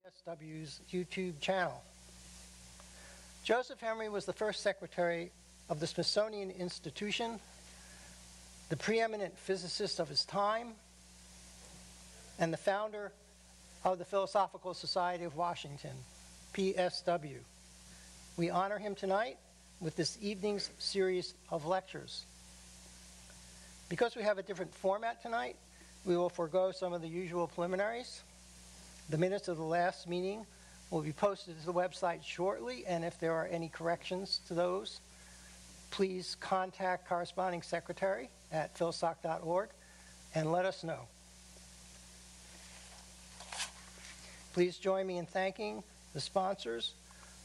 PSW's YouTube channel. Joseph Henry was the first secretary of the Smithsonian Institution, the preeminent physicist of his time, and the founder of the Philosophical Society of Washington, PSW. We honor him tonight with this evening's series of lectures. Because we have a different format tonight, we will forego some of the usual preliminaries. The minutes of the last meeting will be posted to the website shortly, and if there are any corrections to those, please contact corresponding secretary at philsoc.org and let us know. Please join me in thanking the sponsors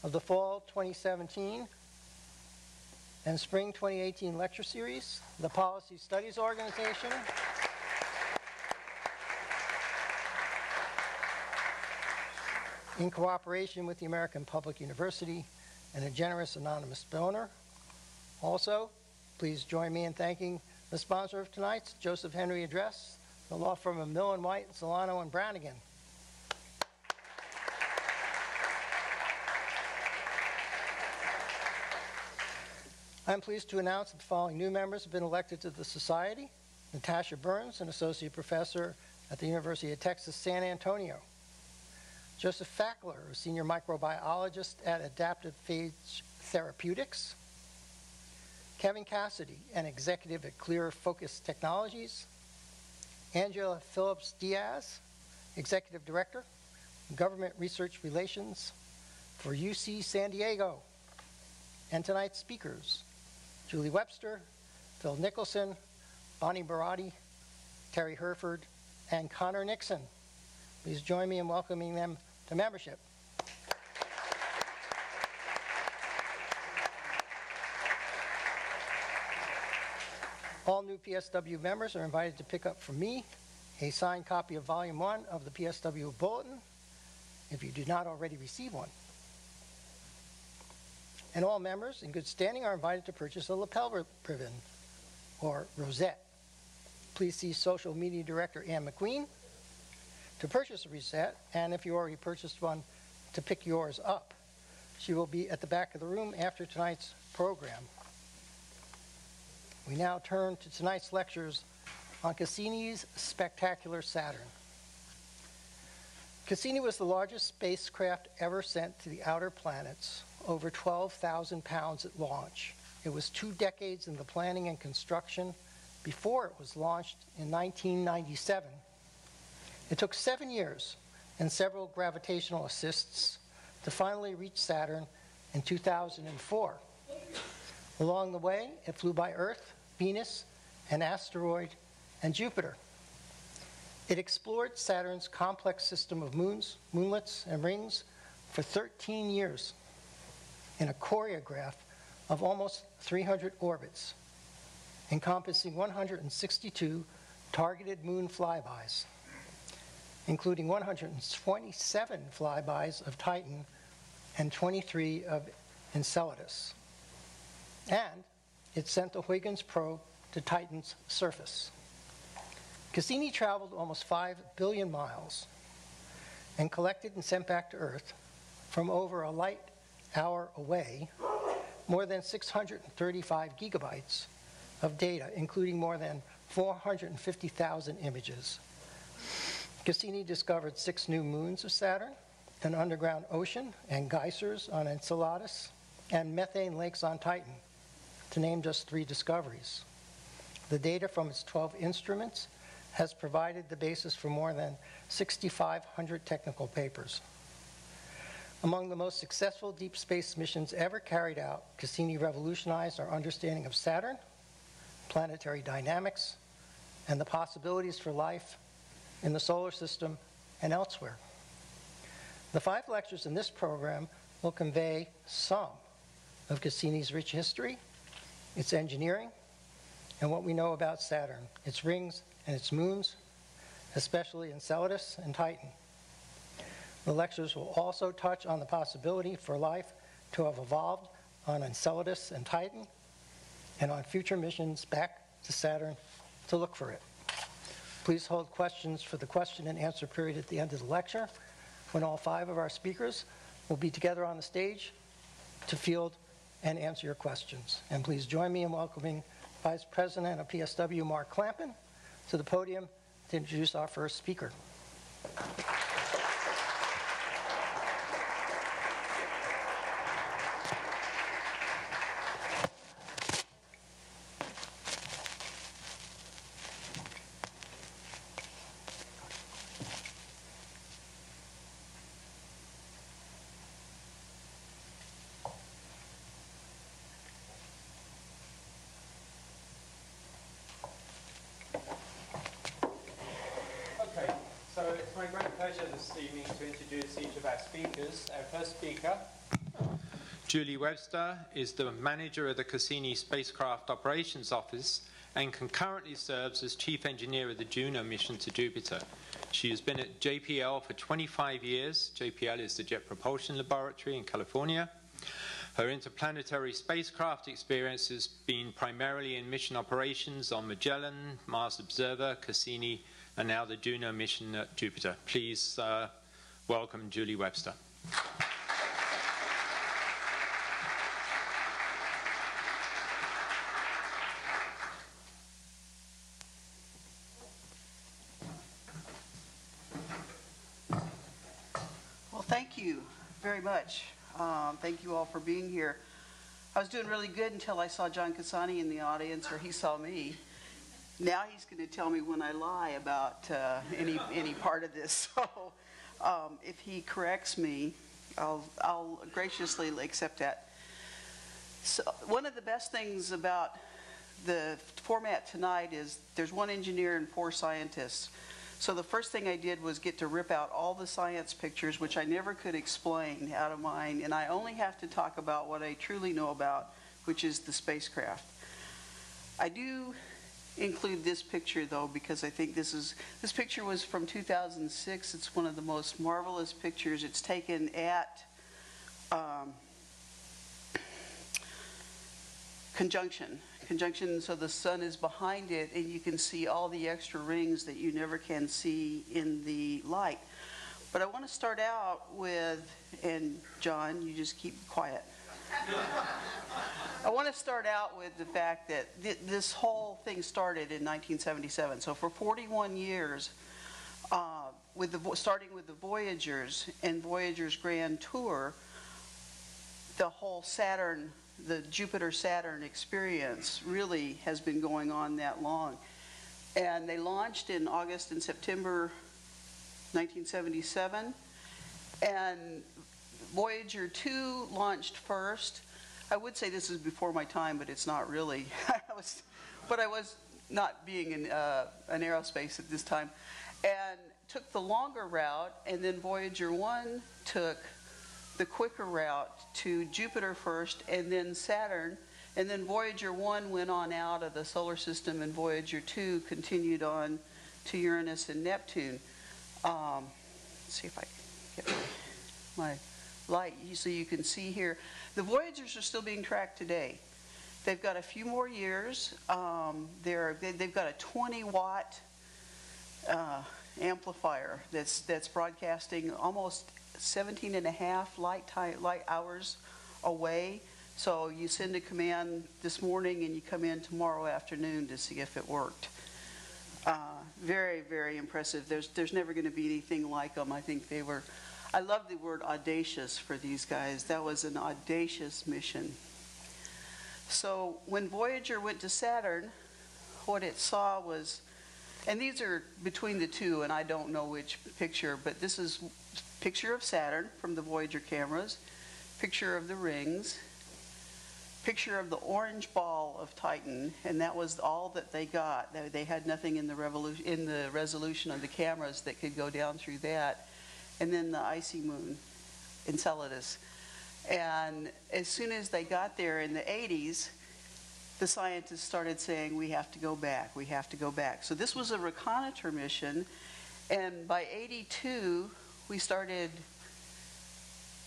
of the Fall 2017 and Spring 2018 lecture series, the Policy Studies Organization, in cooperation with the American Public University and a generous anonymous donor. Also, please join me in thanking the sponsor of tonight's Joseph Henry Address, the law firm of Mill & White, Solano & Brannigan. I'm pleased to announce that the following new members have been elected to the Society: Natasha Burns, an associate professor at the University of Texas, San Antonio; Joseph Fackler, a senior microbiologist at Adaptive Phage Therapeutics; Kevin Cassidy, an executive at Clear Focus Technologies; Angela Phillips Diaz, executive director, Government Research Relations for UC San Diego; and tonight's speakers: Julie Webster, Phil Nicholson, Bonnie Buratti, Terry Hurford, and Conor Nixon. Please join me in welcoming them to membership. All new PSW members are invited to pick up from me a signed copy of Volume 1 of the PSW Bulletin, if you do not already receive one. And all members in good standing are invited to purchase a lapel ribbon, or rosette. Please see Social Media Director Ann McQueen to purchase a rosette, and if you already purchased one, to pick yours up. She will be at the back of the room after tonight's program. We now turn to tonight's lectures on Cassini's spectacular Saturn. Cassini was the largest spacecraft ever sent to the outer planets, over 12,000 pounds at launch. It was 2 decades in the planning and construction before it was launched in 1997. It took 7 years and several gravitational assists to finally reach Saturn in 2004. Along the way, it flew by Earth, Venus, an asteroid, and Jupiter. It explored Saturn's complex system of moons, moonlets, and rings for 13 years in a choreograph of almost 300 orbits, encompassing 162 targeted moon flybys, including 127 flybys of Titan and 23 of Enceladus. And it sent the Huygens probe to Titan's surface. Cassini traveled almost 5 billion miles and collected and sent back to Earth from over a light hour away more than 635 gigabytes of data, including more than 450,000 images. Cassini discovered 6 new moons of Saturn, an underground ocean and geysers on Enceladus, and methane lakes on Titan, to name just 3 discoveries. The data from its 12 instruments has provided the basis for more than 6,500 technical papers. Among the most successful deep space missions ever carried out, Cassini revolutionized our understanding of Saturn, planetary dynamics, and the possibilities for life in the solar system and elsewhere. The 5 lectures in this program will convey some of Cassini's rich history, its engineering, and what we know about Saturn, its rings and its moons, especially Enceladus and Titan. The lectures will also touch on the possibility for life to have evolved on Enceladus and Titan, and on future missions back to Saturn to look for it. Please hold questions for the question and answer period at the end of the lecture. when all 5 of our speakers will be together on the stage to field and answer your questions. And please join me in welcoming Vice President of PSW, Mark Clampin, to the podium to introduce our first speaker. It's my great pleasure this evening to introduce each of our speakers. Our first speaker, Julie Webster, is the manager of the Cassini Spacecraft Operations Office and concurrently serves as chief engineer of the Juno mission to Jupiter. She has been at JPL for 25 years. JPL is the Jet Propulsion Laboratory in California. Her interplanetary spacecraft experience has been primarily in mission operations on Magellan, Mars Observer, Cassini, and now the Juno mission at Jupiter. Please welcome Julie Webster. Well, thank you very much. Thank you all for being here. I was doing really good until I saw John Cassini in the audience, or he saw me. Now he's going to tell me when I lie about any part of this. So if he corrects me, I'll graciously accept that. So one of the best things about the format tonight is there's 1 engineer and 4 scientists. So the first thing I did was get to rip out all the science pictures, which I never could explain, out of mine, and I only have to talk about what I truly know about, which is the spacecraft. I do include this picture though, because I think this picture was from 2006. It's one of the most marvelous pictures. It's taken at conjunction, so the sun is behind it and you can see all the extra rings that you never can see in the light. But I want to start out with, and John, you just keep quiet. I want to start out with the fact that this whole thing started in 1977. So for 41 years, starting with the Voyagers and Voyager's Grand Tour, the whole Saturn, the Jupiter-Saturn experience really has been going on that long. And they launched in August and September 1977. And Voyager 2 launched first. I would say this is before my time, but it's not really. I was not being in aerospace at this time. And took the longer route, and then Voyager 1 took the quicker route to Jupiter first, and then Saturn. And then Voyager 1 went on out of the solar system, and Voyager 2 continued on to Uranus and Neptune. Let's see if I can get my light so you can see here. The Voyagers are still being tracked today. They've got a few more years. They've got a 20-watt amplifier that's broadcasting almost 17.5 light hours away. So you send a command this morning and you come in tomorrow afternoon to see if it worked. Very, very impressive. There's never going to be anything like them. I think they were. I love the word audacious for these guys. That was an audacious mission. So when Voyager went to Saturn, what it saw was, and these are between the two, and I don't know which picture, but this is a picture of Saturn from the Voyager cameras, picture of the rings, picture of the orange ball of Titan, and that was all that they got. They had nothing in the resolution of the cameras that could go down through that. And then the icy moon, Enceladus. And as soon as they got there in the 80s, the scientists started saying, we have to go back, we have to go back. So this was a reconnoiter mission, and by 82, we started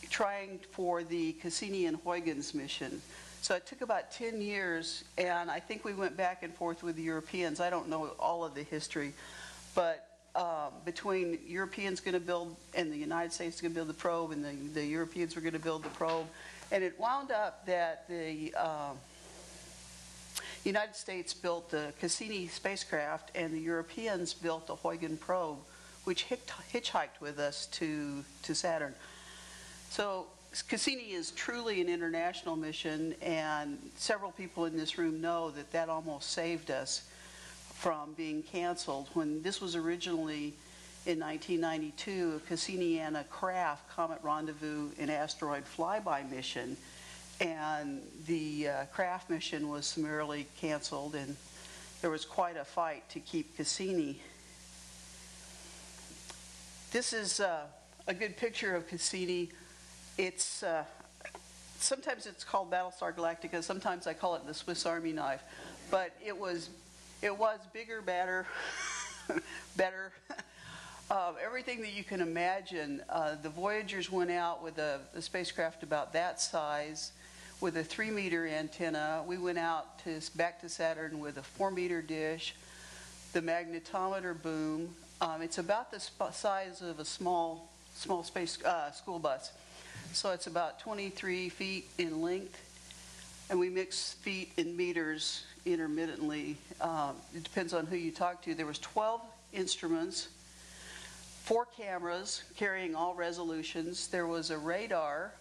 trying for the Cassini and Huygens mission. So it took about 10 years, and I think we went back and forth with the Europeans. I don't know all of the history, but between Europeans going to build, and the United States going to build the probe, and the Europeans were going to build the probe. And it wound up that the United States built the Cassini spacecraft, and the Europeans built the Huygens probe, which hitchhiked with us to Saturn. So Cassini is truly an international mission, and several people in this room know that that almost saved us from being canceled. When this was originally in 1992, a Cassiniana craft, Comet Rendezvous and Asteroid Flyby mission, and the craft mission was summarily canceled, and there was quite a fight to keep Cassini. This is a good picture of Cassini. It's sometimes it's called Battlestar Galactica, sometimes I call it the Swiss Army knife, but it was bigger, better, everything that you can imagine. The Voyagers went out with a spacecraft about that size with a 3-meter antenna. We went out back to Saturn with a 4-meter dish, the magnetometer boom. It's about the size of a small space school bus. So it's about 23 feet in length, and we mix feet and meters intermittently. It depends on who you talk to. There was 12 instruments, 4 cameras carrying all resolutions. There was a radar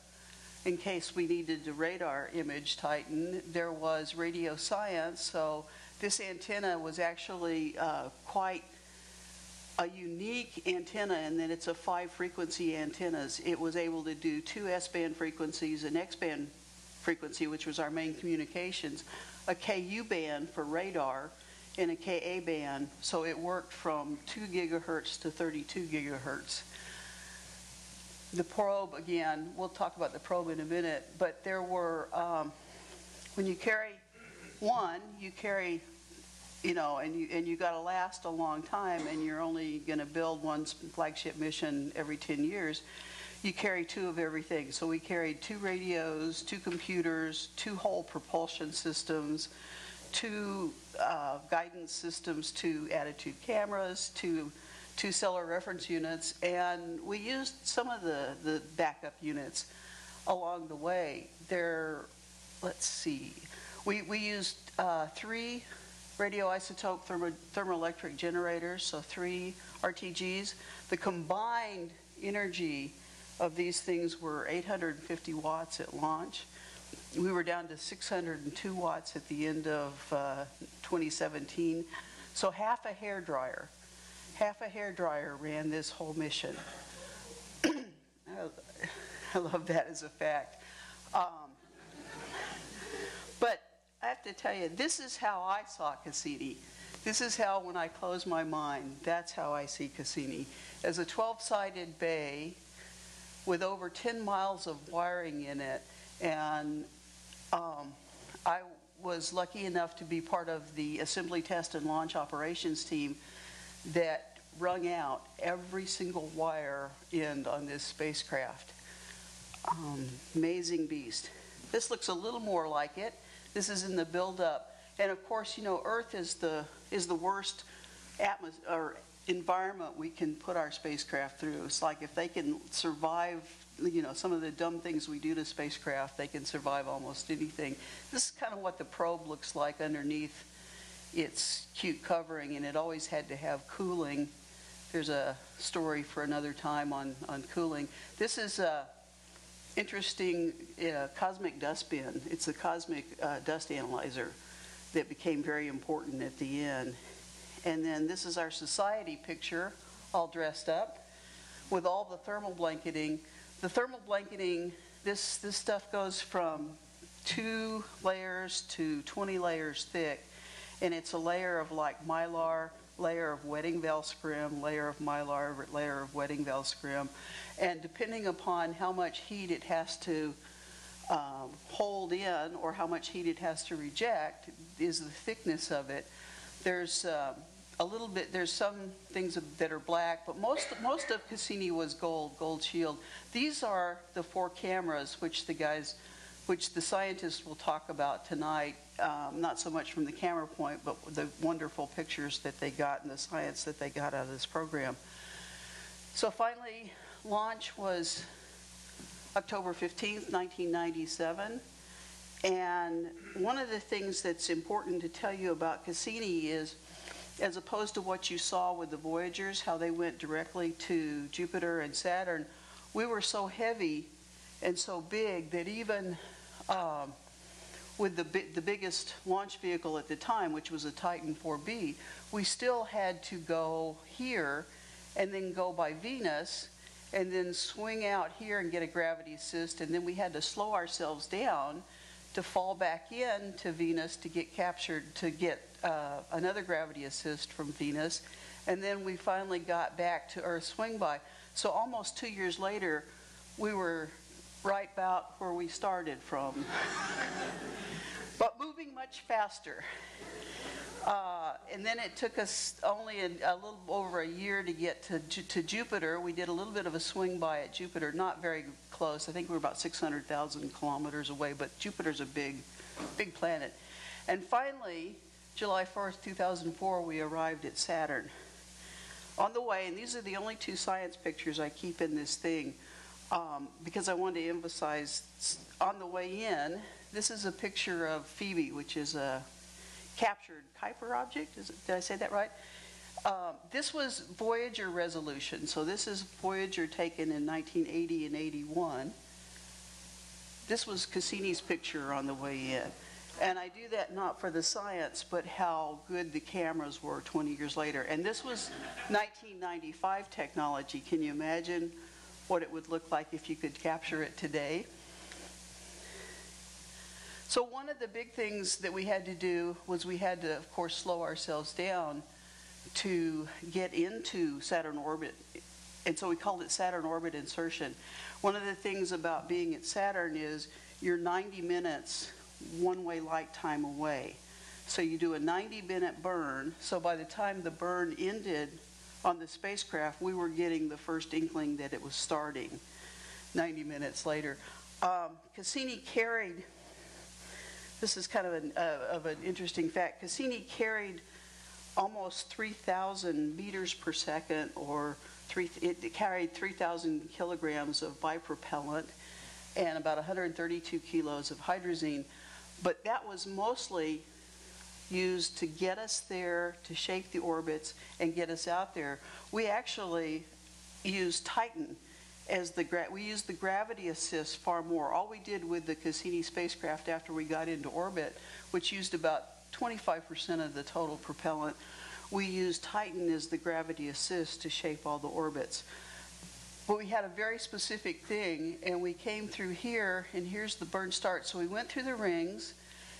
in case we needed the radar image tighten. There was radio science, so this antenna was actually quite a unique antenna in that it's a 5-frequency antennas. It was able to do 2 S-band frequencies, an X-band frequency, which was our main communications, a KU band for radar, and a KA band, so it worked from 2 gigahertz to 32 gigahertz. The probe, again, we'll talk about the probe in a minute, but there were, when you carry one, you carry, you know, and you got to last a long time, and you're only going to build one flagship mission every 10 years. You carry 2 of everything. So we carried 2 radios, 2 computers, 2 whole propulsion systems, 2 guidance systems, 2 attitude cameras, 2 stellar reference units, and we used some of the backup units along the way. Let's see, we used 3 radioisotope thermoelectric generators, so 3 RTGs. The combined energy of these things were 850 watts at launch. We were down to 602 watts at the end of 2017. So half a hairdryer ran this whole mission. I love that as a fact. But I have to tell you, this is how I saw Cassini. This is how, when I close my mind, that's how I see Cassini. As a 12-sided bay with over 10 miles of wiring in it, and I was lucky enough to be part of the assembly, test, and launch operations team that wrung out every single wire end on this spacecraft. Amazing beast. This looks a little more like it. This is in the buildup, and of course, you know, Earth is the worst atmosphere or environment we can put our spacecraft through. It's like if they can survive, you know, some of the dumb things we do to spacecraft, they can survive almost anything. This is kind of what the probe looks like underneath its cute covering, and it always had to have cooling. There's a story for another time on cooling. This is a interesting cosmic dust bin. It's a cosmic dust analyzer that became very important at the end. And then this is our society picture, all dressed up with all the thermal blanketing. The thermal blanketing, this stuff goes from 2 layers to 20 layers thick, and it's a layer of like mylar, layer of wedding veil scrim, layer of mylar, layer of wedding veil scrim, and depending upon how much heat it has to hold in or how much heat it has to reject is the thickness of it. There's a little bit, there's some things that are black, but most of Cassini was gold shield. These are the 4 cameras which the scientists will talk about tonight, not so much from the camera point, but the wonderful pictures that they got and the science that they got out of this program. So finally, launch was October 15th, 1997. And one of the things that's important to tell you about Cassini is, as opposed to what you saw with the Voyagers, how they went directly to Jupiter and Saturn, we were so heavy and so big that even with the biggest launch vehicle at the time, which was a Titan 4B, we still had to go here and then go by Venus and then swing out here and get a gravity assist, and then we had to slow ourselves down to fall back in to Venus to get captured, to get another gravity assist from Venus, and then we finally got back to Earth swing by. So almost 2 years later, we were right about where we started from, but moving much faster. And then it took us only a little over a year to get to Jupiter. We did a little bit of a swing by at Jupiter, not very close. I think we were about 600,000 kilometers away, but Jupiter's a big planet. And finally, July 4th, 2004, we arrived at Saturn. On the way, and these are the only two science pictures I keep in this thing, because I wanted to emphasize, on the way in, this is a picture of Phoebe, which is a captured Kuiper object. Did I say that right? This was Voyager resolution. So this is Voyager taken in 1980 and 81. This was Cassini's picture on the way in. And I do that not for the science, but how good the cameras were 20 years later. And this was 1995 technology. Can you imagine what it would look like if you could capture it today? So one of the big things that we had to do was we had to, of course, slow ourselves down to get into Saturn orbit. And so we called it Saturn orbit insertion. One of the things about being at Saturn is you're 90 minutes one-way light time away. So you do a 90-minute burn. So by the time the burn ended on the spacecraft, we were getting the first inkling that it was starting 90 minutes later. Cassini carried, this is kind of an interesting fact, Cassini carried almost 3,000 meters per second, or it carried 3,000 kilograms of bipropellant and about 132 kilos of hydrazine. But that was mostly used to get us there, to shape the orbits, and get us out there. We actually used Titan as we used the gravity assist far more. All we did with the Cassini spacecraft after we got into orbit, which used about 25% of the total propellant, we used Titan as the gravity assist to shape all the orbits. But we had a very specific thing, and we came through here, and here's the burn start. So we went through the rings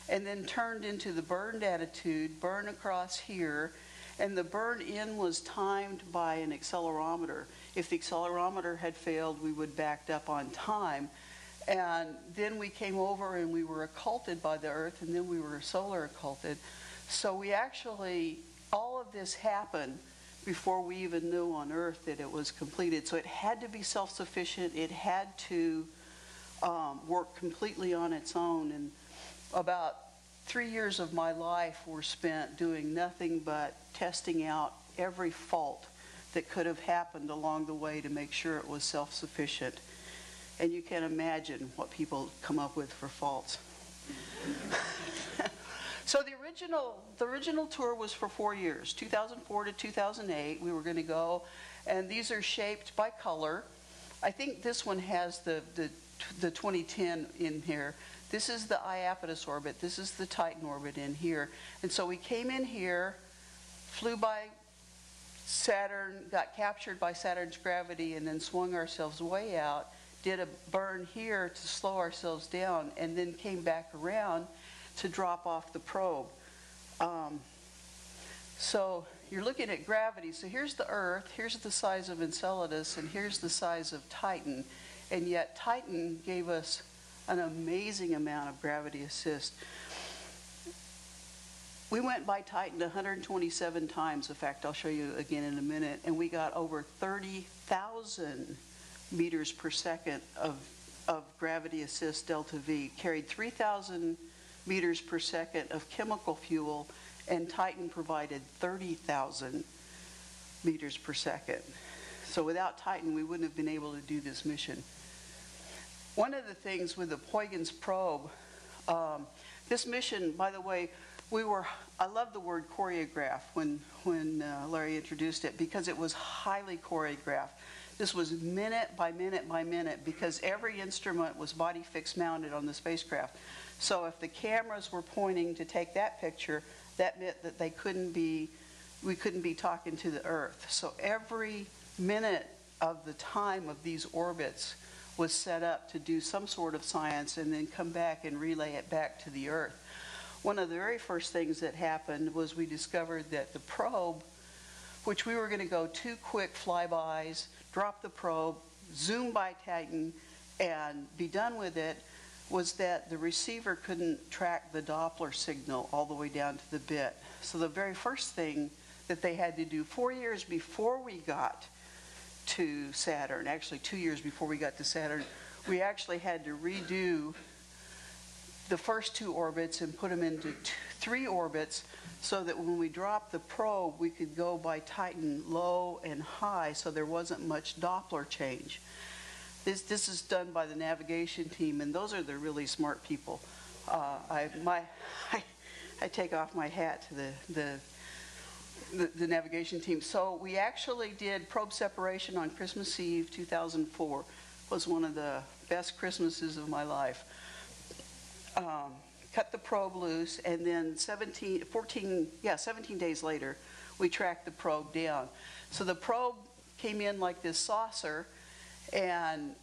and then turned into the burned attitude, burn across here, and the burn in was timed by an accelerometer. If the accelerometer had failed, we would backed up on time. And then we came over and we were occulted by the Earth, and then we were solar occulted. So we actually, all of this happened before we even knew on Earth that it was completed. So it had to be self-sufficient. It had to work completely on its own. And about 3 years of my life were spent doing nothing but testing out every fault that could have happened along the way to make sure it was self-sufficient. And you can imagine what people come up with for faults. So the original tour was for 4 years, 2004 to 2008. We were going to go, and these are shaped by color. I think this one has the 2010 in here. This is the Iapetus orbit. This is the Titan orbit in here. And so we came in here, flew by Saturn, got captured by Saturn's gravity, and then swung ourselves way out, did a burn here to slow ourselves down, and then came back around to drop off the probe. So you're looking at gravity. So here's the Earth, here's the size of Enceladus, and here's the size of Titan. And yet Titan gave us an amazing amount of gravity assist. We went by Titan 127 times. In fact, I'll show you again in a minute. And we got over 30,000 meters per second of gravity assist delta V. Carried 3,000 meters per second of chemical fuel, and Titan provided 30,000 meters per second. So without Titan, we wouldn't have been able to do this mission. One of the things with the Huygens probe, this mission, by the way, I love the word choreograph when Larry introduced it, because it was highly choreographed. This was minute by minute by minute, because every instrument was body fixed mounted on the spacecraft. So if the cameras were pointing to take that picture, that meant that we couldn't be talking to the Earth. So every minute of the time of these orbits was set up to do some sort of science and then come back and relay it back to the Earth. One of the very first things that happened was we discovered that the probe, which we were going to go 2 quick flybys, drop the probe, zoom by Titan, and be done with it, was that the receiver couldn't track the Doppler signal all the way down to the bit. So the very first thing that they had to do 4 years before we got to Saturn, actually 2 years before we got to Saturn, we actually had to redo the first 2 orbits and put them into 3 orbits, so that when we dropped the probe, we could go by Titan low and high, so there wasn't much Doppler change. This is done by the navigation team, and those are the really smart people. I take off my hat to the navigation team. So we actually did probe separation on Christmas Eve 2004. It was one of the best Christmases of my life. Cut the probe loose, and then 17 days later, we tracked the probe down. So the probe came in like this saucer, and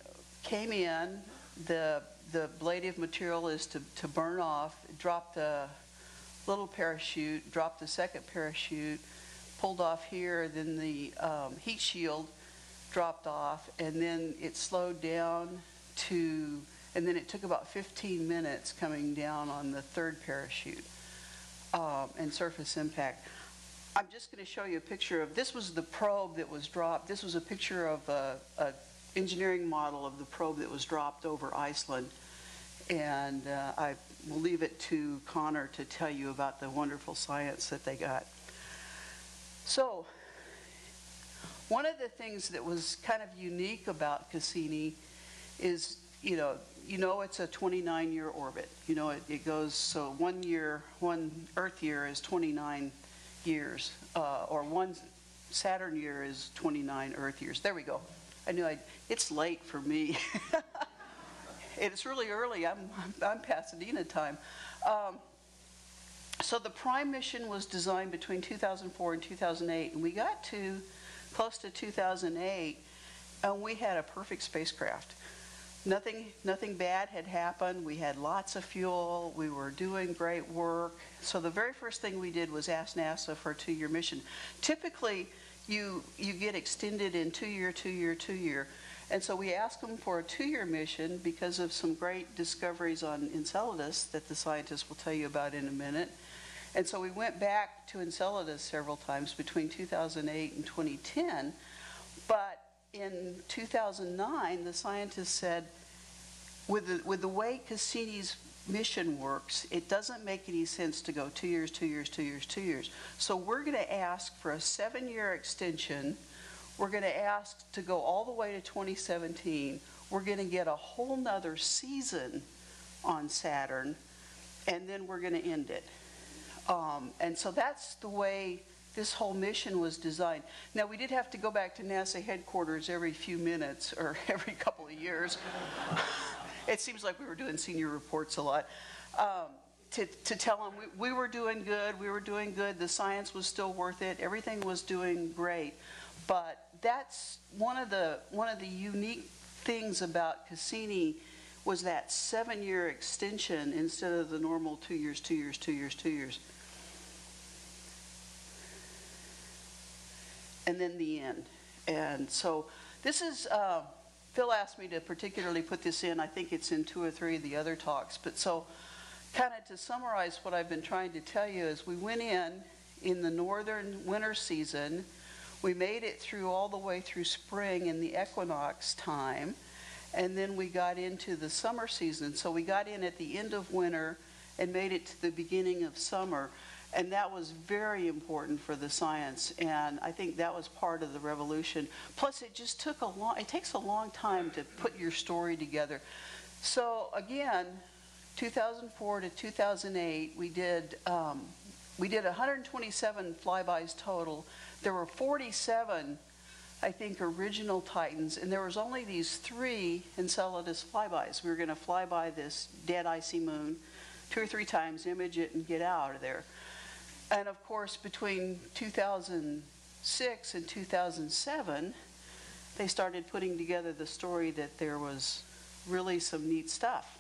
came in. The ablative material is to burn off. Drop the little parachute, drop the second parachute, pulled off here, then the heat shield dropped off, and then it slowed down to, and then it took about 15 minutes coming down on the third parachute and surface impact. I'm just going to show you a picture of, this was the probe that was dropped. This was a picture of a engineering model of the probe that was dropped over Iceland. And I will leave it to Conor to tell you about the wonderful science that they got. So, one of the things that was kind of unique about Cassini is, you know it's a 29-year orbit. You know, it goes, so 1 year, 1 Earth year is 29 years, or 1 Saturn year is 29 Earth years. There we go. I knew it's late for me. It's really early. I'm Pasadena time. So the prime mission was designed between 2004 and 2008, and we got to close to 2008, and we had a perfect spacecraft. Nothing bad had happened. We had lots of fuel. We were doing great work. So the very first thing we did was ask NASA for a 2-year mission. Typically, you get extended in 2-year, 2-year, 2-year. And so we asked them for a 2-year mission because of some great discoveries on Enceladus that the scientists will tell you about in a minute. And so we went back to Enceladus several times between 2008 and 2010. But in 2009, the scientists said, with the way Cassini's mission works, it doesn't make any sense to go 2 years, 2 years, 2 years, 2 years. So we're going to ask for a 7-year extension. We're going to ask to go all the way to 2017. We're going to get a whole nother season on Saturn, and then we're going to end it. And so that's the way this whole mission was designed. Now, we did have to go back to NASA headquarters every few minutes or every couple of years. It seems like we were doing senior reports a lot. To tell them we were doing good, the science was still worth it, everything was doing great. But that's one of the unique things about Cassini was that 7-year extension instead of the normal 2 years, 2 years, 2 years, 2 years. And then the end. And so this is, Phil asked me to particularly put this in. I think it's in 2 or 3 of the other talks. But so kind of to summarize what I've been trying to tell you is we went in the northern winter season. We made it through all the way through spring in the equinox time. And then we got into the summer season. So we got in at the end of winter and made it to the beginning of summer. And that was very important for the science, and I think that was part of the revolution. Plus, it just took it takes a long time to put your story together. So again, 2004 to 2008, we did 127 flybys total. There were 47, I think, original Titans, and there was only these 3 Enceladus flybys. We were going to fly by this dead icy moon 2 or 3 times, image it, and get out of there. And of course, between 2006 and 2007, they started putting together the story that there was really some neat stuff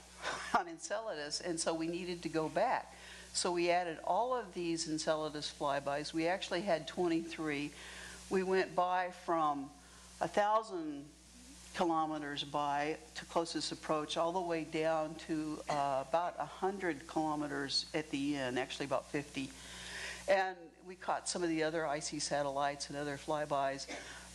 on Enceladus, and so we needed to go back. So we added all of these Enceladus flybys. We actually had 23. We went by from 1,000 kilometers by to closest approach all the way down to about 100 kilometers at the end, actually about 50. And we caught some of the other icy satellites and other flybys.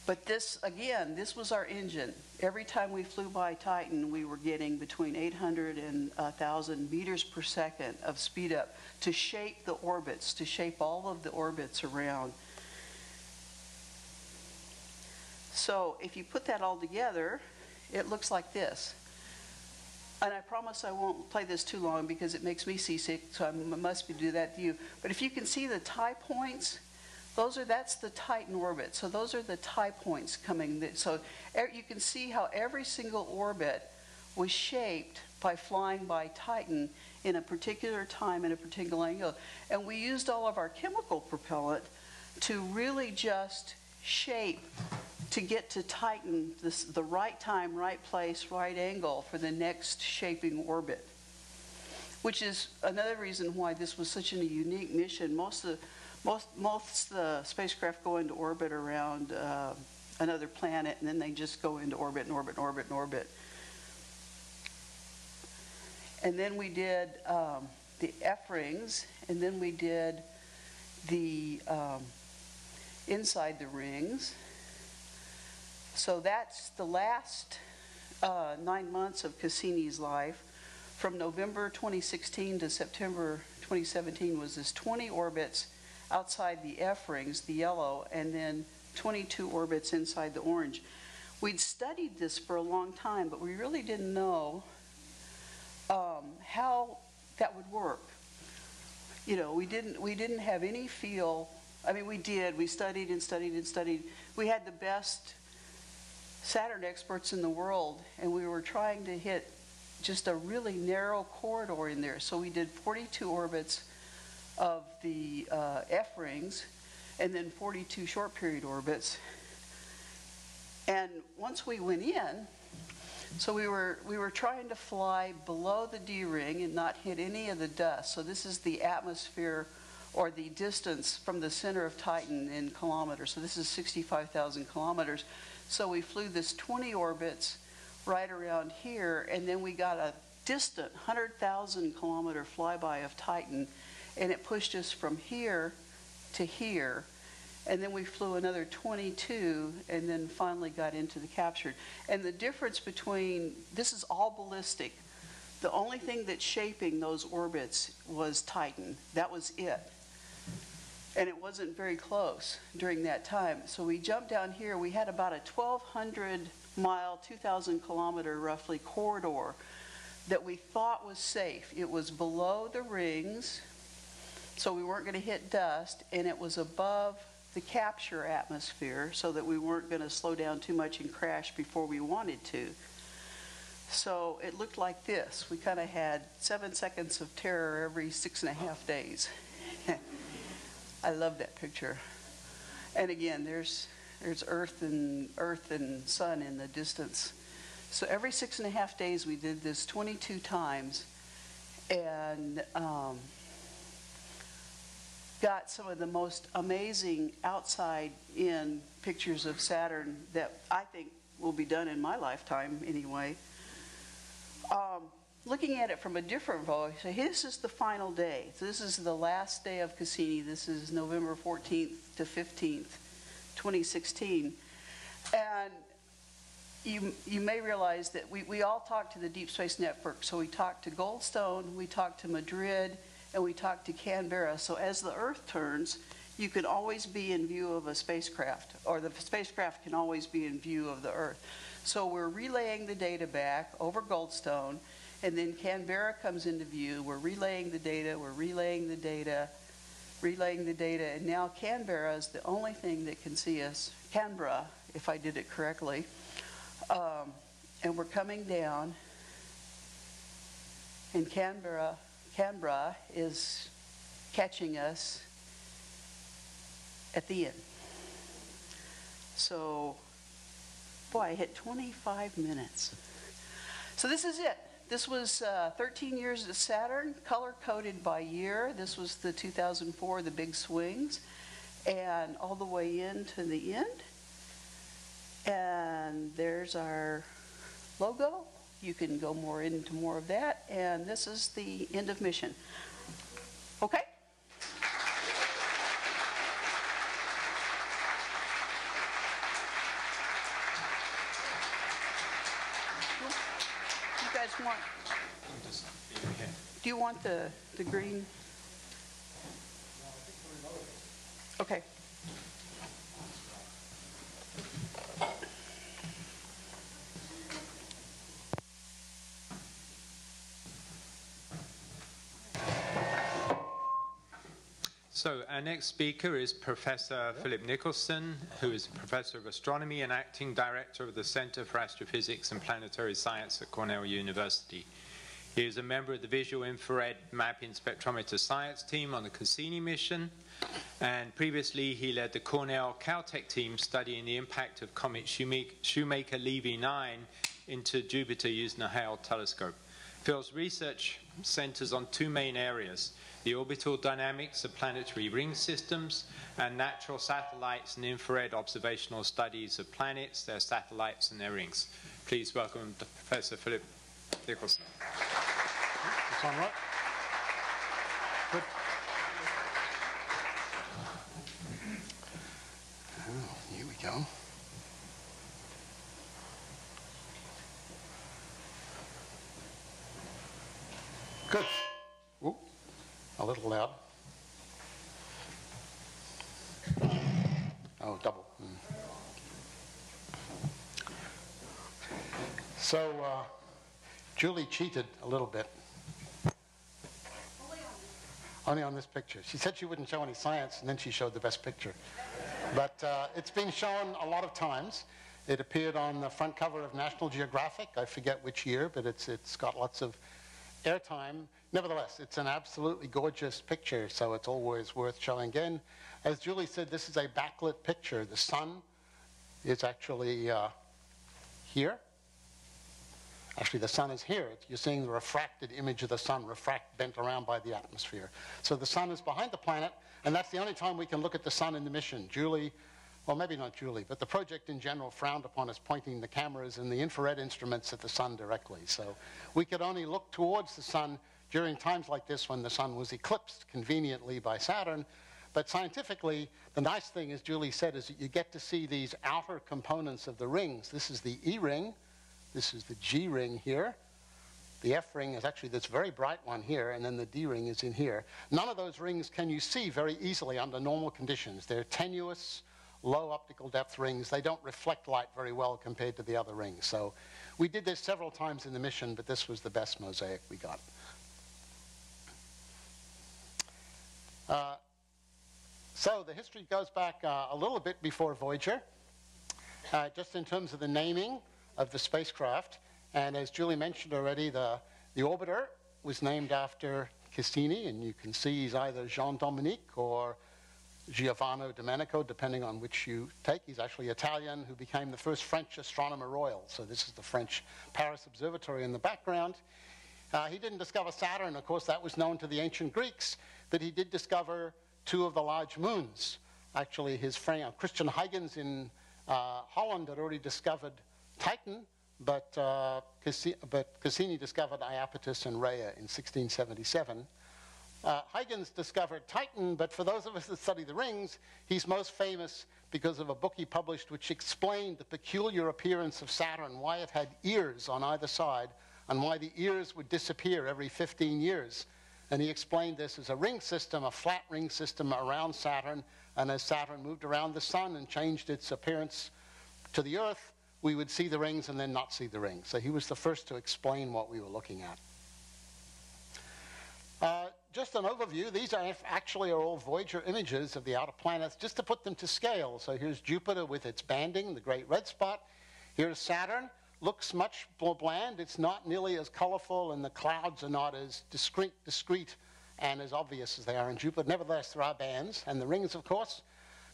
But this, again, this was our engine. Every time we flew by Titan, we were getting between 800 and 1,000 meters per second of speed up to shape the orbits, to shape all of the orbits around. So if you put that all together, it looks like this. And I promise I won't play this too long because it makes me seasick, so I must do that to you. But if you can see the tie points, that's the Titan orbit. So those are the tie points coming. So you can see how every single orbit was shaped by flying by Titan in a particular time, in a particular angle. And we used all of our chemical propellant to really just shape to get to Titan, the right time, right place, right angle for the next shaping orbit. Which is another reason why this was such a unique mission. Most of the spacecraft go into orbit around another planet, and then they just go into orbit and orbit and orbit and orbit. And then we did the F-rings, and then we did the inside the rings. So that's the last 9 months of Cassini's life. From November 2016 to September 2017 was this 20 orbits outside the F-rings, the yellow, and then 22 orbits inside the orange. We'd studied this for a long time, but we really didn't know how that would work. You know, we didn't have any feel. I mean, we did. We studied and studied and studied. We had the best Saturn experts in the world, and we were trying to hit just a really narrow corridor in there. So we did 42 orbits of the F-rings, and then 42 short period orbits. And once we went in, so we were trying to fly below the D-ring and not hit any of the dust. So this is the atmosphere, or the distance from the center of Titan in kilometers. So this is 65,000 kilometers. So we flew this 20 orbits right around here, and then we got a distant 100,000 kilometer flyby of Titan, and it pushed us from here to here. And then we flew another 22, and then finally got into the captured. And the difference between, this is all ballistic. The only thing that's shaping those orbits was Titan. That was it. And it wasn't very close during that time. So we jumped down here. We had about a 1,200 mile, 2,000 kilometer roughly corridor that we thought was safe. It was below the rings, so we weren't going to hit dust, and it was above the capture atmosphere so that we weren't going to slow down too much and crash before we wanted to. So it looked like this. We kind of had 7 seconds of terror every 6.5 days. I love that picture. And again, there's Earth and Sun in the distance. So every 6.5 days we did this 22 times, and got some of the most amazing outside-in pictures of Saturn that I think will be done in my lifetime anyway. Looking at it from a different view, so this is the final day. So this is the last day of Cassini. This is November 14th to 15th, 2016. And you may realize that we all talked to the Deep Space Network. So we talked to Goldstone, we talked to Madrid, and we talk to Canberra. So as the Earth turns, you can always be in view of a spacecraft, or the spacecraft can always be in view of the Earth. So we're relaying the data back over Goldstone, and then Canberra comes into view. We're relaying the data, and now Canberra is the only thing that can see us. Canberra, if I did it correctly. And we're coming down, and Canberra is catching us at the end. So, boy, I hit 25 minutes. So this is it. This was 13 years at Saturn, color-coded by year. This was the 2004, the big swings, and all the way into the end. And there's our logo. You can go more into more of that. And this is the end of mission. Okay? You guys want... Do you want the green? Okay. So our next speaker is Professor Philip Nicholson, who is a Professor of Astronomy and Acting Director of the Center for Astrophysics and Planetary Science at Cornell University. He is a member of the Visual Infrared Mapping Spectrometer Science team on the Cassini mission, and previously he led the Cornell Caltech team studying the impact of comet Shoemaker-Levy 9 into Jupiter using a Hale telescope. Phil's research centers on two main areas: the orbital dynamics of planetary ring systems, and natural satellites and infrared observational studies of planets, their satellites, and their rings. Please welcome Professor Philip Nicholson. This on right? Good. Oh, here we go. Good. Ooh, a little loud. Oh, double. So, Julie cheated a little bit. Only on this picture. She said she wouldn't show any science, and then she showed the best picture. But it's been shown a lot of times. It appeared on the front cover of National Geographic. I forget which year, but it's got lots of airtime. Nevertheless, it's an absolutely gorgeous picture, so it's always worth showing again. As Julie said, this is a backlit picture. The sun is actually here. Actually, the sun is here. You're seeing the refracted image of the sun, bent around by the atmosphere. So the sun is behind the planet, and that's the only time we can look at the sun in the mission. Julie, well, maybe not Julie, but the project in general frowned upon us pointing the cameras and the infrared instruments at the sun directly. So we could only look towards the sun during times like this when the sun was eclipsed conveniently by Saturn. But scientifically, the nice thing, as Julie said, is that you get to see these outer components of the rings. This is the E ring. This is the G ring here. The F ring is actually this very bright one here, and then the D ring is in here. None of those rings can you see very easily under normal conditions. They're tenuous, low optical depth rings. They don't reflect light very well compared to the other rings. So we did this several times in the mission, but this was the best mosaic we got. So the history goes back a little bit before Voyager, just in terms of the naming of the spacecraft. And as Julie mentioned already, the orbiter was named after Cassini, and you can see he's either Jean-Dominique or Giovanni Domenico, depending on which you take. He's actually Italian, who became the first French astronomer royal. So this is the French Paris Observatory in the background. He didn't discover Saturn, of course, that was known to the ancient Greeks, but he did discover two of the large moons. Actually, his friend Christian Huygens in Holland had already discovered Titan, but Cassini discovered Iapetus and Rhea in 1677. Huygens discovered Titan, but for those of us that study the rings, he's most famous because of a book he published which explained the peculiar appearance of Saturn, why it had ears on either side, and why the ears would disappear every 15 years. And he explained this as a ring system, a flat ring system around Saturn. And as Saturn moved around the sun and changed its appearance to the Earth, we would see the rings and then not see the rings. So he was the first to explain what we were looking at. Just an overview. These are actually all Voyager images of the outer planets, just to put them to scale. So here's Jupiter with its banding, the great red spot. Here's Saturn. Looks much more bland. It's not nearly as colorful, and the clouds are not as discrete and as obvious as they are in Jupiter. Nevertheless, there are bands, and the rings, of course.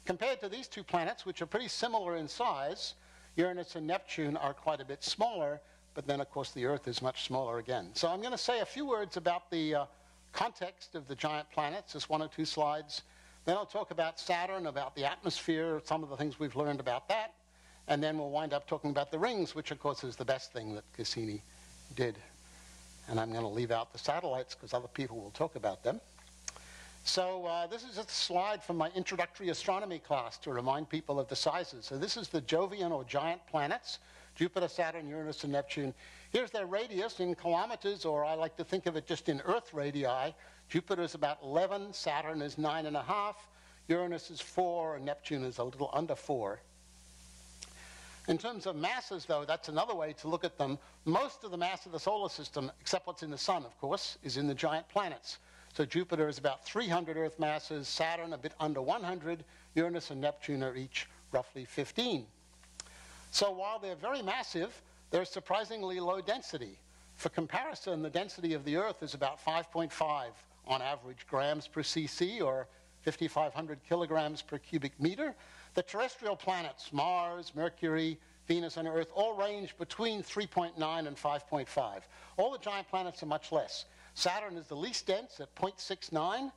Compared to these two planets, which are pretty similar in size, Uranus and Neptune are quite a bit smaller, but then, of course, the Earth is much smaller again. So I'm going to say a few words about the context of the giant planets, just 1 or 2 slides. Then I'll talk about Saturn, about the atmosphere, some of the things we've learned about that. And then we'll wind up talking about the rings, which, of course, is the best thing that Cassini did. And I'm going to leave out the satellites because other people will talk about them. So this is just a slide from my introductory astronomy class to remind people of the sizes. So this is the Jovian or giant planets, Jupiter, Saturn, Uranus, and Neptune. Here's their radius in kilometers, or I like to think of it just in Earth radii. Jupiter is about 11, Saturn is 9.5, Uranus is 4, and Neptune is a little under 4. In terms of masses, though, that's another way to look at them. Most of the mass of the solar system, except what's in the sun, of course, is in the giant planets. So Jupiter is about 300 Earth masses, Saturn a bit under 100, Uranus and Neptune are each roughly 15. So while they're very massive, they're surprisingly low density. For comparison, the density of the Earth is about 5.5 on average grams per cc, or 5,500 kilograms per cubic meter. The terrestrial planets, Mars, Mercury, Venus, and Earth, all range between 3.9 and 5.5. All the giant planets are much less. Saturn is the least dense at 0.69.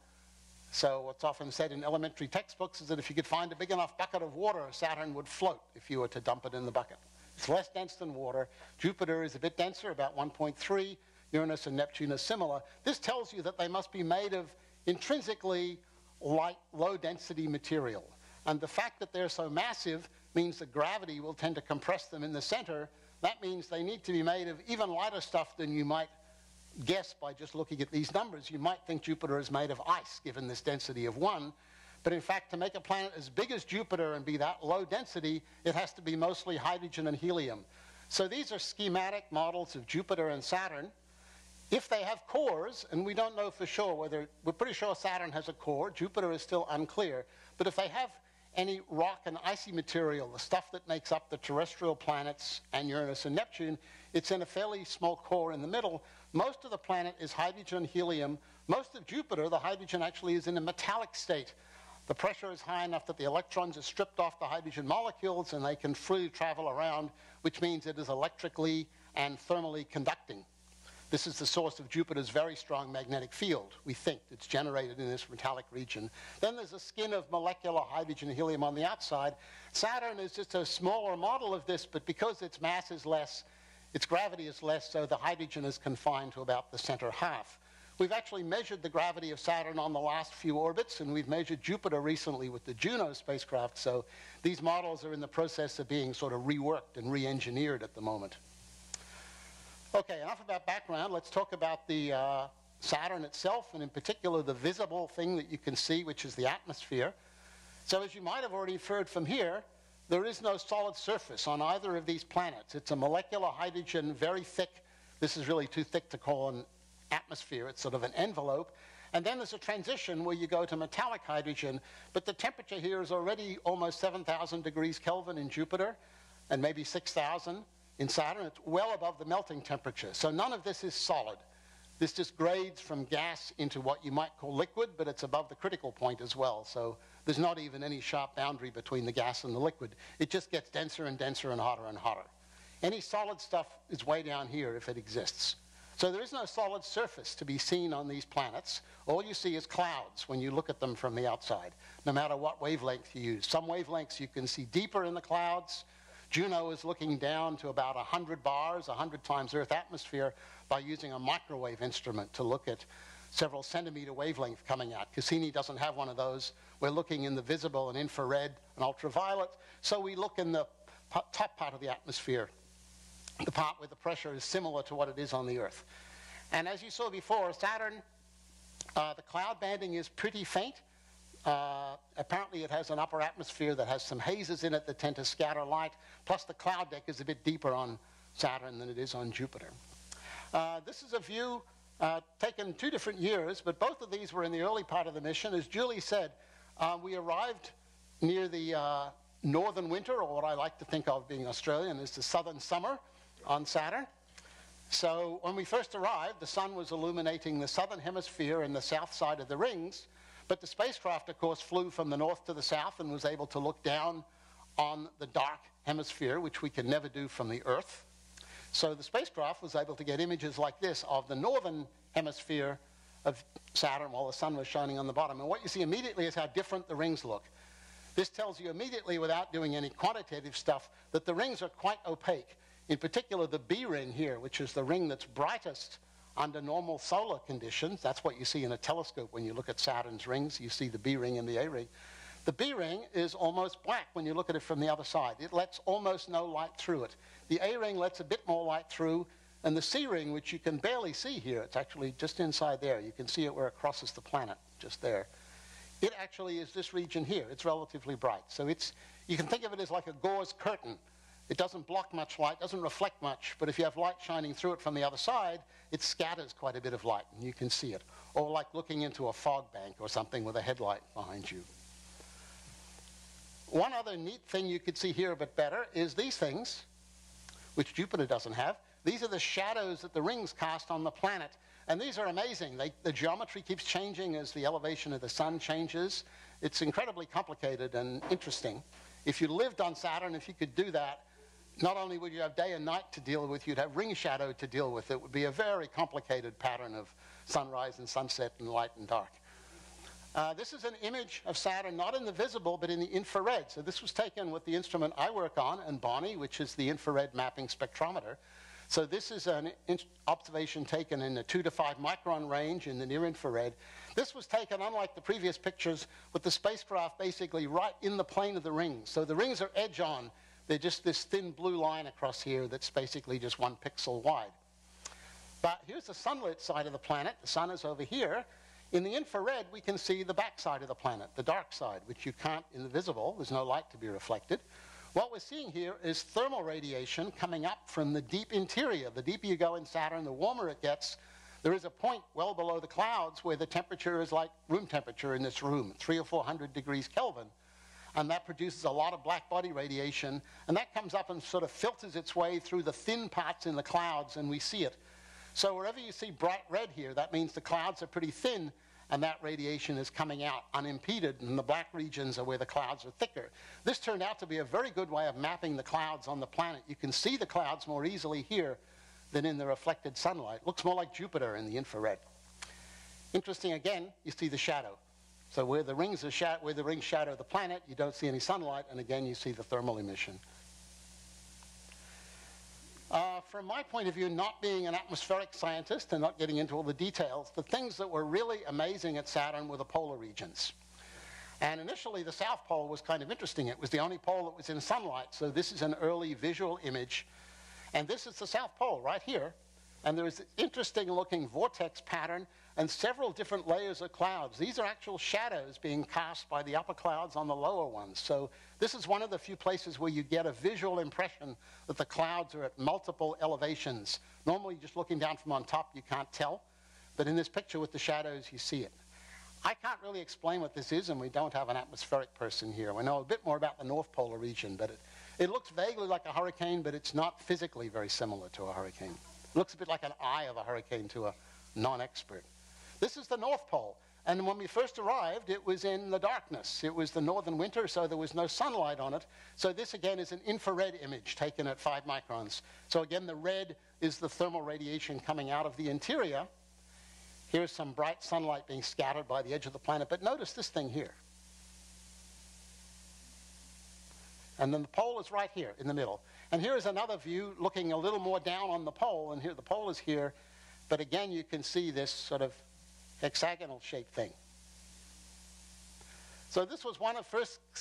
So what's often said in elementary textbooks is that if you could find a big enough bucket of water, Saturn would float if you were to dump it in the bucket. It's less dense than water. Jupiter is a bit denser, about 1.3. Uranus and Neptune are similar. This tells you that they must be made of intrinsically light, low-density material. And the fact that they're so massive means that gravity will tend to compress them in the center. That means they need to be made of even lighter stuff than you might guess by just looking at these numbers. You might think Jupiter is made of ice, given this density of 1. But in fact, to make a planet as big as Jupiter and be that low density, it has to be mostly hydrogen and helium. So these are schematic models of Jupiter and Saturn. If they have cores, and we don't know for sure whether, we're pretty sure Saturn has a core, Jupiter is still unclear, but if they have any rock and icy material, the stuff that makes up the terrestrial planets and Uranus and Neptune, it's in a fairly small core in the middle. Most of the planet is hydrogen, helium. Most of Jupiter, the hydrogen actually is in a metallic state. The pressure is high enough that the electrons are stripped off the hydrogen molecules and they can freely travel around, which means it is electrically and thermally conducting. This is the source of Jupiter's very strong magnetic field. We think it's generated in this metallic region. Then there's a skin of molecular hydrogen and helium on the outside. Saturn is just a smaller model of this, but because its mass is less, its gravity is less, so the hydrogen is confined to about the center half. We've actually measured the gravity of Saturn on the last few orbits, and we've measured Jupiter recently with the Juno spacecraft, so these models are in the process of being sort of reworked and re-engineered at the moment. Okay, enough about background. Let's talk about the Saturn itself, and in particular the visible thing that you can see, which is the atmosphere. So as you might have already inferred from here, there is no solid surface on either of these planets. It's a molecular hydrogen, very thick. This is really too thick to call an atmosphere. It's sort of an envelope. And then there's a transition where you go to metallic hydrogen, but the temperature here is already almost 7,000 degrees Kelvin in Jupiter, and maybe 6,000. In Saturn, it's well above the melting temperature. So none of this is solid. This just grades from gas into what you might call liquid, but it's above the critical point as well. So there's not even any sharp boundary between the gas and the liquid. It just gets denser and denser and hotter and hotter. Any solid stuff is way down here if it exists. So there is no solid surface to be seen on these planets. All you see is clouds when you look at them from the outside, no matter what wavelength you use. Some wavelengths you can see deeper in the clouds. Juno is looking down to about 100 bars, 100 times Earth atmosphere, by using a microwave instrument to look at several centimeter wavelength coming out. Cassini doesn't have one of those. We're looking in the visible and infrared and ultraviolet. So we look in the top part of the atmosphere, the part where the pressure is similar to what it is on the Earth. And as you saw before, Saturn The cloud banding is pretty faint. Apparently it has an upper atmosphere that has some hazes in it that tend to scatter light, plus the cloud deck is a bit deeper on Saturn than it is on Jupiter. This is a view taken 2 different years, but both of these were in the early part of the mission. As Julie said, we arrived near the northern winter, or what I like to think of being Australian as the southern summer on Saturn. So when we first arrived, the sun was illuminating the southern hemisphere and the south side of the rings, but the spacecraft, of course, flew from the north to the south and was able to look down on the dark hemisphere, which we can never do from the Earth. So the spacecraft was able to get images like this of the northern hemisphere of Saturn while the sun was shining on the bottom. And what you see immediately is how different the rings look. This tells you immediately, without doing any quantitative stuff, that the rings are quite opaque. In particular, the B ring here, which is the ring that's brightest under normal solar conditions. That's what you see in a telescope when you look at Saturn's rings. You see the B ring and the A ring. The B ring is almost black when you look at it from the other side. It lets almost no light through it. The A ring lets a bit more light through, and the C ring, which you can barely see here, it's actually just inside there. You can see it where it crosses the planet, just there. It actually is this region here. It's relatively bright. So you can think of it as like a gauze curtain. It doesn't block much light, doesn't reflect much, but if you have light shining through it from the other side, it scatters quite a bit of light, and you can see it. Or like looking into a fog bank or something with a headlight behind you. One other neat thing you could see here a bit better is these things, which Jupiter doesn't have. These are the shadows that the rings cast on the planet. And these are amazing. The geometry keeps changing as the elevation of the sun changes. It's incredibly complicated and interesting. If you lived on Saturn, if you could do that, not only would you have day and night to deal with, you'd have ring shadow to deal with. It would be a very complicated pattern of sunrise and sunset and light and dark. This is an image of Saturn, not in the visible, but in the infrared. So this was taken with the instrument I work on, and Bonnie, which is the infrared mapping spectrometer. So this is an observation taken in the 2 to 5 micron range in the near infrared. This was taken, unlike the previous pictures, with the spacecraft basically right in the plane of the rings. So the rings are edge on. They're just this thin blue line across here that's basically just 1 pixel wide. But here's the sunlit side of the planet. The sun is over here. In the infrared, we can see the back side of the planet, the dark side, which you can't in the visible. There's no light to be reflected. What we're seeing here is thermal radiation coming up from the deep interior. The deeper you go in Saturn, the warmer it gets. There is a point well below the clouds where the temperature is like room temperature in this room, 300 or 400 degrees Kelvin. And that produces a lot of black body radiation. And that comes up and sort of filters its way through the thin parts in the clouds, and we see it. So wherever you see bright red here, that means the clouds are pretty thin, and that radiation is coming out unimpeded, and the black regions are where the clouds are thicker. This turned out to be a very good way of mapping the clouds on the planet. You can see the clouds more easily here than in the reflected sunlight. Looks more like Jupiter in the infrared. Interesting again, you see the shadow. So where the rings shadow the planet, you don't see any sunlight, and again you see the thermal emission. From my point of view, not being an atmospheric scientist and not getting into all the details, the things that were really amazing at Saturn were the polar regions. And initially, the South Pole was kind of interesting. It was the only pole that was in sunlight, so this is an early visual image. And this is the South Pole right here. And there is an interesting-looking vortex pattern and several different layers of clouds. These are actual shadows being cast by the upper clouds on the lower ones. So this is one of the few places where you get a visual impression that the clouds are at multiple elevations. Normally, just looking down from on top, you can't tell. But in this picture with the shadows, you see it. I can't really explain what this is, and we don't have an atmospheric person here. We know a bit more about the North Polar region, but it looks vaguely like a hurricane, but it's not physically very similar to a hurricane. It looks a bit like an eye of a hurricane to a non-expert. This is the North Pole. And when we first arrived, it was in the darkness. It was the northern winter, so there was no sunlight on it. So this, again, is an infrared image taken at 5 microns. So again, the red is the thermal radiation coming out of the interior. Here's some bright sunlight being scattered by the edge of the planet. But notice this thing here. And then the pole is right here in the middle. And here is another view looking a little more down on the pole. And here the pole is here. But again, you can see this sort of hexagonal shaped thing. So this was one of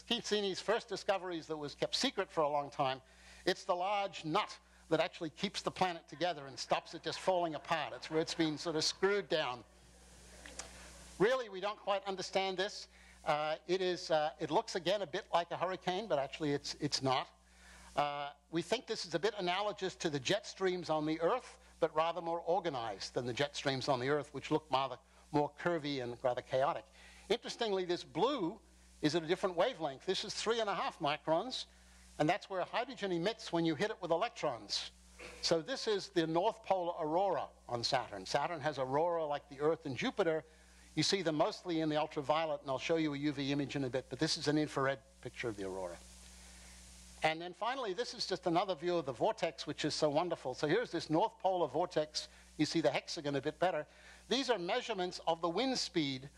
Cassini's first discoveries that was kept secret for a long time. It's the large nut that actually keeps the planet together and stops it just falling apart. It's where it's been sort of screwed down. Really, we don't quite understand this. It looks again a bit like a hurricane, but actually it's not. We think this is a bit analogous to the jet streams on the Earth, but rather more organized than the jet streams on the Earth, which look rather more curvy and rather chaotic. Interestingly, this blue is at a different wavelength. This is 3.5 microns, and that's where hydrogen emits when you hit it with electrons. So this is the North Pole aurora on Saturn. Saturn has aurora like the Earth and Jupiter. You see them mostly in the ultraviolet, and I'll show you a UV image in a bit, but this is an infrared picture of the aurora. And then finally, this is just another view of the vortex, which is so wonderful. So here's this North Polar vortex. You see the hexagon a bit better. These are measurements of the wind speed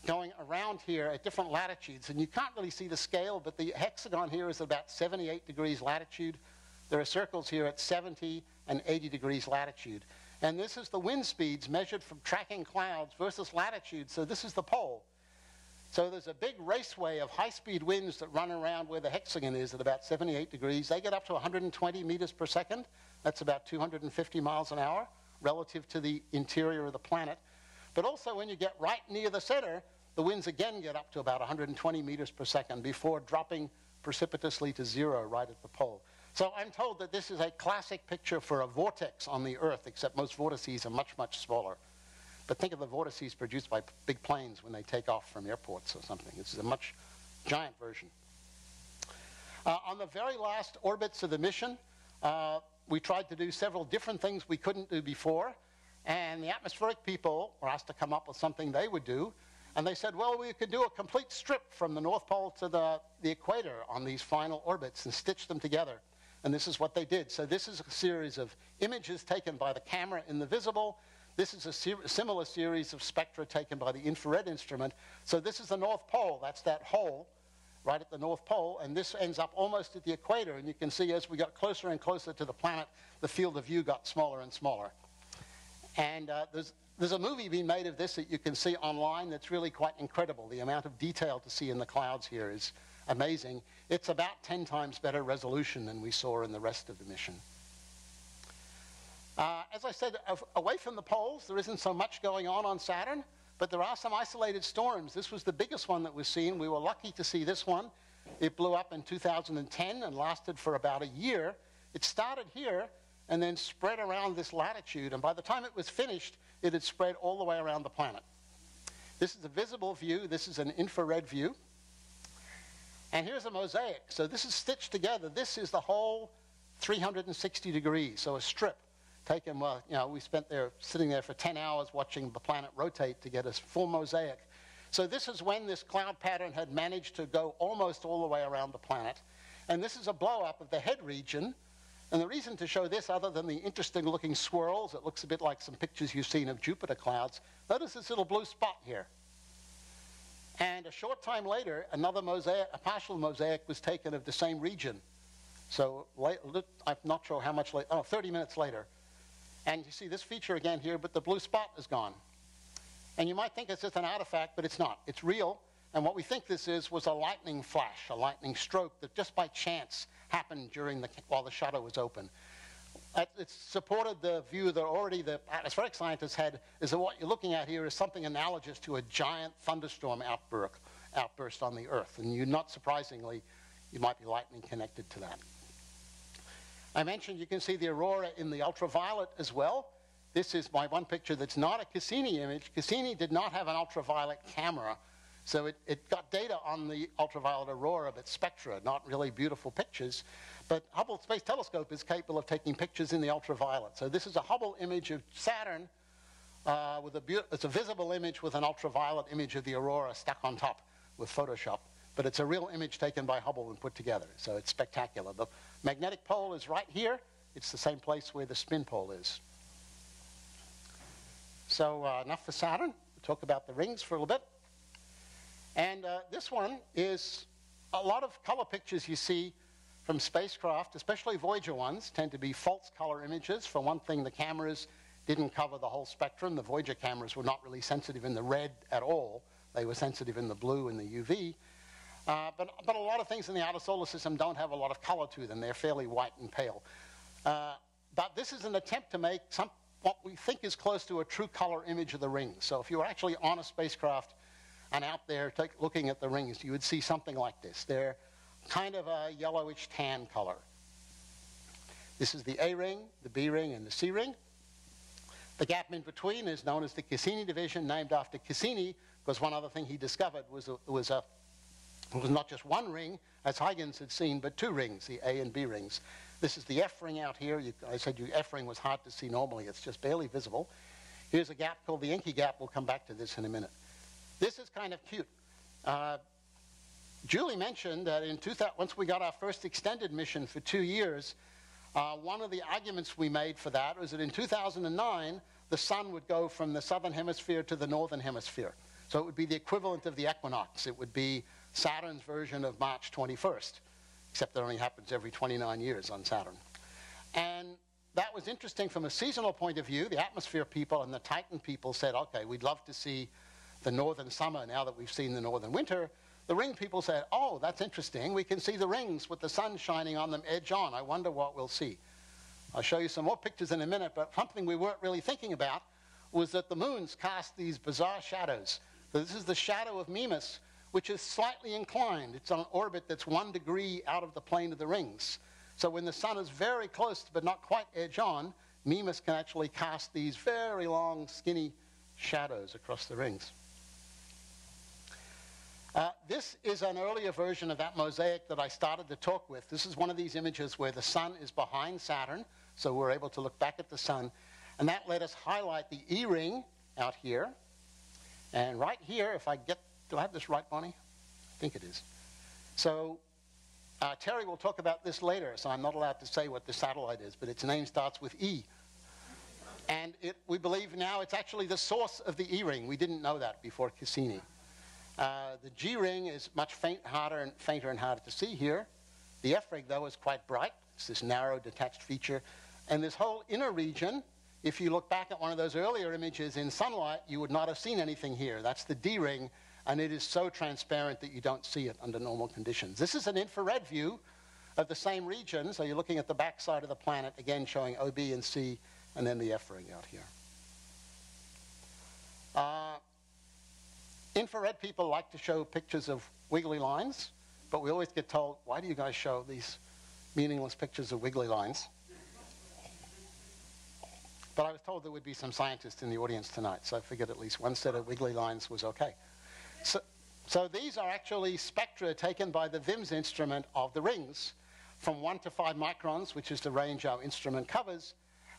going around here at different latitudes. And you can't really see the scale, but the hexagon here is about 78 degrees latitude. There are circles here at 70 and 80 degrees latitude. And this is the wind speeds measured from tracking clouds versus latitude. So this is the pole. So there's a big raceway of high-speed winds that run around where the hexagon is at about 78 degrees. They get up to 120 meters per second. That's about 250 miles an hour relative to the interior of the planet. But also when you get right near the center, the winds again get up to about 120 meters per second before dropping precipitously to zero right at the pole. So I'm told that this is a classic picture for a vortex on the Earth, except most vortices are much, much smaller. But think of the vortices produced by big planes when they take off from airports or something. This is a much giant version. On the very last orbits of the mission, we tried to do several different things we couldn't do before. And the atmospheric people were asked to come up with something they would do. And they said, well, we could do a complete strip from the North Pole to the equator on these final orbits and stitch them together. And this is what they did. So this is a series of images taken by the camera in the visible. This is a similar series of spectra taken by the infrared instrument. So this is the North Pole. That's that hole right at the North Pole. And this ends up almost at the equator. And you can see as we got closer and closer to the planet, the field of view got smaller and smaller. And there's a movie being made of this that you can see online that's really quite incredible. The amount of detail to see in the clouds here is amazing. It's about 10 times better resolution than we saw in the rest of the mission. As I said, away from the poles, there isn't so much going on Saturn, but there are some isolated storms. This was the biggest one that was seen. We were lucky to see this one. It blew up in 2010 and lasted for about a year. It started here and then spread around this latitude, and by the time it was finished, it had spread all the way around the planet. This is a visible view. This is an infrared view. And here's a mosaic. So this is stitched together. This is the whole 360 degrees, so a strip taken. Well, you know, we spent there sitting there for 10 hours watching the planet rotate to get a full mosaic. So this is when this cloud pattern had managed to go almost all the way around the planet. And this is a blow-up of the head region. And the reason to show this, other than the interesting-looking swirls, it looks a bit like some pictures you've seen of Jupiter clouds. Notice this little blue spot here. And a short time later, another mosaic, a partial mosaic, was taken of the same region. So I'm not sure how much later, 30 minutes later. And you see this feature again here, but the blue spot is gone. And you might think it's just an artifact, but it's not. It's real. And what we think this is was a lightning flash, a lightning stroke that just by chance happened while the shutter was open. It supported the view that already the atmospheric scientists had, is that what you're looking at here is something analogous to a giant thunderstorm outburst on the Earth. And not surprisingly, you might be lightning connected to that. I mentioned you can see the aurora in the ultraviolet as well. This is my one picture that's not a Cassini image. Cassini did not have an ultraviolet camera, so it got data on the ultraviolet aurora, but spectra, not really beautiful pictures. But Hubble Space Telescope is capable of taking pictures in the ultraviolet. So this is a Hubble image of Saturn. It's a visible image with an ultraviolet image of the aurora stuck on top with Photoshop. But it's a real image taken by Hubble and put together. So it's spectacular. The magnetic pole is right here. It's the same place where the spin pole is. So enough for Saturn. We'll talk about the rings for a little bit. And this one is a lot of color pictures you see from spacecraft, especially Voyager ones, tend to be false color images. For one thing, the cameras didn't cover the whole spectrum. The Voyager cameras were not really sensitive in the red at all. They were sensitive in the blue and the UV. But a lot of things in the outer solar system don't have a lot of color to them. They're fairly white and pale. But this is an attempt to make what we think is close to a true color image of the rings. So if you were actually on a spacecraft and out there looking at the rings, you would see something like this. They're kind of a yellowish tan color. This is the A ring, the B ring, and the C ring. The gap in between is known as the Cassini division, named after Cassini, because one other thing he discovered was it was not just one ring, as Huygens had seen, but two rings, the A and B rings. This is the F ring out here. I said F ring was hard to see normally. It's just barely visible. Here's a gap called the Encke gap. We'll come back to this in a minute. This is kind of cute. Julie mentioned that once we got our first extended mission for 2 years, one of the arguments we made for that was that in 2009, the sun would go from the southern hemisphere to the northern hemisphere. So it would be the equivalent of the equinox. It would be Saturn's version of March 21st, except that only happens every 29 years on Saturn. And that was interesting from a seasonal point of view. The atmosphere people and the Titan people said, okay, we'd love to see the northern summer now that we've seen the northern winter. The ring people said, oh, that's interesting. We can see the rings with the sun shining on them edge on. I wonder what we'll see. I'll show you some more pictures in a minute, but something we weren't really thinking about was that the moons cast these bizarre shadows. So this is the shadow of Mimas, which is slightly inclined. It's on an orbit that's 1 degree out of the plane of the rings. So when the sun is very close but not quite edge on, Mimas can actually cast these very long, skinny shadows across the rings. This is an earlier version of that mosaic that I started to talk with. This is one of these images where the sun is behind Saturn, so we're able to look back at the sun. And that let us highlight the E ring out here. And right here, if I get, do I have this right, Bonnie? I think it is. So Terry will talk about this later, so I'm not allowed to say what the satellite is, but its name starts with E. And we believe now it's actually the source of the E ring. We didn't know that before Cassini. The G ring is much fainter and harder to see here. The F ring, though, is quite bright. It's this narrow, detached feature. And this whole inner region, if you look back at one of those earlier images in sunlight, you would not have seen anything here. That's the D ring, and it is so transparent that you don't see it under normal conditions. This is an infrared view of the same region, so you're looking at the back side of the planet, again showing O, B, and C, and then the F ring out here. Infrared people like to show pictures of wiggly lines, but we always get told, why do you guys show these meaningless pictures of wiggly lines? But I was told there would be some scientists in the audience tonight, so I figured at least one set of wiggly lines was okay. So these are actually spectra taken by the VIMS instrument of the rings from 1 to 5 microns, which is the range our instrument covers.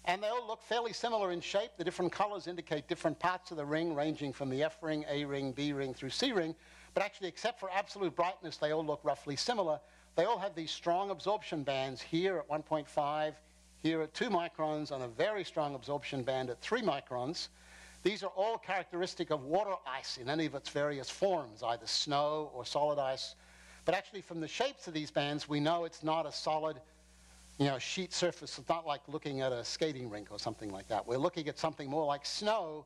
And they all look fairly similar in shape. The different colors indicate different parts of the ring, ranging from the F ring, A ring, B ring, through C ring. But actually, except for absolute brightness, they all look roughly similar. They all have these strong absorption bands here at 1.5, here at 2 microns, and a very strong absorption band at 3 microns. These are all characteristic of water ice in any of its various forms, either snow or solid ice. But actually, from the shapes of these bands, we know it's not a solid, sheet surface. It's not like looking at a skating rink or something like that. We're looking at something more like snow.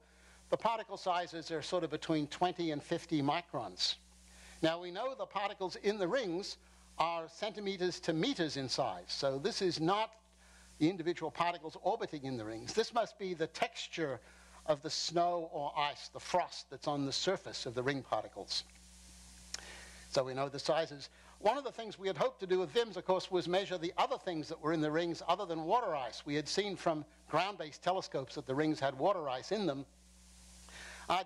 The particle sizes are sort of between 20 and 50 microns. Now, we know the particles in the rings are centimeters to meters in size. So this is not the individual particles orbiting in the rings. This must be the texture of the snow or ice, the frost that's on the surface of the ring particles. So we know the sizes. One of the things we had hoped to do with VIMS, of course, was measure the other things that were in the rings other than water ice. We had seen from ground-based telescopes that the rings had water ice in them.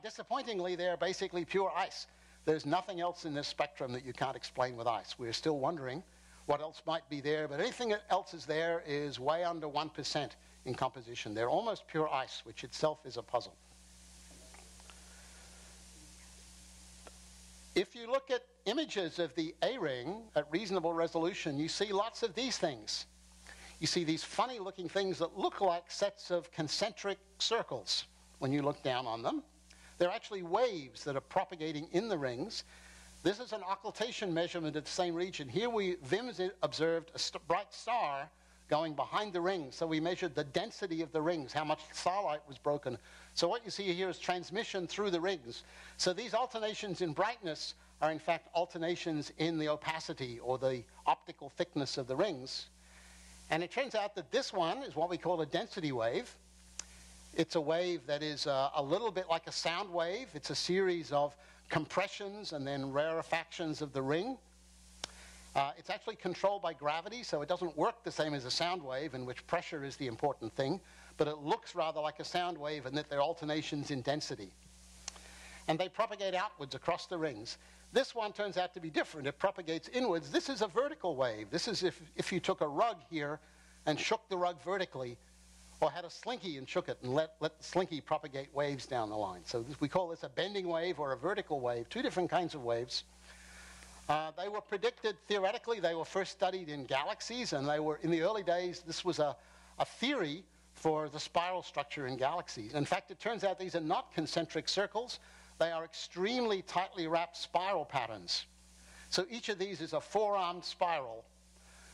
Disappointingly, they're basically pure ice. There's nothing else in this spectrum that you can't explain with ice. We're still wondering what else might be there, but anything else is there is way under 1% in composition. They're almost pure ice, which itself is a puzzle. If you look at images of the A ring at reasonable resolution, you see lots of these things. You see these funny looking things that look like sets of concentric circles when you look down on them. They're actually waves that are propagating in the rings. This is an occultation measurement of the same region. Here VIMS observed a bright star going behind the rings. So we measured the density of the rings, how much starlight was broken. So what you see here is transmission through the rings. So these alternations in brightness are in fact alternations in the opacity or the optical thickness of the rings. And it turns out that this one is what we call a density wave. It's a wave that is a little bit like a sound wave. It's a series of compressions and then rarefactions of the ring. It's actually controlled by gravity, so it doesn't work the same as a sound wave, in which pressure is the important thing, but it looks rather like a sound wave in that there are alternations in density. And they propagate outwards across the rings. This one turns out to be different. It propagates inwards. This is a vertical wave. This is if you took a rug here and shook the rug vertically, or had a slinky and shook it and let the slinky propagate waves down the line. So we call this a bending wave or a vertical wave, two different kinds of waves. They were predicted theoretically. They were first studied in galaxies, and they were, in the early days, this was a theory for the spiral structure in galaxies. In fact, it turns out these are not concentric circles. They are extremely tightly wrapped spiral patterns. So each of these is a four-armed spiral.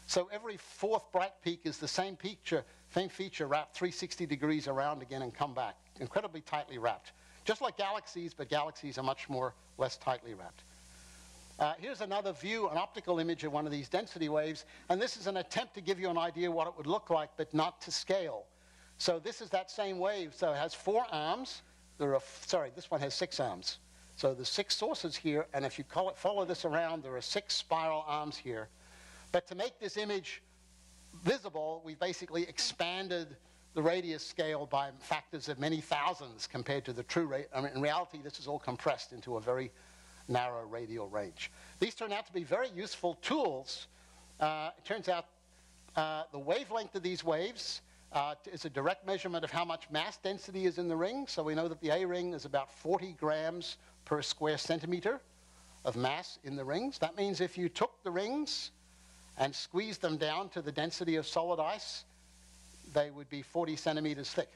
So every fourth bright peak is the same feature wrapped 360 degrees around again and come back. Incredibly tightly wrapped. Just like galaxies, but galaxies are much less tightly wrapped. Here's another view, an optical image of one of these density waves, and this is an attempt to give you an idea what it would look like, but not to scale. So this is that same wave. So it has four arms. This one has 6 arms. So there's 6 sources here, and if you follow this around, there are 6 spiral arms here. But to make this image visible, we basically expanded the radius scale by factors of many thousands compared to the true rate. I mean, in reality, this is all compressed into a very narrow radial range. These turn out to be very useful tools. It turns out the wavelength of these waves is a direct measurement of how much mass density is in the ring. So we know that the A ring is about 40 grams per square centimeter of mass in the rings. That means if you took the rings and squeezed them down to the density of solid ice, they would be 40 centimeters thick.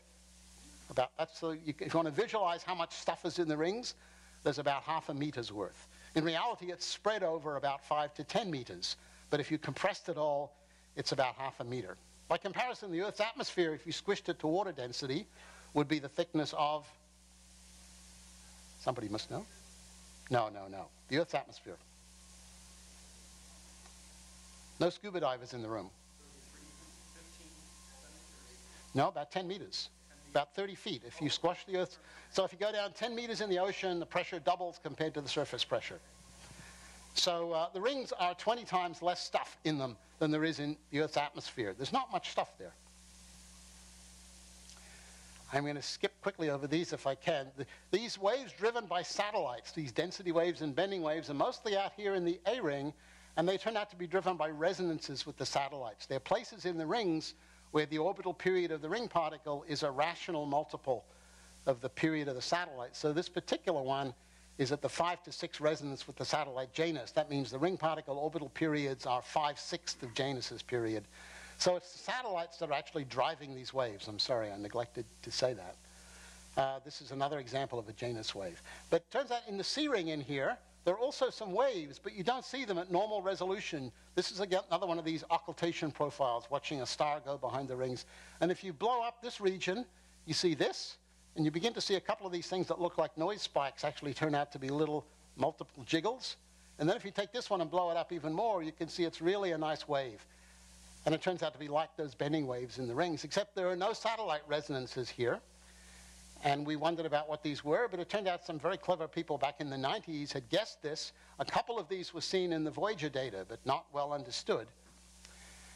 If you want to visualize how much stuff is in the rings, there's about half a meter's worth. In reality, it's spread over about 5 to 10 meters. But if you compressed it all, it's about half a meter. By comparison, the Earth's atmosphere, if you squished it to water density, would be the thickness of... Somebody must know? No. The Earth's atmosphere. No scuba divers in the room. No, about 10 meters. About 30 feet if you squash the Earth. So if you go down 10 meters in the ocean, the pressure doubles compared to the surface pressure. So the rings are 20 times less stuff in them than there is in the Earth's atmosphere. There's not much stuff there. I'm going to skip quickly over these if I can. These waves driven by satellites, these density waves and bending waves, are mostly out here in the A ring, and they turn out to be driven by resonances with the satellites. There are places in the rings where the orbital period of the ring particle is a rational multiple of the period of the satellite. So this particular one is at the 5 to 6 resonance with the satellite Janus. That means the ring particle orbital periods are 5/6 of Janus's period. So it's the satellites that are actually driving these waves. I'm sorry, I neglected to say that. This is another example of a Janus wave. But it turns out in the C ring in here, there are also some waves, but you don't see them at normal resolution. This is again another one of these occultation profiles, watching a star go behind the rings. And if you blow up this region, you see this, and you begin to see a couple of these things that look like noise spikes actually turn out to be little multiple jiggles. And then if you take this one and blow it up even more, you can see it's really a nice wave. And it turns out to be like those bending waves in the rings, except there are no satellite resonances here. And we wondered about what these were, but it turned out some very clever people back in the 90s had guessed this. A couple of these were seen in the Voyager data, but not well understood.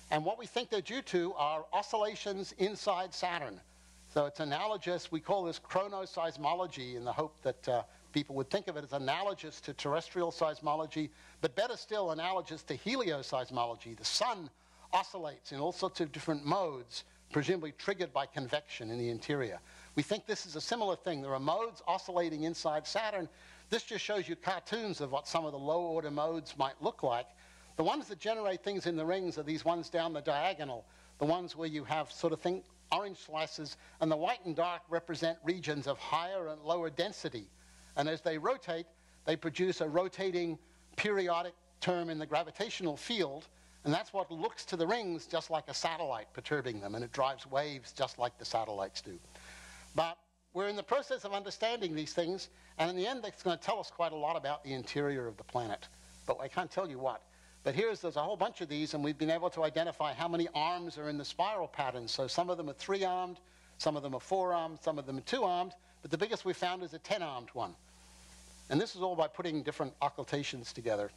And what we think they're due to are oscillations inside Saturn. So it's analogous, we call this chronoseismology in the hope that people would think of it as analogous to terrestrial seismology, but better still, analogous to helioseismology. The sun oscillates in all sorts of different modes, presumably triggered by convection in the interior. We think this is a similar thing. There are modes oscillating inside Saturn. This just shows you cartoons of what some of the low-order modes might look like. The ones that generate things in the rings are these ones down the diagonal, the ones where you have sort of orange slices, and the white and dark represent regions of higher and lower density. And as they rotate, they produce a rotating periodic term in the gravitational field, and that's what looks to the rings just like a satellite perturbing them, and it drives waves just like the satellites do. But we're in the process of understanding these things, and in the end, it's going to tell us quite a lot about the interior of the planet. But I can't tell you what. But there's a whole bunch of these, and we've been able to identify how many arms are in the spiral pattern. So some of them are 3-armed, Some of them are 4-armed, some of them are 2-armed, but the biggest we found is a 10-armed one. And this is all by putting different occultations together.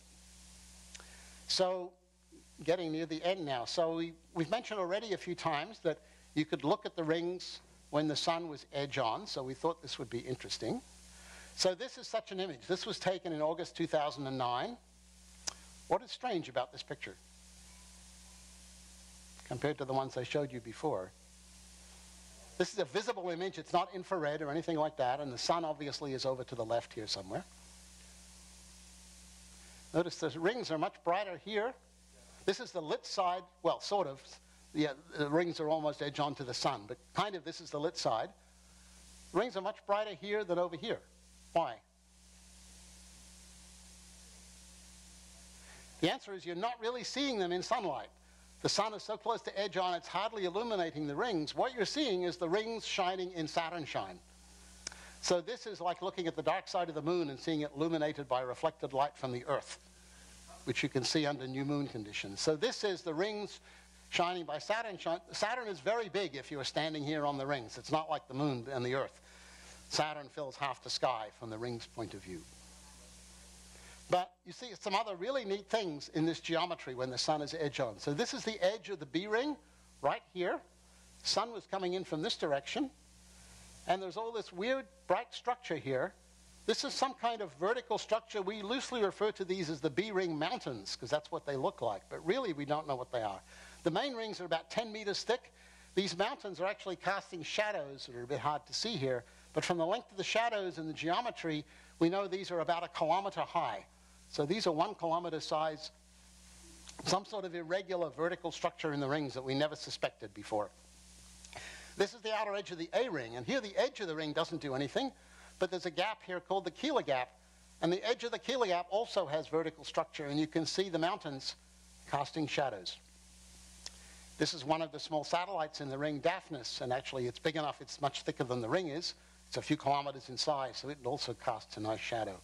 So, getting near the end now. So we've mentioned already a few times that you could look at the rings when the sun was edge on, so we thought this would be interesting. So this is such an image. This was taken in August 2009. What is strange about this picture compared to the ones I showed you before? This is a visible image. It's not infrared or anything like that, and the sun obviously is over to the left here somewhere. Notice the rings are much brighter here. This is the lit side, well, sort of. Yeah, the rings are almost edge on to the sun, but kind of this is the lit side. The rings are much brighter here than over here. Why? The answer is you're not really seeing them in sunlight. The sun is so close to edge on, it's hardly illuminating the rings. What you're seeing is the rings shining in Saturn shine. So this is like looking at the dark side of the moon and seeing it illuminated by reflected light from the Earth, which you can see under new moon conditions. So this is the rings shining by Saturn. Saturn is very big if you are standing here on the rings. It's not like the moon and the Earth. Saturn fills half the sky from the rings' point of view. But you see some other really neat things in this geometry when the sun is edge on. So this is the edge of the B ring right here. Sun was coming in from this direction. And there's all this weird bright structure here. This is some kind of vertical structure. We loosely refer to these as the B ring mountains because that's what they look like. But really we don't know what they are. The main rings are about 10 meters thick. These mountains are actually casting shadows that are a bit hard to see here. But from the length of the shadows and the geometry, we know these are about 1 kilometer high. So these are 1 kilometer size, some sort of irregular vertical structure in the rings that we never suspected before. This is the outer edge of the A ring. And here the edge of the ring doesn't do anything, but there's a gap here called the Keeler gap. And the edge of the Keeler gap also has vertical structure, and you can see the mountains casting shadows. This is one of the small satellites in the ring, Daphnis, and actually it's big enough, it's much thicker than the ring is. It's a few kilometers in size, so it also casts a nice shadow.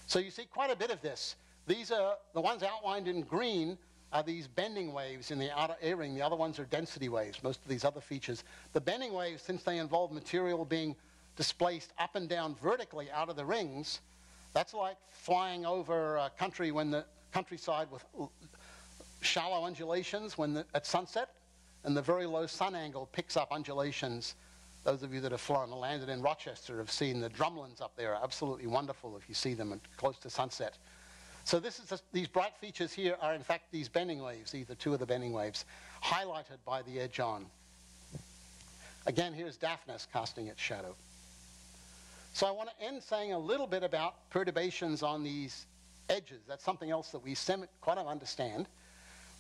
So you see quite a bit of this. These are, the ones outlined in green are these bending waves in the outer A ring. The other ones are density waves, most of these other features. The bending waves, since they involve material being displaced up and down vertically out of the rings, that's like flying over a country when the countryside with shallow undulations at sunset, and the very low sun angle picks up undulations. Those of you that have flown and landed in Rochester have seen the drumlins up there. Absolutely wonderful if you see them close to sunset. So these bright features here are in fact these bending waves, either two of the bending waves, highlighted by the edge on. Again, here's Daphnis casting its shadow. So I want to end saying a little bit about perturbations on these edges. That's something else that we quite understand.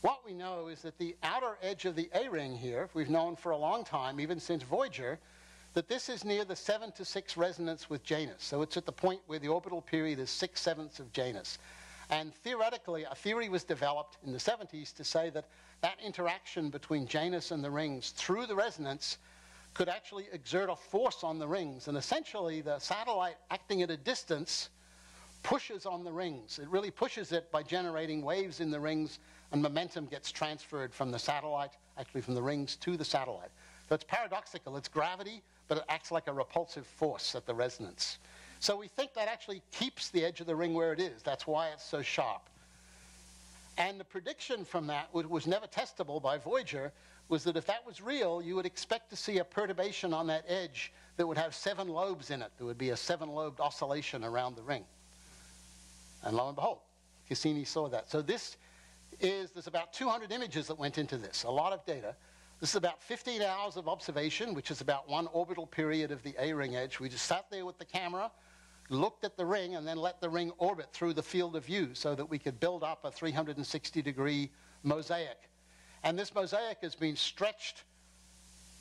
What we know is that the outer edge of the A ring here, we've known for a long time, even since Voyager, that this is near the 7-to-6 resonance with Janus. So it's at the point where the orbital period is 6/7 of Janus. And theoretically, a theory was developed in the 70s to say that that interaction between Janus and the rings through the resonance could actually exert a force on the rings. And essentially, the satellite acting at a distance pushes on the rings. It really pushes it by generating waves in the rings, and momentum gets transferred from the satellite, actually from the rings to the satellite. So it's paradoxical. It's gravity, but it acts like a repulsive force at the resonance. So we think that actually keeps the edge of the ring where it is. That's why it's so sharp. And the prediction from that, which was never testable by Voyager, was that if that was real, you would expect to see a perturbation on that edge that would have 7 lobes in it. There would be a 7-lobed oscillation around the ring. And lo and behold, Cassini saw that. So there's about 200 images that went into this, a lot of data. This is about 15 hours of observation, which is about 1 orbital period of the A ring edge. We just sat there with the camera, looked at the ring, and then let the ring orbit through the field of view so that we could build up a 360-degree mosaic. And this mosaic has been stretched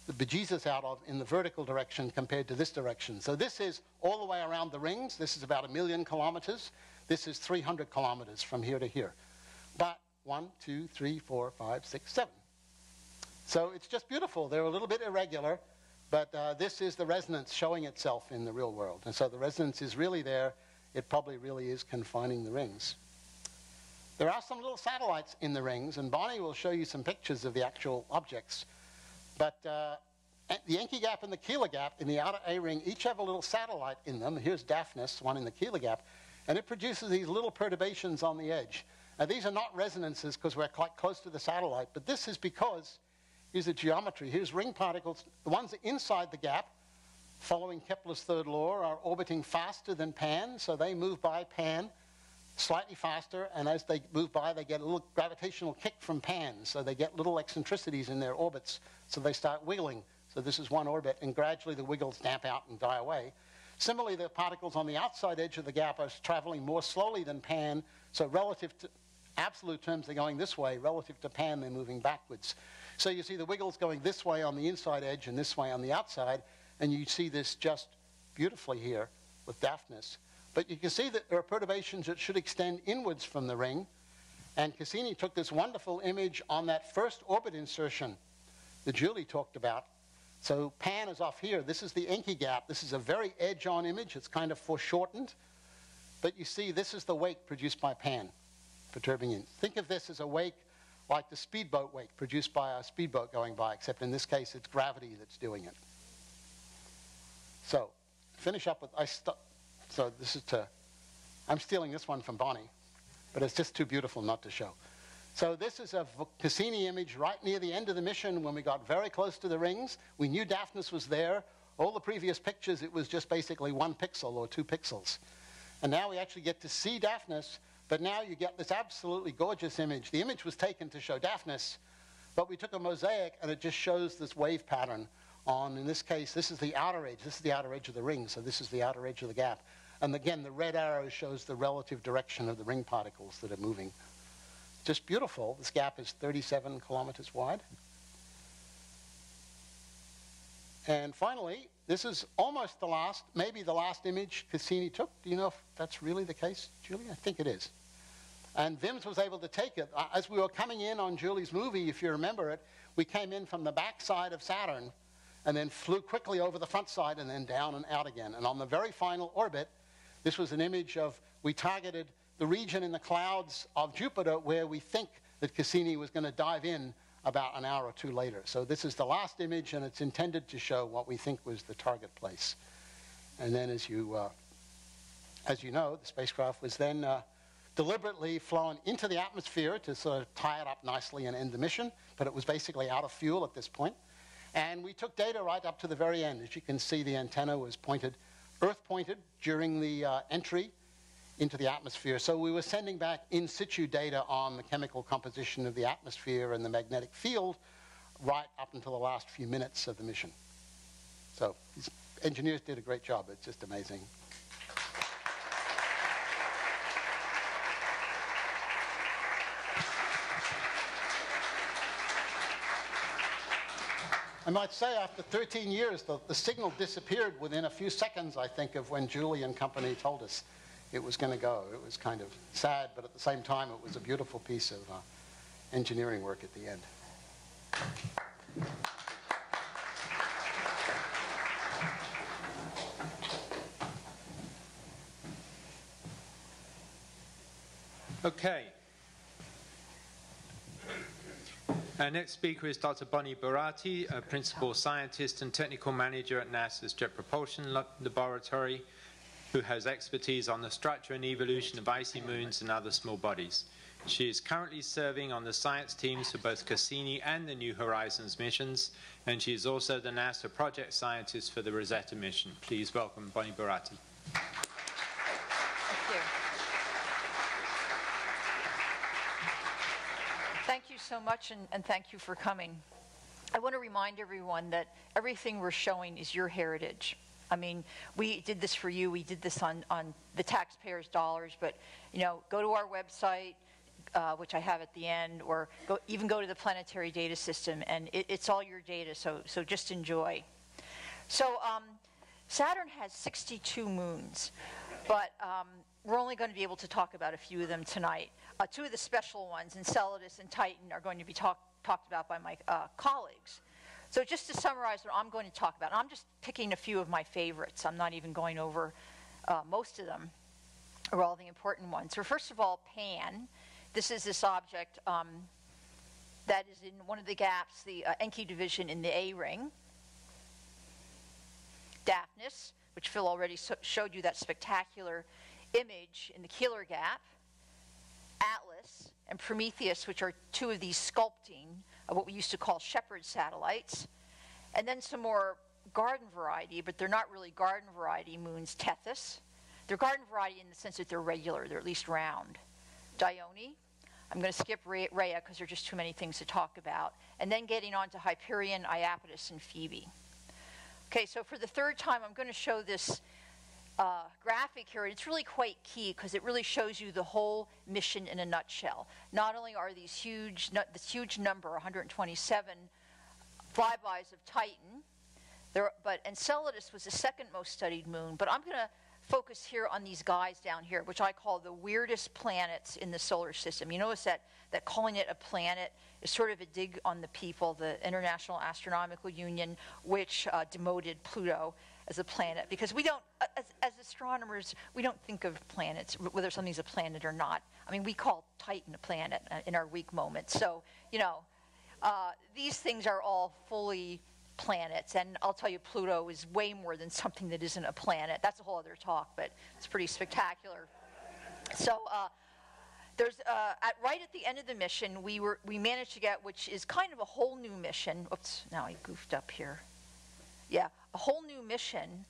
the bejesus out of in the vertical direction compared to this direction. So this is all the way around the rings. This is about 1 million kilometers. This is 300 kilometers from here to here. But 1, 2, 3, 4, 5, 6, 7. So it's just beautiful. They're a little bit irregular, but this is the resonance showing itself in the real world. And so the resonance is really there. It probably really is confining the rings. There are some little satellites in the rings, and Bonnie will show you some pictures of the actual objects. But the Encke gap and the Keeler gap in the outer A-ring each have a little satellite in them. Here's Daphnis, one in the Keeler gap, and it produces these little perturbations on the edge. Now, these are not resonances because we're quite close to the satellite, but this is because, here's the geometry. Here's ring particles. The ones inside the gap, following Kepler's third law, are orbiting faster than Pan, so they move by Pan slightly faster, and as they move by, they get a little gravitational kick from Pan, so they get little eccentricities in their orbits, so they start wiggling. So this is one orbit, and gradually the wiggles damp out and die away. Similarly, the particles on the outside edge of the gap are traveling more slowly than Pan, so relative to absolute terms, they're going this way. Relative to Pan, they're moving backwards. So you see the wiggles going this way on the inside edge and this way on the outside, and you see this just beautifully here with Daphnis. But you can see that there are perturbations that should extend inwards from the ring, and Cassini took this wonderful image on that first orbit insertion that Julie talked about. So Pan is off here. This is the Encke gap. This is a very edge-on image. It's kind of foreshortened. But you see, this is the wake produced by Pan, perturbing in. Think of this as a wake like the speedboat wake produced by a speedboat going by, except in this case, it's gravity that's doing it. So, finish up with, so this is I'm stealing this one from Bonnie, but it's just too beautiful not to show. So this is a Cassini image right near the end of the mission when we got very close to the rings. We knew Daphnis was there. All the previous pictures, it was just basically 1 pixel or 2 pixels. And now we actually get to see Daphnis, but now you get this absolutely gorgeous image. The image was taken to show Daphnis, but we took a mosaic and it just shows this wave pattern on, in this case, this is the outer edge. This is the outer edge of the ring, so this is the outer edge of the gap. And again, the red arrow shows the relative direction of the ring particles that are moving. Just beautiful. This gap is 37 kilometers wide. And finally, this is almost the last, maybe the last image Cassini took. Do you know if that's really the case, Julie? I think it is. And Vims was able to take it. As we were coming in on Julie's movie, if you remember it, we came in from the back side of Saturn and then flew quickly over the front side and then down and out again. And on the very final orbit, this was an image of, we targeted the region in the clouds of Jupiter where we think that Cassini was going to dive in about an hour or two later. So this is the last image, and it's intended to show what we think was the target place. And then as you know, the spacecraft was then deliberately flown into the atmosphere to sort of tie it up nicely and end the mission, but it was basically out of fuel at this point. And we took data right up to the very end. As you can see, the antenna was pointed, Earth-pointed during the entry into the atmosphere. So we were sending back in situ data on the chemical composition of the atmosphere and the magnetic field right up until the last few minutes of the mission. So these engineers did a great job. It's just amazing. I might say after 13 years, the signal disappeared within a few seconds, I think, of when Julie and company told us it was going to go. It was kind of sad, but at the same time, it was a beautiful piece of engineering work at the end. Okay. Our next speaker is Dr. Bonnie Buratti, a principal scientist and technical manager at NASA's Jet Propulsion Laboratory, who has expertise on the structure and evolution of icy moons and other small bodies. She is currently serving on the science teams for both Cassini and the New Horizons missions, and she is also the NASA project scientist for the Rosetta mission. Please welcome Bonnie Buratti. Thank you. Thank you so much, and thank you for coming. I want to remind everyone that everything we're showing is your heritage. I mean, we did this for you. We did this on the taxpayers' dollars. But, you know, go to our website, which I have at the end, or even go to the planetary data system, and it's all your data, so just enjoy. So Saturn has 62 moons, but we're only going to be able to talk about a few of them tonight. Two of the special ones, Enceladus and Titan, are going to be talked about by my colleagues. So just to summarize what I'm going to talk about, and I'm just picking a few of my favorites. I'm not even going over most of them, or all the important ones. So first of all, Pan. This is this object that is in one of the gaps, the Encke division in the A ring. Daphnis, which Phil already showed you that spectacular image in the Keeler Gap, Atlas, and Prometheus, which are two of these sculpting of what we used to call shepherd satellites, and then some more garden variety, but they're not really garden variety moons, Tethys. They're garden variety in the sense that they're regular, they're at least round. Dione, I'm going to skip Rhea because there are just too many things to talk about, and then getting on to Hyperion, Iapetus, and Phoebe. Okay, so for the third time, I'm going to show this graphic here. It's really quite key because it really shows you the whole mission in a nutshell. Not only are these this huge number, 127 flybys of Titan, but Enceladus was the second most studied moon. But I'm going to focus here on these guys down here, which I call the weirdest planets in the solar system. You notice that calling it a planet is sort of a dig on the people, the International Astronomical Union, which demoted Pluto as a planet, because we don't, as astronomers, we don't think of planets, whether something's a planet or not. I mean, we call Titan a planet in our weak moments. So, you know, these things are all fully planets, and I'll tell you, Pluto is way more than something that isn't a planet. That's a whole other talk, but it's pretty spectacular. So, there's right at the end of the mission, we managed to get, which is kind of a whole new mission. Oops, now I goofed up here. Yeah, a whole new mission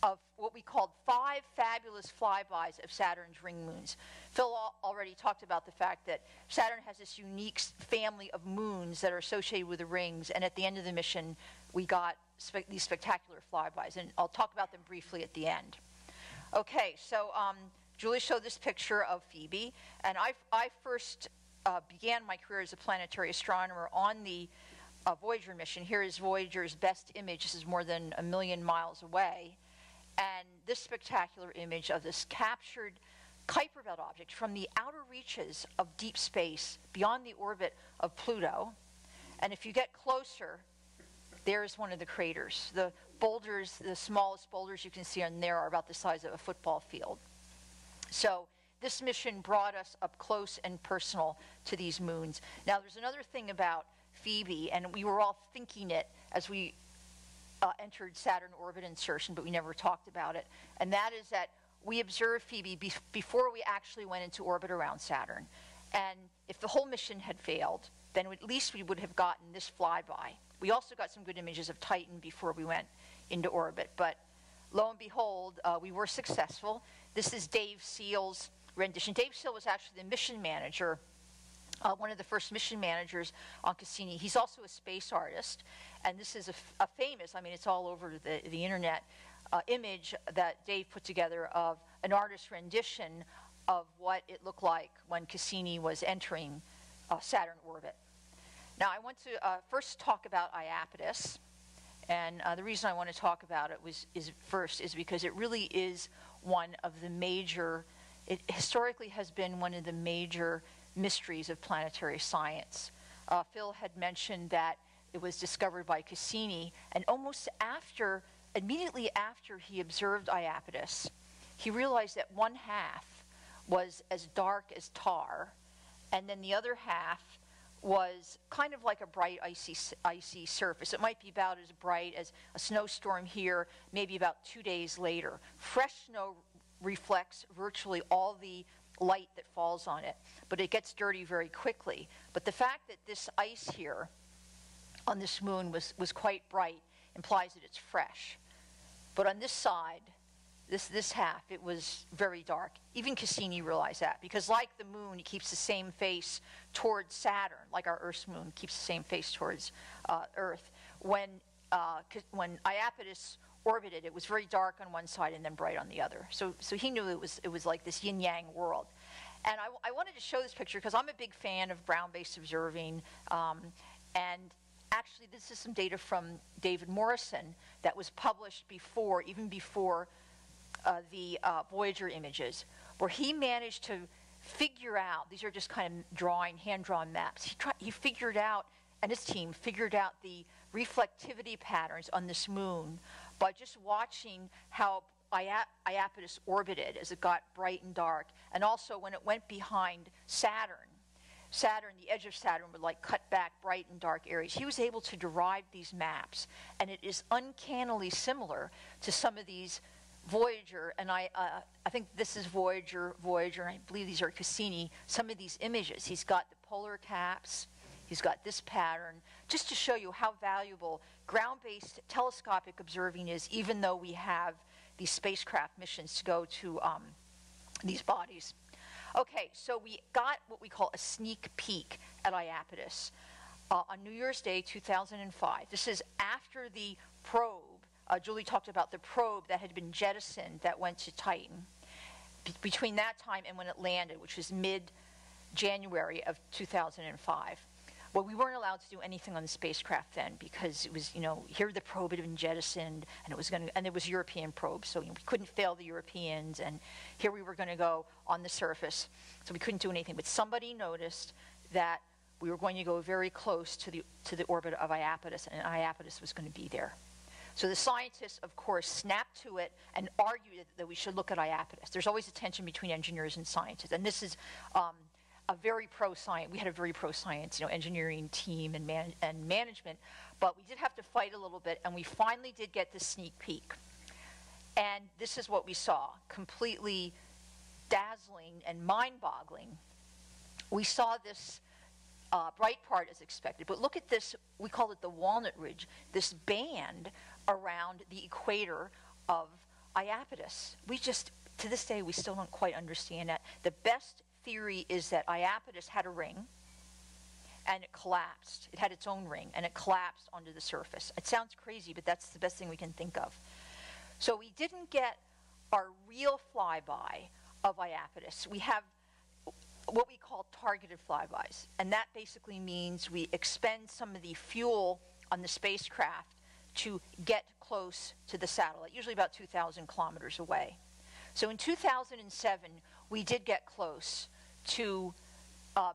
of what we called 5 fabulous flybys of Saturn's ring moons. Phil already talked about the fact that Saturn has this unique family of moons that are associated with the rings, and at the end of the mission, we got these spectacular flybys, and I'll talk about them briefly at the end. Okay, so Julie showed this picture of Phoebe, and I first began my career as a planetary astronomer on the Voyager mission. Here is Voyager's best image. This is more than 1 million miles away. And this spectacular image of this captured Kuiper Belt object from the outer reaches of deep space beyond the orbit of Pluto. And if you get closer, there's one of the craters. The boulders, the smallest boulders you can see on there are about the size of a football field. So this mission brought us up close and personal to these moons. Now, there's another thing about Phoebe, and we were all thinking it as we entered Saturn orbit insertion, but we never talked about it, and that is that we observed Phoebe before we actually went into orbit around Saturn. And if the whole mission had failed, then at least we would have gotten this flyby. We also got some good images of Titan before we went into orbit, but lo and behold, we were successful. This is Dave Seal's rendition. Dave Seal was actually the mission manager, one of the first mission managers on Cassini. He's also a space artist, and this is a famous, I mean, it's all over the internet, image that Dave put together of an artist's rendition of what it looked like when Cassini was entering Saturn orbit. Now, I want to first talk about Iapetus, and the reason I want to talk about it is because it really is one of the major, it historically has been one of the major mysteries of planetary science. Phil had mentioned that it was discovered by Cassini, and immediately after he observed Iapetus, he realized that one half was as dark as tar, and then the other half was kind of like a bright icy surface. It might be about as bright as a snowstorm here, maybe about 2 days later. Fresh snow reflects virtually all the light that falls on it, but it gets dirty very quickly. But the fact that this ice here on this moon was quite bright implies that it's fresh. But on this side, this half, it was very dark. Even Cassini realized that, because like the moon, it keeps the same face towards Saturn, like our Earth's moon keeps the same face towards Earth. When Iapetus orbited, it was very dark on one side and then bright on the other. So he knew it was like this yin-yang world. And I wanted to show this picture because I'm a big fan of ground-based observing. And actually, this is some data from David Morrison that was published even before the Voyager images, where he managed to figure out, these are just kind of hand-drawn maps. He figured out, and his team figured out the reflectivity patterns on this moon by just watching how Iapetus orbited as it got bright and dark, and also when it went behind Saturn. Saturn, the edge of Saturn would like cut back bright and dark areas. He was able to derive these maps, and it is uncannily similar to some of these Voyager, and I think this is Voyager, and I believe these are Cassini, some of these images. He's got the polar caps, he's got this pattern, just to show you how valuable ground-based telescopic observing is, even though we have these spacecraft missions to go to these bodies. Okay, so we got what we call a sneak peek at Iapetus on New Year's Day 2005. This is after the probe. Julie talked about the probe that had been jettisoned that went to Titan. Between that time and when it landed, which was mid-January of 2005. Well, we weren't allowed to do anything on the spacecraft then because it was, here the probe had been jettisoned and it was a European probe, so we couldn't fail the Europeans, and here we were going to go on the surface, so we couldn't do anything. But somebody noticed that we were going to go very close to the orbit of Iapetus, and Iapetus was going to be there. So the scientists, of course, snapped to it and argued that we should look at Iapetus. There's always a tension between engineers and scientists, and this is a very pro-science. We had a very pro-science, engineering team and management, but we did have to fight a little bit, and we finally did get the sneak peek. And this is what we saw, completely dazzling and mind-boggling. We saw this bright part as expected, but look at this, we call it the Walnut Ridge, this band around the equator of Iapetus. We just, to this day, we still don't quite understand that. The best theory is that Iapetus had a ring, and it collapsed. It had its own ring, and it collapsed onto the surface. It sounds crazy, but that's the best thing we can think of. So we didn't get our real flyby of Iapetus. We have what we call targeted flybys, and that basically means we expend some of the fuel on the spacecraft to get close to the satellite, usually about 2,000 kilometers away. So in 2007, we did get close to,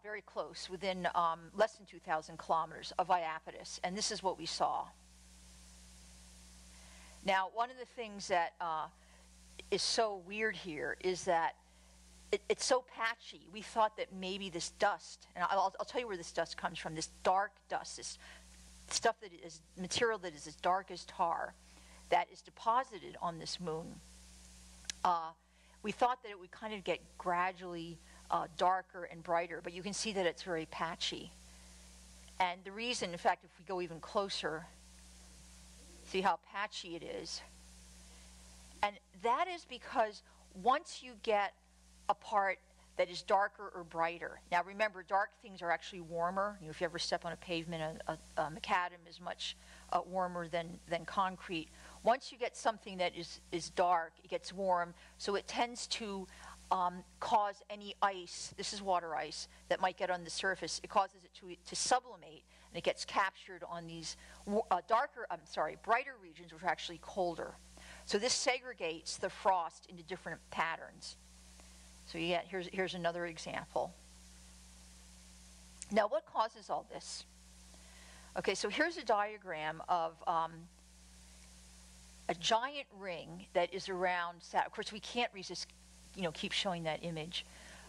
very close, within less than 2,000 kilometers of Iapetus, and this is what we saw. Now, one of the things that is so weird here is that it's so patchy. We thought that maybe this dust, and I'll tell you where this dust comes from, this dark dust, this stuff that is material that is as dark as tar that is deposited on this moon. We thought that it would kind of get gradually darker and brighter, but you can see that it's very patchy. And the reason, in fact, if we go even closer, see how patchy it is. And that is because once you get a part that is darker or brighter. Now remember, dark things are actually warmer. If you ever step on a pavement, a macadam is much warmer than concrete. Once you get something that is dark, it gets warm, so it tends to cause any ice, this is water ice, that might get on the surface. It causes it to sublimate, and it gets captured on these brighter regions, which are actually colder. So this segregates the frost into different patterns. So here's another example. Now, what causes all this? Okay, so here's a diagram of a giant ring that is around Saturn. Of course, we can't resist, keep showing that image.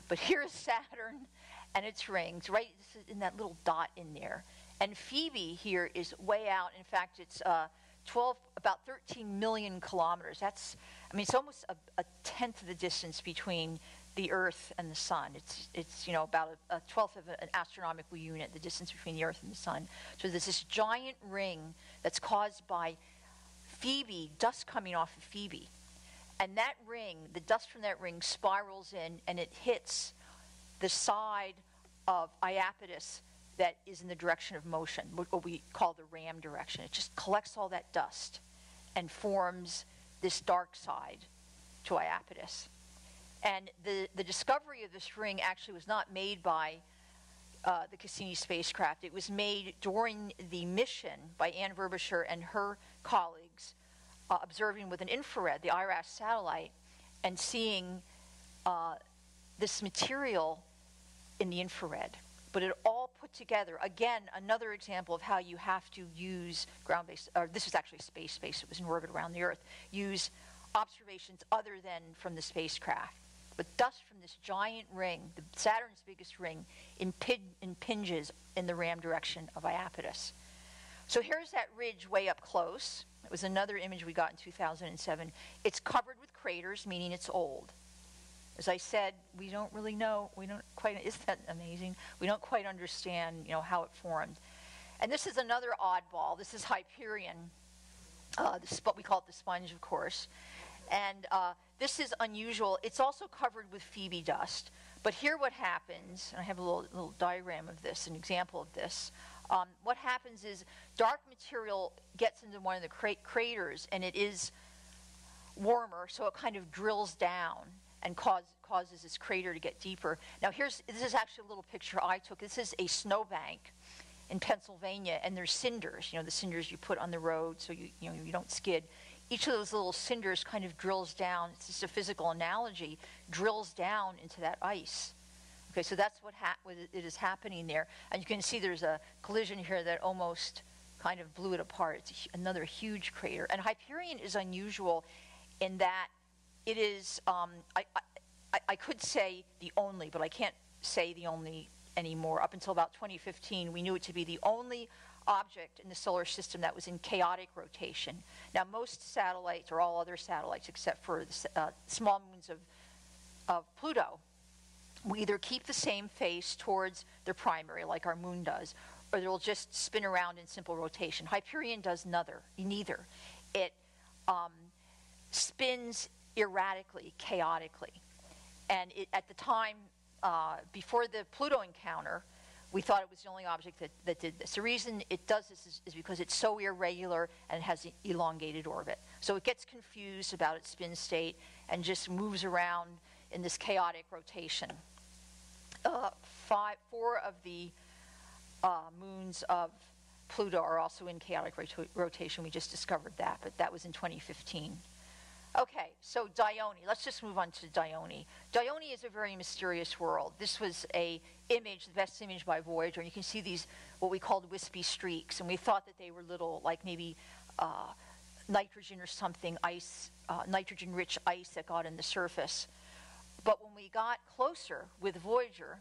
But here's Saturn and its rings, right in that little dot in there. And Phoebe here is way out. In fact, it's about 13 million kilometers. It's almost a tenth of the distance between the Earth and the Sun. It's about a 12th of an astronomical unit, the distance between the Earth and the Sun. So there's this giant ring that's caused by Phoebe, dust coming off of Phoebe. And that ring, the dust from that ring spirals in, and it hits the side of Iapetus that is in the direction of motion, what we call the ram direction. It just collects all that dust and forms this dark side to Iapetus. And the discovery of this ring actually was not made by the Cassini spacecraft. It was made during the mission by Ann Verberscher and her colleagues, observing with an infrared, the IRAS satellite, and seeing this material in the infrared. But it all put together, again, another example of how you have to use ground-based, or this was actually space-based, it was in orbit around the Earth, use observations other than from the spacecraft. But dust from this giant ring, Saturn's biggest ring, impinges in the ram direction of Iapetus. So here's that ridge way up close. It was another image we got in 2007. It's covered with craters, meaning it's old. As I said, we don't really know. We don't quite. Isn't that amazing? We don't quite understand, how it formed. And this is another oddball. This is Hyperion. We call it the sponge, of course. And this is unusual. It's also covered with Phoebe dust. But here what happens, and I have a little diagram of this, an example of this. What happens is dark material gets into one of the craters, and it is warmer, so it kind of drills down and causes this crater to get deeper. Now this is actually a little picture I took. This is a snowbank in Pennsylvania, and there's cinders, the cinders you put on the road so you don't skid. Each of those little cinders kind of drills down. It's just a physical analogy, drills down into that ice. Okay, so that's what it is happening there. And you can see there's a collision here that almost kind of blew it apart. It's another huge crater. And Hyperion is unusual in that it is, I could say the only, but I can't say the only anymore. Up until about 2015, we knew it to be the only object in the solar system that was in chaotic rotation. Now, most satellites, or all other satellites except for the small moons of Pluto, we either keep the same face towards their primary, like our moon does, or they'll just spin around in simple rotation. Hyperion does neither. It spins erratically, chaotically. And at the time, before the Pluto encounter, we thought it was the only object that did this. The reason it does this is because it's so irregular and it has an elongated orbit. So it gets confused about its spin state and just moves around in this chaotic rotation. 4 of the moons of Pluto are also in chaotic rotation. We just discovered that, but that was in 2015. Okay, so Dione. Let's just move on to Dione. Dione is a very mysterious world. This was the best image by Voyager. And you can see these, what we called wispy streaks. And we thought that they were little, like maybe nitrogen or something, ice, nitrogen-rich ice that got in the surface. But when we got closer with Voyager,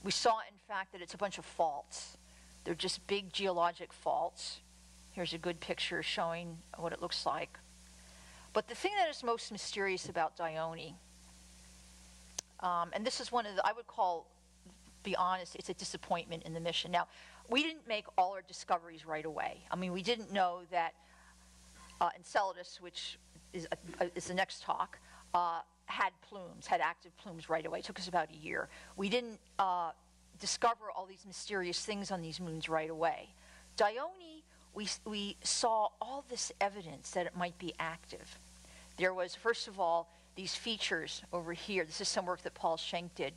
we saw, in fact, that it's a bunch of faults. They're just big geologic faults. Here's a good picture showing what it looks like. But the thing that is most mysterious about Dione, and this is one of the, I would call, be honest, it's a disappointment in the mission. Now, we didn't make all our discoveries right away. I mean, we didn't know that Enceladus, which is the next talk, had active plumes right away. It took us about a year. We didn't discover all these mysterious things on these moons right away. Dione, we saw all this evidence that it might be active. There was, first of all, these features over here. This is some work that Paul Schenck did.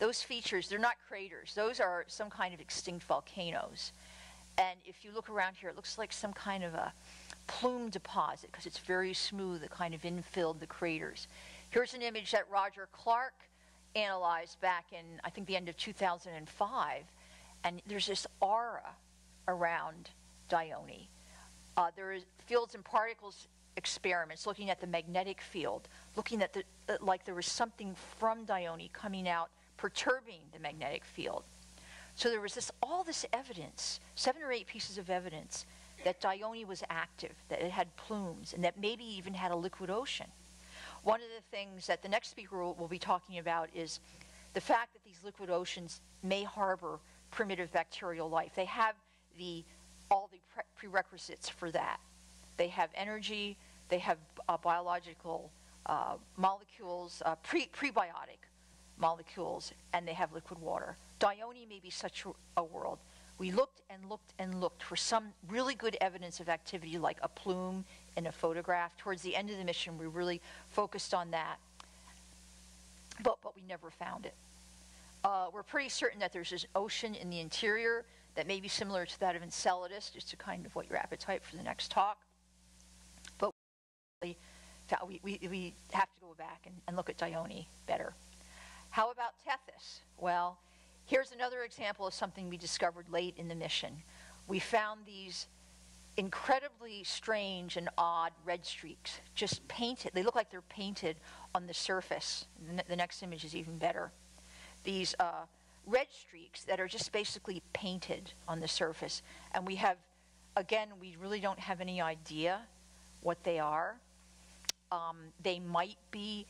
Those features, they're not craters. Those are some kind of extinct volcanoes. And if you look around here, it looks like some kind of a plume deposit because it's very smooth. It kind of infilled the craters. Here's an image that Roger Clark analyzed back in, I think, the end of 2005. And there's this aura around Dione. There is fields and particles experiments looking at the magnetic field, looking at like there was something from Dione coming out, perturbing the magnetic field. So there was all this evidence, 7 or 8 pieces of evidence that Dione was active, that it had plumes, and that maybe even had a liquid ocean. One of the things that the next speaker will be talking about is the fact that these liquid oceans may harbor primitive bacterial life. They have all the prerequisites for that. They have energy, they have biological molecules, prebiotic molecules, and they have liquid water. Dione may be such a world. We looked and looked and looked for some really good evidence of activity, like a plume in a photograph. Towards the end of the mission, we really focused on that, but we never found it. We're pretty certain that there's this ocean in the interior that may be similar to that of Enceladus, just to kind of whet your appetite for the next talk. But we have to go back and look at Dione better. How about Tethys? Well, here's another example of something we discovered late in the mission. We found these incredibly strange and odd red streaks, just painted. They look like they're painted on the surface. The next image is even better. These red streaks that are just basically painted on the surface. And we have, again, we really don't have any idea what they are. They might be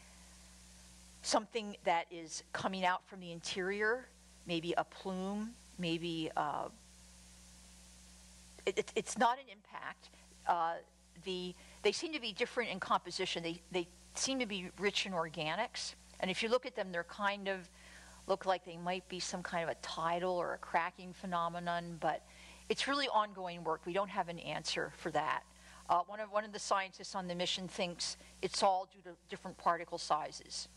something that is coming out from the interior, maybe a plume, maybe it's not an impact. They seem to be different in composition. They seem to be rich in organics. And if you look at them, they're kind of look like they might be some kind of a tidal or a cracking phenomenon, but it's really ongoing work. We don't have an answer for that. One of the scientists on the mission thinks it's all due to different particle sizes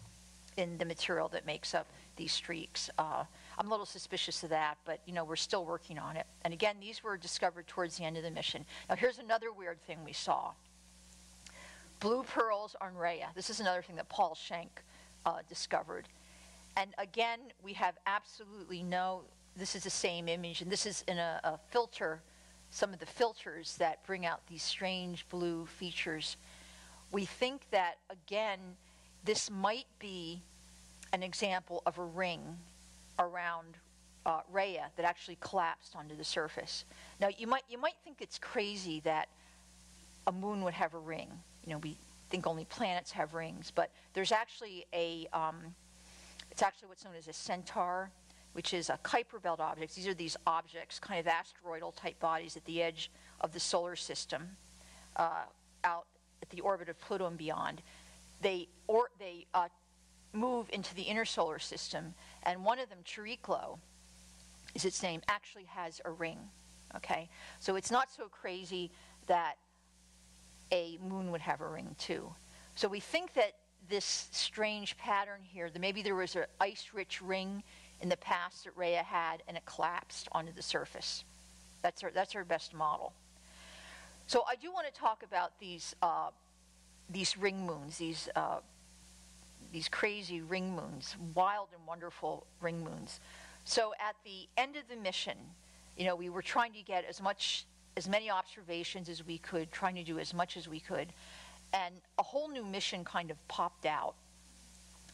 in the material that makes up these streaks. I'm a little suspicious of that, but we're still working on it. And again, these were discovered towards the end of the mission. Now here's another weird thing we saw. Blue pearls on Rhea. This is another thing that Paul Schenk discovered. And again, we have absolutely this is the same image, and this is in a filter, some of the filters that bring out these strange blue features. We think that, again, this might be an example of a ring around Rhea that actually collapsed onto the surface. Now, you might think it's crazy that a moon would have a ring. We think only planets have rings, but there's actually it's actually what's known as a centaur, which is a Kuiper belt objects. These are these objects, kind of asteroidal type bodies at the edge of the solar system, out at the orbit of Pluto and beyond. They move into the inner solar system, and one of them, Chiriclo, is its name, actually has a ring. Okay, so it's not so crazy that a moon would have a ring too. So we think that this strange pattern here, that maybe there was an ice-rich ring in the past that Rhea had, and it collapsed onto the surface. That's our best model. So I do want to talk about these ring moons, these crazy ring moons, wild and wonderful ring moons. So at the end of the mission, we were trying to get as many observations as we could, trying to do as much as we could, and a whole new mission kind of popped out,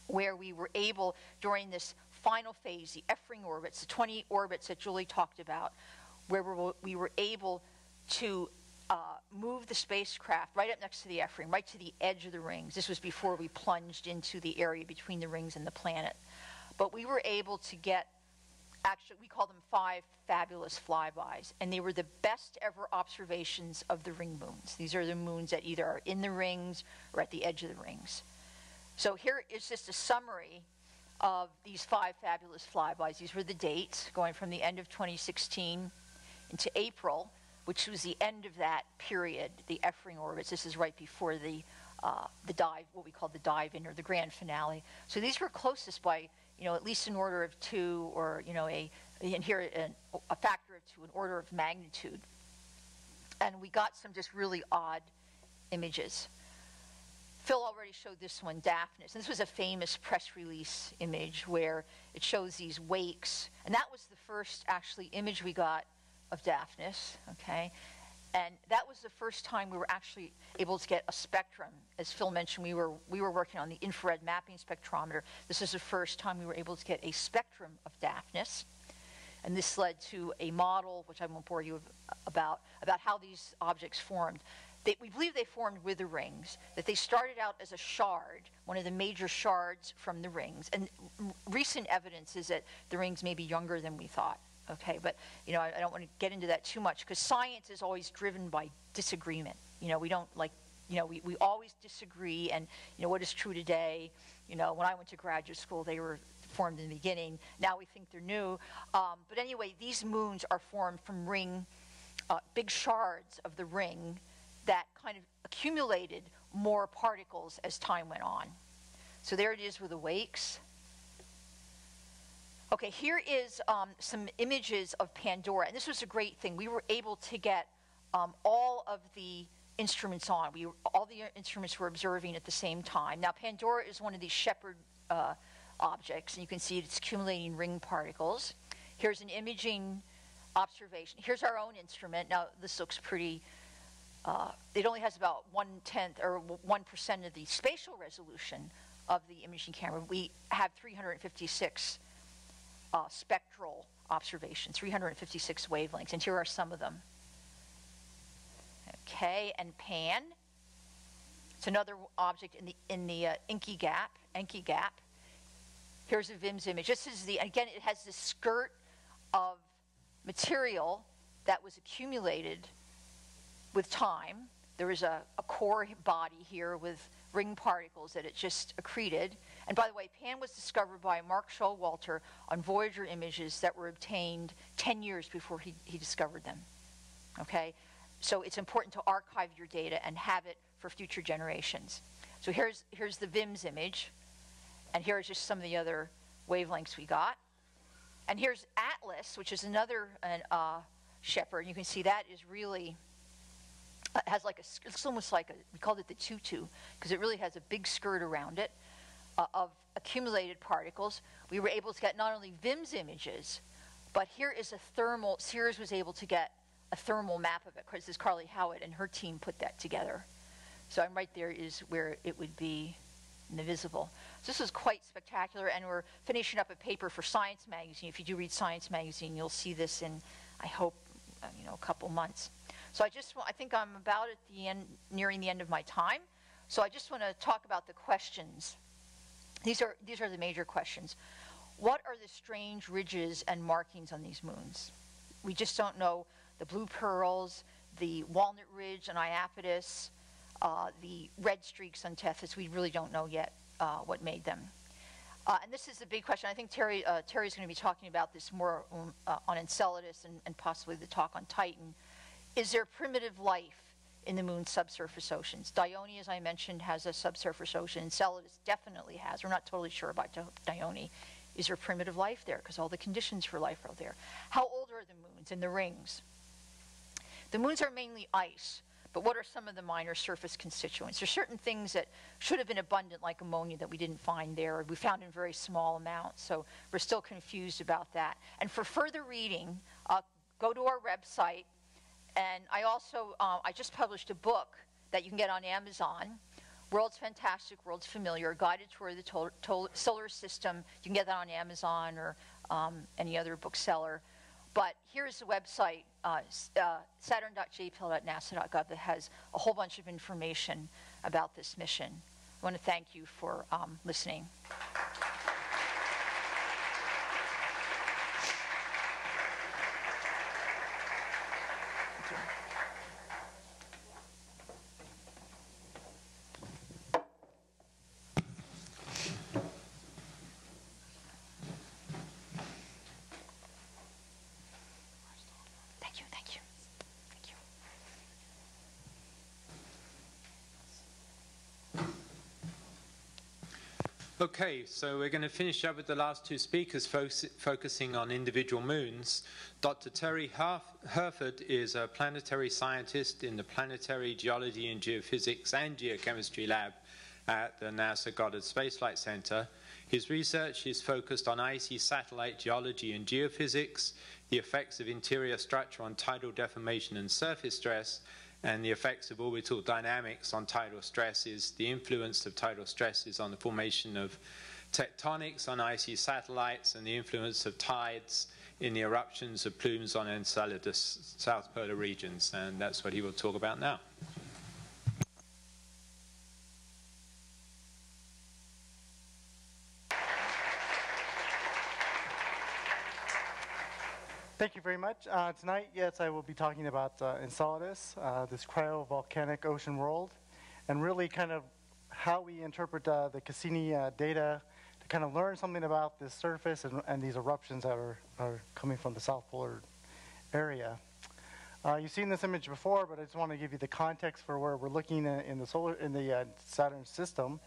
where we were able, during this final phase, the F-ring orbits, the 20 orbits that Julie talked about, where we were able to move the spacecraft right up next to the F-ring, right to the edge of the rings. This was before we plunged into the area between the rings and the planet. But we were able to get, actually, we call them 5 fabulous flybys, and they were the best ever observations of the ring moons. These are the moons that either are in the rings or at the edge of the rings. So here is just a summary of these 5 fabulous flybys. These were the dates going from the end of 2016 into April, which was the end of that period, the F-ring orbits. This is right before the dive, what we call the dive-in or the grand finale. So these were closest by, at least an order of 2, or, and here a factor of 2, an order of magnitude. And we got some just really odd images. Phil already showed this one, Daphnis. And this was a famous press release image where it shows these wakes. And that was the first, actually, image we got of Daphnis, okay? And that was the first time we were actually able to get a spectrum. As Phil mentioned, we were working on the infrared mapping spectrometer. This is the first time we were able to get a spectrum of Daphnis. And this led to a model, which I won't bore you about how these objects formed. We believe they formed with the rings, that they started out as a shard, one of the major shards from the rings. And recent evidence is that the rings may be younger than we thought. Okay, but I don't want to get into that too much, because science is always driven by disagreement. We don't like, we always disagree, and what is true today. When I went to graduate school, they were formed in the beginning. Now we think they're new. But anyway, these moons are formed from big shards of the ring that kind of accumulated more particles as time went on. So there it is with the wakes. Okay, here is some images of Pandora, and this was a great thing. We were able to get all of the instruments on. All the instruments were observing at the same time. Now, Pandora is one of these shepherd objects, and you can see it's accumulating ring particles. Here's an imaging observation. Here's our own instrument. Now, this looks pretty it only has about 1/10 or 1% of the spatial resolution of the imaging camera. We have 356 spectral observations, 356 wavelengths, and here are some of them. Okay, and PAN. It's another object in the inky gap. Here's a VIMS image. This is again, it has this skirt of material that was accumulated with time. There is a core body here with ring particles that it just accreted. And by the way, PAN was discovered by Mark Showalter on Voyager images that were obtained 10 years before he discovered them. Okay? So it's important to archive your data and have it for future generations. So here's the VIMS image, and here's just some of the other wavelengths we got. And here's Atlas, which is another shepherd. You can see that is really has like it's almost like we called it the tutu, because it really has a big skirt around it of accumulated particles. We were able to get not only VIMS images, but here is a thermal. Sears was able to get a thermal map of it, because this is Carly Howitt and her team put that together. So I'm right there is where it would be in the visible. So this is quite spectacular, and we're finishing up a paper for Science Magazine. If you do read Science Magazine, you'll see this in, I hope, a couple months. So I think I'm about at the end, nearing the end of my time. So I just want to talk about the questions. These are the major questions. What are the strange ridges and markings on these moons? We just don't know. The blue pearls, the walnut ridge on Iapetus, the red streaks on Tethys, we really don't know yet what made them. And this is the big question. I think Terry's going to be talking about this more on Enceladus and possibly the talk on Titan. Is there primitive life in the moon's subsurface oceans? Dione, as I mentioned, has a subsurface ocean. Enceladus definitely has. We're not totally sure about Dione. Is there primitive life there? Because all the conditions for life are there. How old are the moons and the rings? The moons are mainly ice, but what are some of the minor surface constituents? There's certain things that should have been abundant, like ammonia, that we didn't find there. We found in very small amounts, so we're still confused about that. And for further reading, go to our website. And I also, I just published a book that you can get on Amazon, World's Fantastic, World's Familiar, a guided tour of the solar system. You can get that on Amazon or any other bookseller. But here's the website, saturn.jpl.nasa.gov, that has a whole bunch of information about this mission. I want to thank you for listening. Okay, so we're going to finish up with the last two speakers focusing on individual moons. Dr. Terry Hurford is a planetary scientist in the Planetary Geology and Geophysics and Geochemistry Lab at the NASA Goddard Space Flight Center. His research is focused on icy satellite geology and geophysics, the effects of interior structure on tidal deformation and surface stress, and the effects of orbital dynamics on tidal stresses, the influence of tidal stresses on the formation of tectonics on icy satellites, and the influence of tides in the eruptions of plumes on Enceladus, south polar regions. And that's what he will talk about now. Thank you very much. Tonight, yes, I will be talking about Enceladus, this cryovolcanic ocean world, and really kind of how we interpret the Cassini data to kind of learn something about this surface and these eruptions that are coming from the south polar area. You've seen this image before, but I just want to give you the context for where we're looking in the Saturn system.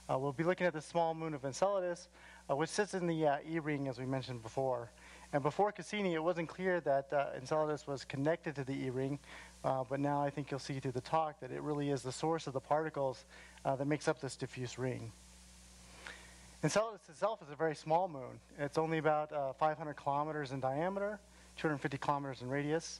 We'll be looking at the small moon of Enceladus, which sits in the E-ring, as we mentioned before. And before Cassini, it wasn't clear that Enceladus was connected to the E-ring, but now I think you'll see through the talk that it really is the source of the particles that makes up this diffuse ring. Enceladus itself is a very small moon. It's only about 500 kilometers in diameter, 250 kilometers in radius.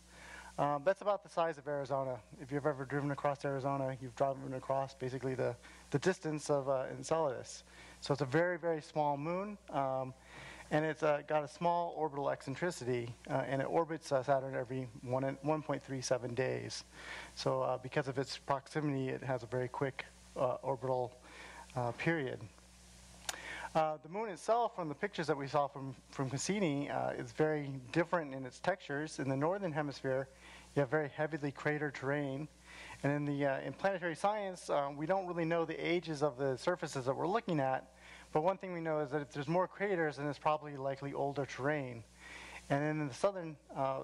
That's about the size of Arizona. If you've ever driven across Arizona, you've driven across basically the distance of Enceladus. So it's a very, very small moon, and it's got a small orbital eccentricity, and it orbits Saturn every 1.37 days. So because of its proximity, it has a very quick orbital period. The moon itself, from the pictures that we saw from Cassini, is very different in its textures. In the northern hemisphere, you have very heavily cratered terrain. And in planetary science, we don't really know the ages of the surfaces that we're looking at. But one thing we know is that if there's more craters, then it's probably likely older terrain. And then in the southern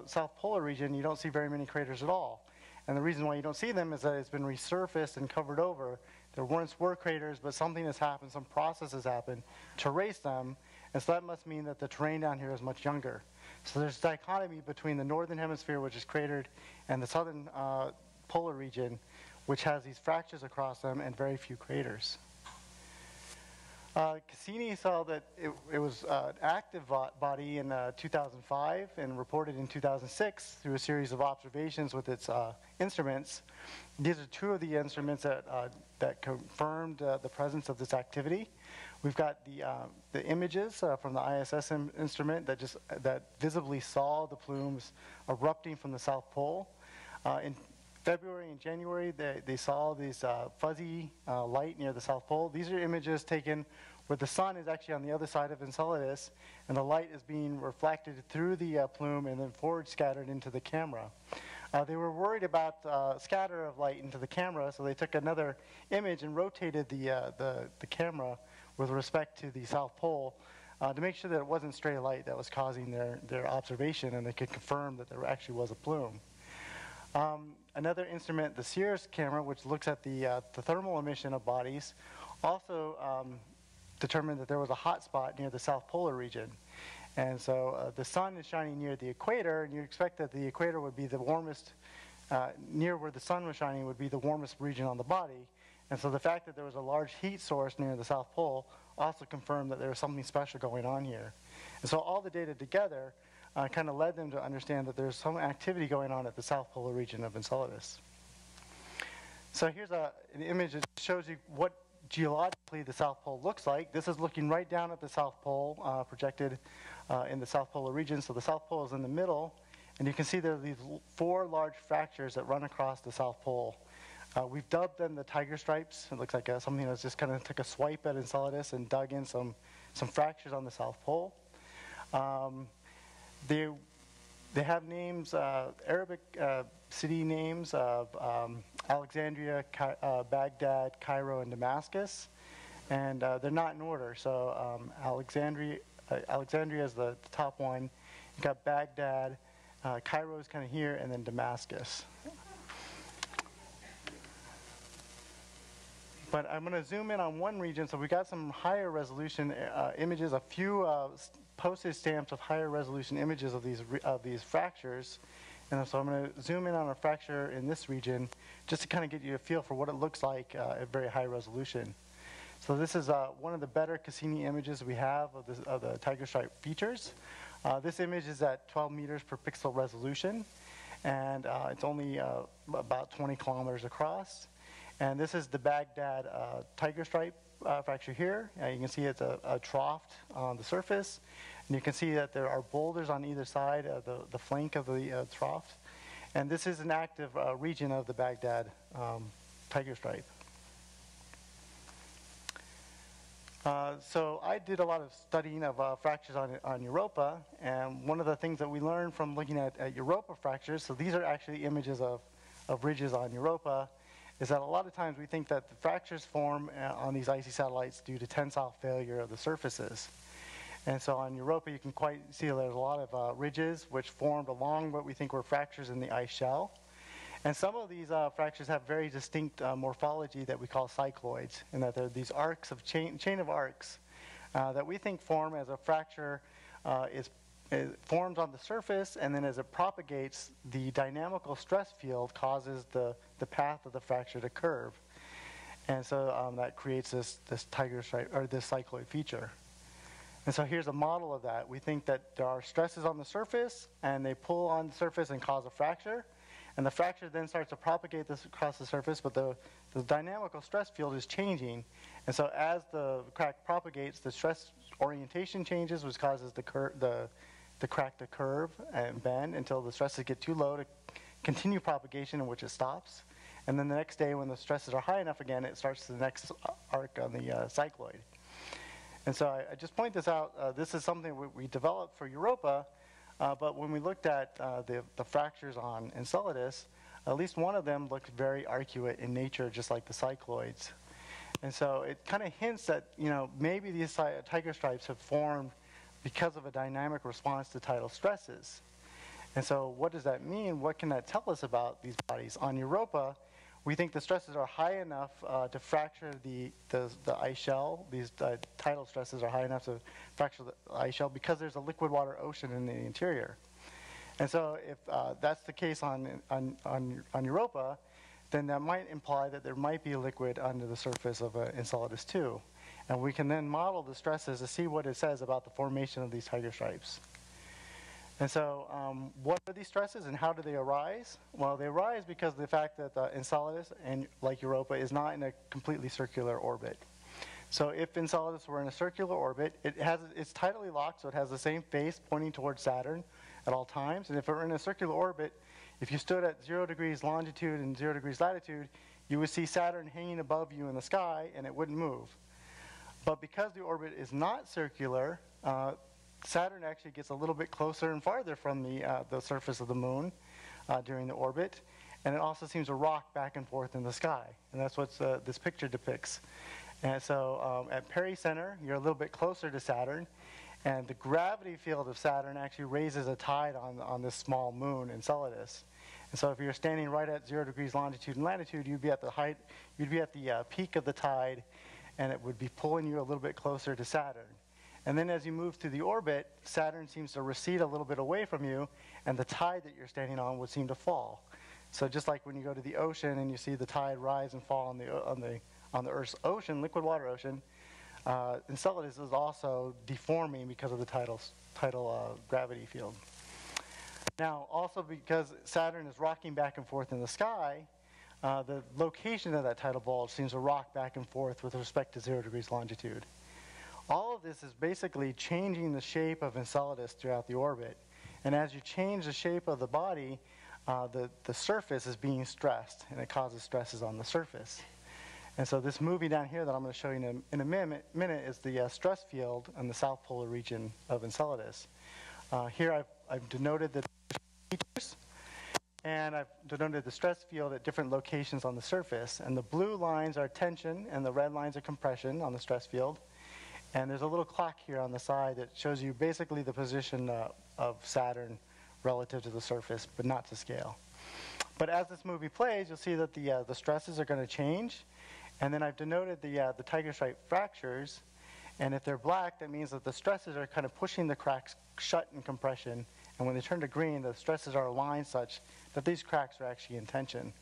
South Polar region, you don't see very many craters at all. And the reason why you don't see them is that it's been resurfaced and covered over. There once were craters, but something has happened, some process has happened to erase them, and so that must mean that the terrain down here is much younger. So there's a dichotomy between the northern hemisphere, which is cratered, and the southern polar region, which has these fractures across them and very few craters. Cassini saw that it was an active body in 2005 and reported in 2006 through a series of observations with its instruments. These are two of the instruments that confirmed the presence of this activity. We've got the images from the ISS instrument that visibly saw the plumes erupting from the South Pole. In February and January, they saw these fuzzy light near the South Pole. These are images taken where the sun is actually on the other side of Enceladus, and the light is being reflected through the plume and then forward scattered into the camera. They were worried about scatter of light into the camera, so they took another image and rotated the camera with respect to the South Pole to make sure that it wasn't stray light that was causing their observation, and they could confirm that there actually was a plume. Another instrument, the Sears camera, which looks at the thermal emission of bodies, also determined that there was a hot spot near the South Polar region. And so the sun is shining near the equator, and you expect that the equator would be the warmest, near where the sun was shining would be the warmest region on the body. And so the fact that there was a large heat source near the South Pole also confirmed that there was something special going on here. And so all the data together kind of led them to understand that there's some activity going on at the South Polar region of Enceladus. So here's an image that shows you what geologically the South Pole looks like. This is looking right down at the South Pole, projected in the South Polar region. So the South Pole is in the middle, and you can see there are these 4 large fractures that run across the South Pole. We've dubbed them the tiger stripes. It looks like something that's just kind of took a swipe at Enceladus and dug in some fractures on the South Pole. They have names, Arabic city names of Alexandria, Baghdad, Cairo, and Damascus, and they're not in order. So Alexandria is the top one. You've got Baghdad, Cairo is kind of here, and then Damascus. But I'm going to zoom in on one region. So we got some higher resolution images, a few postage stamps of higher resolution images of these fractures. And so I'm going to zoom in on a fracture in this region just to kind of get you a feel for what it looks like at very high resolution. So this is one of the better Cassini images we have of the tiger stripe features. This image is at 12 meters per pixel resolution, and it's only about 20 kilometers across. And this is the Baghdad tiger stripe fracture here. You can see it's a trough on the surface. And you can see that there are boulders on either side of the flank of the trough. And this is an active region of the Baghdad tiger stripe. So I did a lot of studying of fractures on Europa. And one of the things that we learned from looking at Europa fractures, so these are actually images of ridges on Europa, is that a lot of times we think that the fractures form on these icy satellites due to tensile failure of the surfaces. And so on Europa, you can quite see there's a lot of ridges which formed along what we think were fractures in the ice shell. And some of these fractures have very distinct morphology that we call cycloids, and that they're these arcs of chain of arcs that we think form as a fracture it forms on the surface, and then as it propagates, the dynamical stress field causes the path of the fracture to curve. And so that creates this tiger stripe, or this cycloid feature. And so here's a model of that. We think that there are stresses on the surface, and they pull on the surface and cause a fracture. And the fracture then starts to propagate this across the surface, but the dynamical stress field is changing. And so as the crack propagates, the stress orientation changes, which causes the crack to curve and bend until the stresses get too low to continue propagation, in which it stops. And then the next day, when the stresses are high enough again, it starts the next arc on the cycloid. And so I just point this out. This is something we developed for Europa, but when we looked at the fractures on Enceladus, at least one of them looked very arcuate in nature, just like the cycloids. And so it kind of hints that, maybe these tiger stripes have formed because of a dynamic response to tidal stresses. And so what does that mean? What can that tell us about these bodies? On Europa, we think the stresses are high enough to fracture the ice shell. These tidal stresses are high enough to fracture the ice shell because there's a liquid water ocean in the interior. And so if that's the case on Europa, then that might imply that there might be a liquid under the surface of Enceladus too. And we can then model the stresses to see what it says about the formation of these tiger stripes. And so what are these stresses and how do they arise? Well, they arise because of the fact that Enceladus, and like Europa, is not in a completely circular orbit. So if Enceladus were in a circular orbit, it's tidally locked, so it has the same face pointing towards Saturn at all times. And if it were in a circular orbit, if you stood at 0 degrees longitude and 0 degrees latitude, you would see Saturn hanging above you in the sky, and it wouldn't move. But because the orbit is not circular, Saturn actually gets a little bit closer and farther from the surface of the moon during the orbit, and it also seems to rock back and forth in the sky. And that's what this picture depicts. And so at Perry-Center, you're a little bit closer to Saturn, and the gravity field of Saturn actually raises a tide on this small moon, Enceladus. And so if you're standing right at 0 degrees longitude and latitude, you'd be at the peak of the tide, and it would be pulling you a little bit closer to Saturn. And then as you move through the orbit, Saturn seems to recede a little bit away from you, and the tide that you're standing on would seem to fall. So just like when you go to the ocean and you see the tide rise and fall on the Earth's ocean, liquid water ocean, Enceladus is also deforming because of the tidal gravity field. Now, also because Saturn is rocking back and forth in the sky, the location of that tidal bulge seems to rock back and forth with respect to 0 degrees longitude. All of this is basically changing the shape of Enceladus throughout the orbit. And as you change the shape of the body, the surface is being stressed, and it causes stresses on the surface. And so this movie down here that I'm going to show you in a minute is the stress field in the south polar region of Enceladus. Here I've denoted the features, and I've denoted the stress field at different locations on the surface. And the blue lines are tension, and the red lines are compression on the stress field. And there's a little clock here on the side that shows you basically the position of Saturn relative to the surface, but not to scale. But as this movie plays, you'll see that the stresses are going to change. And then I've denoted the tiger stripe fractures. And if they're black, that means that the stresses are kind of pushing the cracks shut in compression. And when they turn to green, the stresses are aligned such that these cracks are actually in tension.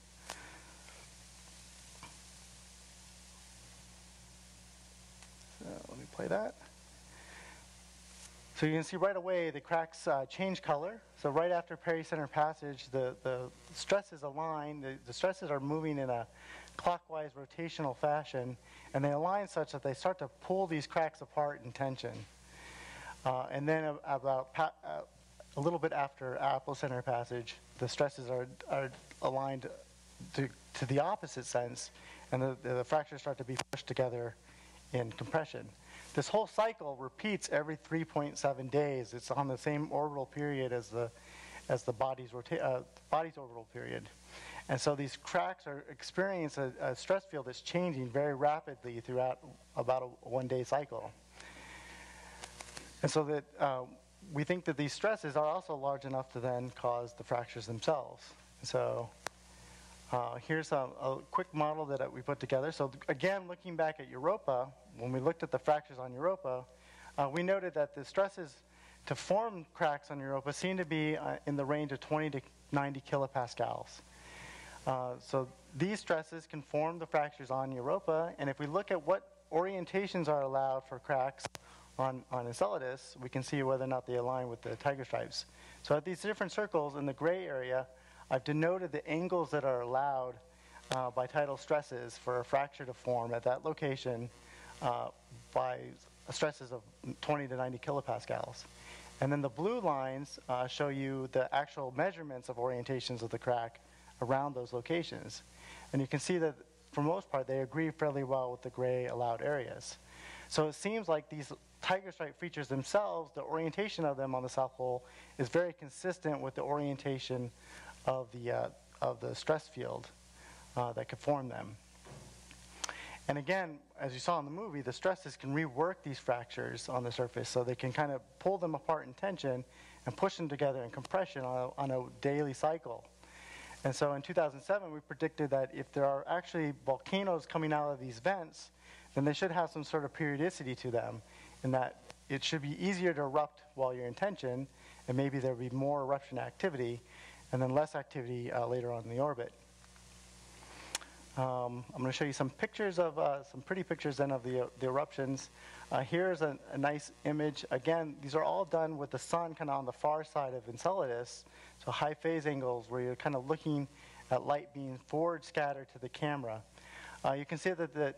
So let me play that. So you can see right away the cracks change color. So right after Perry-Center passage, the stresses align. The stresses are moving in a clockwise rotational fashion, and they align such that they start to pull these cracks apart in tension. And then about a little bit after Apple-Center passage, the stresses are aligned to the opposite sense, and the fractures start to be pushed together in compression. This whole cycle repeats every 3.7 days. It's on the same orbital period as the body's orbital period. And so these cracks are experiencing a stress field that's changing very rapidly throughout about a one-day cycle. And so that we think that these stresses are also large enough to then cause the fractures themselves. So here's a quick model that we put together. So again, looking back at Europa, when we looked at the fractures on Europa, we noted that the stresses to form cracks on Europa seem to be in the range of 20 to 90 kilopascals. So these stresses can form the fractures on Europa, and if we look at what orientations are allowed for cracks on Enceladus, we can see whether or not they align with the tiger stripes. So at these different circles in the gray area, I've denoted the angles that are allowed by tidal stresses for a fracture to form at that location by stresses of 20 to 90 kilopascals. And then the blue lines show you the actual measurements of orientations of the crack around those locations. And you can see that, for most part, they agree fairly well with the gray allowed areas. So it seems like these tiger stripe features themselves, the orientation of them on the South Pole is very consistent with the orientation of the stress field that could form them. And again, as you saw in the movie, the stresses can rework these fractures on the surface, so they can kind of pull them apart in tension and push them together in compression on a daily cycle. And so in 2007, we predicted that if there are actually volcanoes coming out of these vents, then they should have some sort of periodicity to them, in that it should be easier to erupt while you're in tension, and maybe there would be more eruption activity, and then less activity later on in the orbit. I'm going to show you some pictures of, some pretty pictures then of the eruptions. Here's a nice image. Again, these are all done with the sun kind of on the far side of Enceladus, so high phase angles where you're kind of looking at light being forward scattered to the camera. You can see that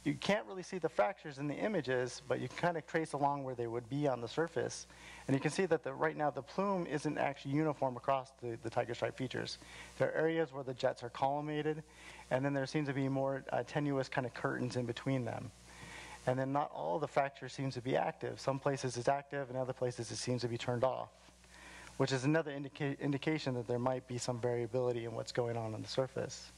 you can't really see the fractures in the images, but you can kind of trace along where they would be on the surface. And you can see that right now the plume isn't actually uniform across the tiger stripe features. There are areas where the jets are collimated, and then there seems to be more tenuous kind of curtains in between them. And then not all the fracture seems to be active. Some places it's active, and other places it seems to be turned off, which is another indication that there might be some variability in what's going on the surface.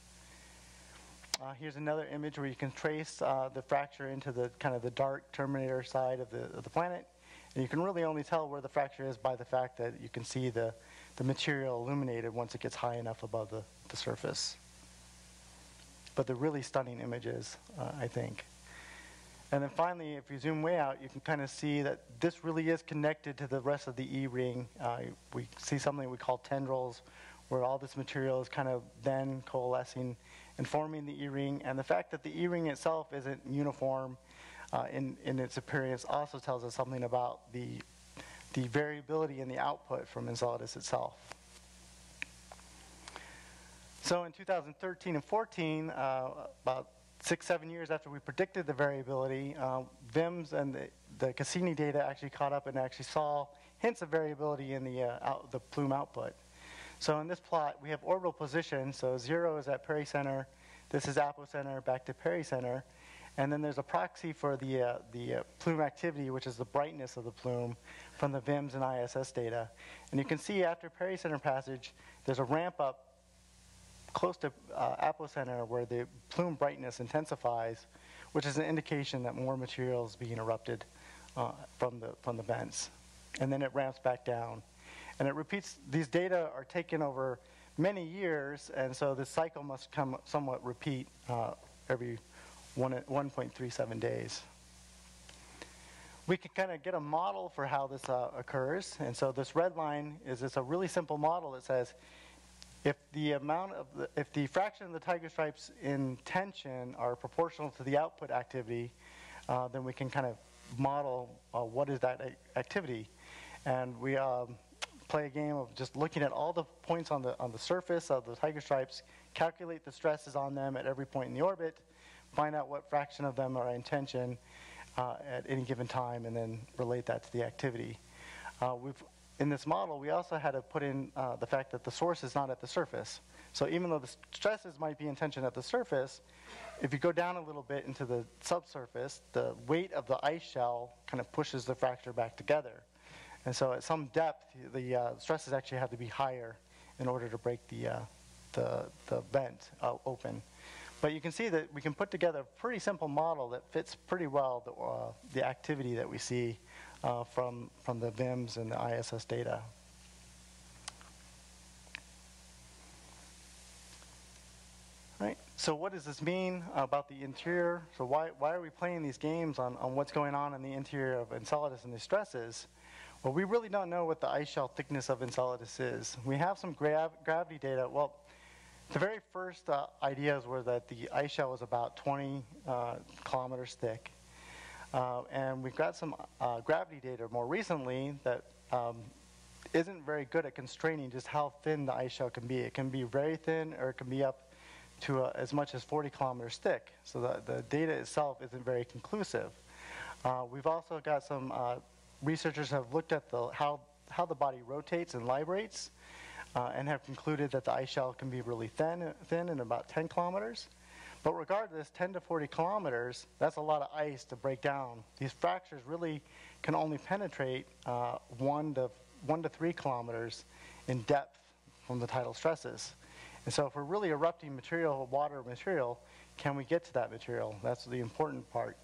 Here's another image where you can trace the fracture into the kind of the dark terminator side of the planet. And you can really only tell where the fracture is by the fact that you can see the material illuminated once it gets high enough above the surface. But they're really stunning images, I think. And then finally, if you zoom way out, you can kind of see that this really is connected to the rest of the E-ring. We see something we call tendrils, where all this material is kind of then coalescing and forming the E-ring. And the fact that the E-ring itself isn't uniform in its appearance also tells us something about the variability in the output from Enceladus itself. So in 2013 and 14, about 6-7 years after we predicted the variability, VIMS and the Cassini data actually caught up and actually saw hints of variability in the plume output. So in this plot, we have orbital position. So 0 is at pericenter. This is apocenter back to pericenter. And then there's a proxy for the plume activity, which is the brightness of the plume from the VIMS and ISS data. And you can see after pericenter passage, there's a ramp up close to apocenter where the plume brightness intensifies, which is an indication that more material is being erupted from the vents. And then it ramps back down. And it repeats, these data are taken over many years, and so this cycle must come somewhat repeat every 1.37 days. We can kind of get a model for how this occurs. And so this red line is a really simple model that says if the fraction of the tiger stripes in tension are proportional to the output activity, then we can kind of model what is that activity. And we play a game of just looking at all the points on the surface of the tiger stripes, calculate the stresses on them at every point in the orbit, find out what fraction of them are in tension at any given time, and then relate that to the activity. In this model, we also had to put in the fact that the source is not at the surface. So even though the stresses might be in tension at the surface, if you go down a little bit into the subsurface, the weight of the ice shell kind of pushes the fracture back together. And so at some depth, the stresses actually have to be higher in order to break the vent open. But you can see that we can put together a pretty simple model that fits pretty well the activity that we see from the VIMS and the ISS data. Right. So what does this mean about the interior? So why are we playing these games on what's going on in the interior of Enceladus and the stresses? Well, we really don't know what the ice shell thickness of Enceladus is. We have some gravity data. Well, the very first ideas were that the ice shell was about 20 kilometers thick. And we've got some gravity data more recently that isn't very good at constraining just how thin the ice shell can be. It can be very thin, or it can be up to as much as 40 kilometers thick. So the data itself isn't very conclusive. We've also got some researchers have looked at how the body rotates and librates, and have concluded that the ice shell can be really thin in about 10 kilometers. But regardless, 10 to 40 kilometers, that's a lot of ice to break down. These fractures really can only penetrate 1 to 3 kilometers in depth from the tidal stresses. And so if we're really erupting material, water material, can we get to that material? That's the important part.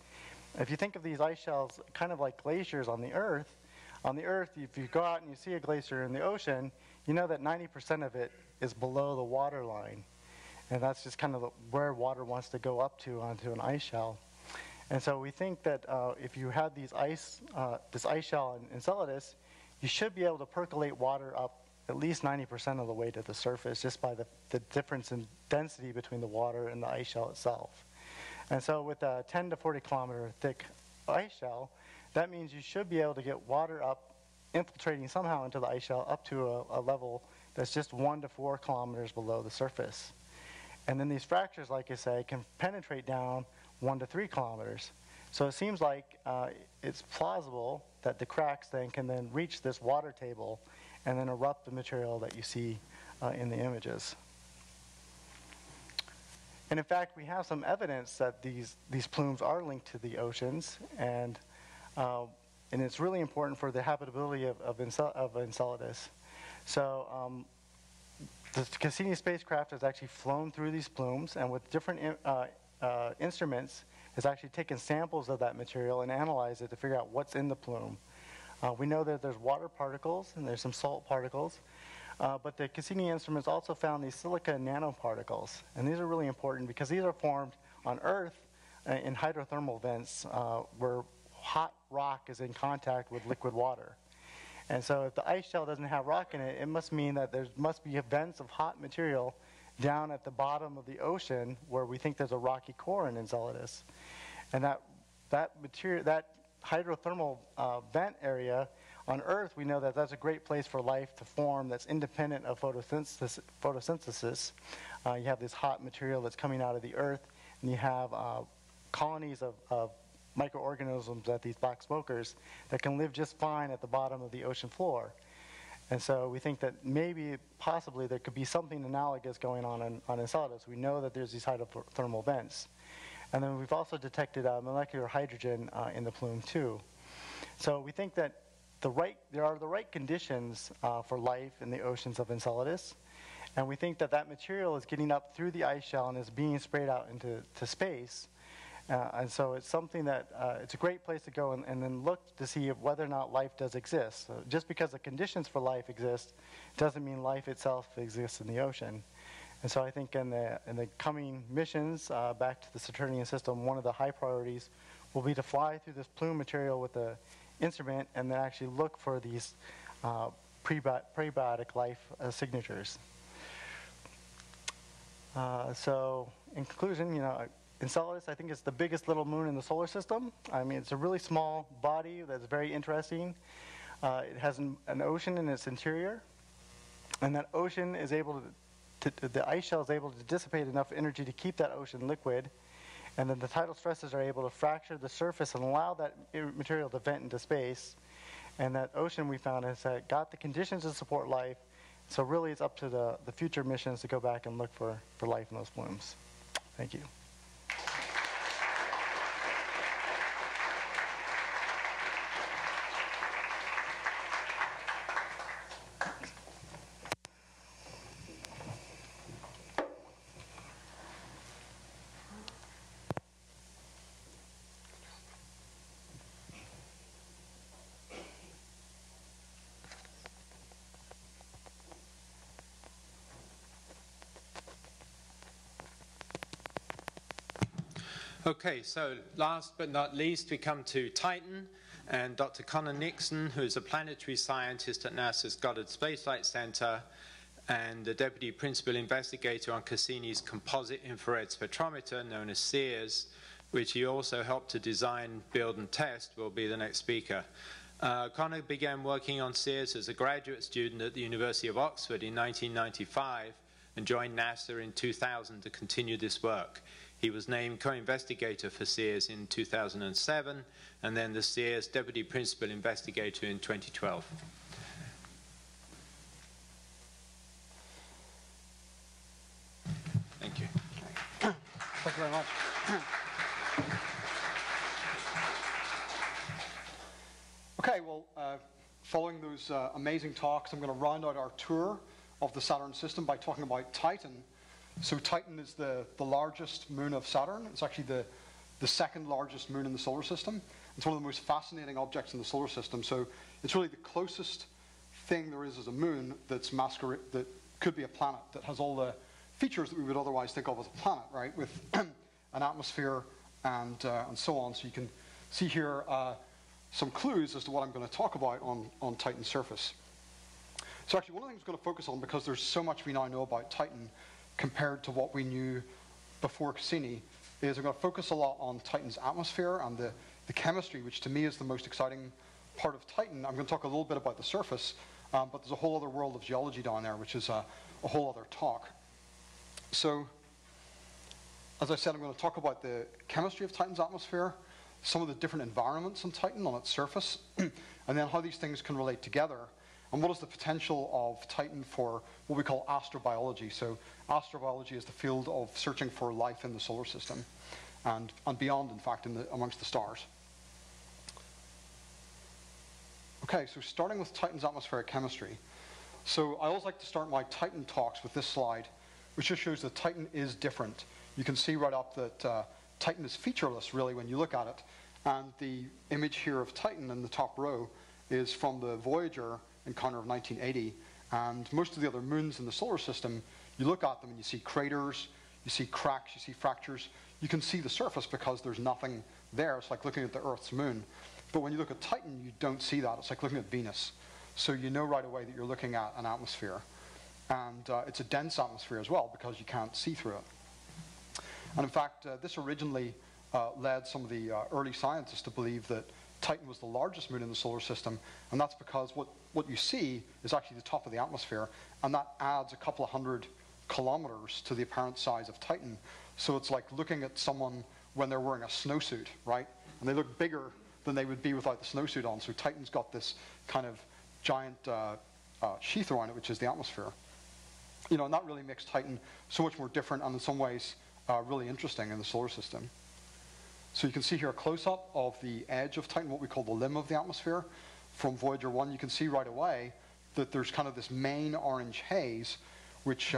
If you think of these ice shells kind of like glaciers on the Earth, if you go out and you see a glacier in the ocean, you know that 90% of it is below the water line. And that's just kind of where water wants to go up to onto an ice shell. And so we think that if you had this ice shell in Enceladus, you should be able to percolate water up at least 90% of the way to the surface, just by the difference in density between the water and the ice shell itself. And so with a 10 to 40 kilometer thick ice shell, that means you should be able to get water up, infiltrating somehow into the ice shell up to a level that's just 1 to 4 kilometers below the surface. And then these fractures, like I say, can penetrate down 1 to 3 kilometers. So it seems like it's plausible that the cracks can then reach this water table and then erupt the material that you see in the images. And in fact, we have some evidence that these plumes are linked to the oceans, and it's really important for the habitability of Enceladus. So the Cassini spacecraft has actually flown through these plumes, and with different instruments, has actually taken samples of that material and analyzed it to figure out what's in the plume. We know that there's water particles and there's some salt particles, but the Cassini instruments also found these silica nanoparticles. And these are really important because these are formed on Earth in hydrothermal vents where hot rock is in contact with liquid water. And so if the ice shell doesn't have rock in it, it must mean that there must be vents of hot material down at the bottom of the ocean where we think there's a rocky core in Enceladus. And that hydrothermal vent area on Earth, we know that that's a great place for life to form that's independent of photosynthesis. You have this hot material that's coming out of the Earth, and you have colonies of microorganisms at these black smokers that can live just fine at the bottom of the ocean floor. And so we think that maybe, possibly, there could be something analogous going on Enceladus. We know that there's these hydrothermal vents. And then we've also detected molecular hydrogen in the plume too. So we think that there are the right conditions for life in the oceans of Enceladus. And we think that that material is getting up through the ice shell and is being sprayed out into space. And so it's something that it's a great place to go and then look to see whether or not life does exist. So just because the conditions for life exist doesn't mean life itself exists in the ocean. And so I think in the coming missions back to the Saturnian system, one of the high priorities will be to fly through this plume material with the instrument and then actually look for these prebiotic life signatures. So in conclusion, Enceladus, I think, is the biggest little moon in the solar system. I mean, it's a really small body that's very interesting. It has an ocean in its interior, and that ocean is able the ice shell is able to dissipate enough energy to keep that ocean liquid, and then the tidal stresses are able to fracture the surface and allow that material to vent into space. And that ocean, we found, has got the conditions to support life. So really, it's up to the future missions to go back and look for life in those plumes. Thank you. Okay, so last but not least, we come to Titan and Dr. Conor Nixon, who is a planetary scientist at NASA's Goddard Space Flight Center and the deputy principal investigator on Cassini's composite infrared spectrometer, known as CEERS, which he also helped to design, build, and test, will be the next speaker. Conor began working on SEERS as a graduate student at the University of Oxford in 1995 and joined NASA in 2000 to continue this work. He was named co-investigator for SEERS in 2007 and then the SEERS Deputy Principal Investigator in 2012. Thank you. Thank you very much. Okay, well, following those amazing talks, I'm going to round out our tour of the Saturn system by talking about Titan. So Titan is the largest moon of Saturn. It's actually the second largest moon in the solar system. It's one of the most fascinating objects in the solar system. So it's really the closest thing there is as a moon that could be a planet, that has all the features that we would otherwise think of as a planet, right? With an atmosphere and so on. So you can see here some clues as to what I'm going to talk about on Titan's surface. So actually one of the things I'm going to focus on, because there's so much we now know about Titan compared to what we knew before Cassini, is I'm going to focus a lot on Titan's atmosphere and the chemistry, which to me is the most exciting part of Titan. I'm going to talk a little bit about the surface, but there's a whole other world of geology down there, which is a whole other talk. So, as I said, I'm going to talk about the chemistry of Titan's atmosphere, some of the different environments on Titan on its surface, and then how these things can relate together, and what is the potential of Titan for what we call astrobiology. So astrobiology is the field of searching for life in the solar system, and beyond, in fact, amongst the stars. Okay, so starting with Titan's atmospheric chemistry. So I always like to start my Titan talks with this slide, which just shows that Titan is different. You can see right up that Titan is featureless, really, when you look at it. And the image here of Titan in the top row is from the Voyager encounter of 1980. And most of the other moons in the solar system, you look at them and you see craters, you see cracks, you see fractures. You can see the surface because there's nothing there. It's like looking at the Earth's moon. But when you look at Titan, you don't see that. It's like looking at Venus. So you know right away that you're looking at an atmosphere. And it's a dense atmosphere as well because you can't see through it. And in fact, this originally led some of the early scientists to believe that Titan was the largest moon in the solar system, and that's because what you see is actually the top of the atmosphere, and that adds a couple of 100 kilometers to the apparent size of Titan. So it's like looking at someone when they're wearing a snowsuit, right? And they look bigger than they would be without the snowsuit on. So Titan's got this kind of giant sheath around it, which is the atmosphere. You know, and that really makes Titan so much more different and in some ways really interesting in the solar system. So you can see here a close-up of the edge of Titan, what we call the limb of the atmosphere. From Voyager 1, you can see right away that there's kind of this main orange haze, which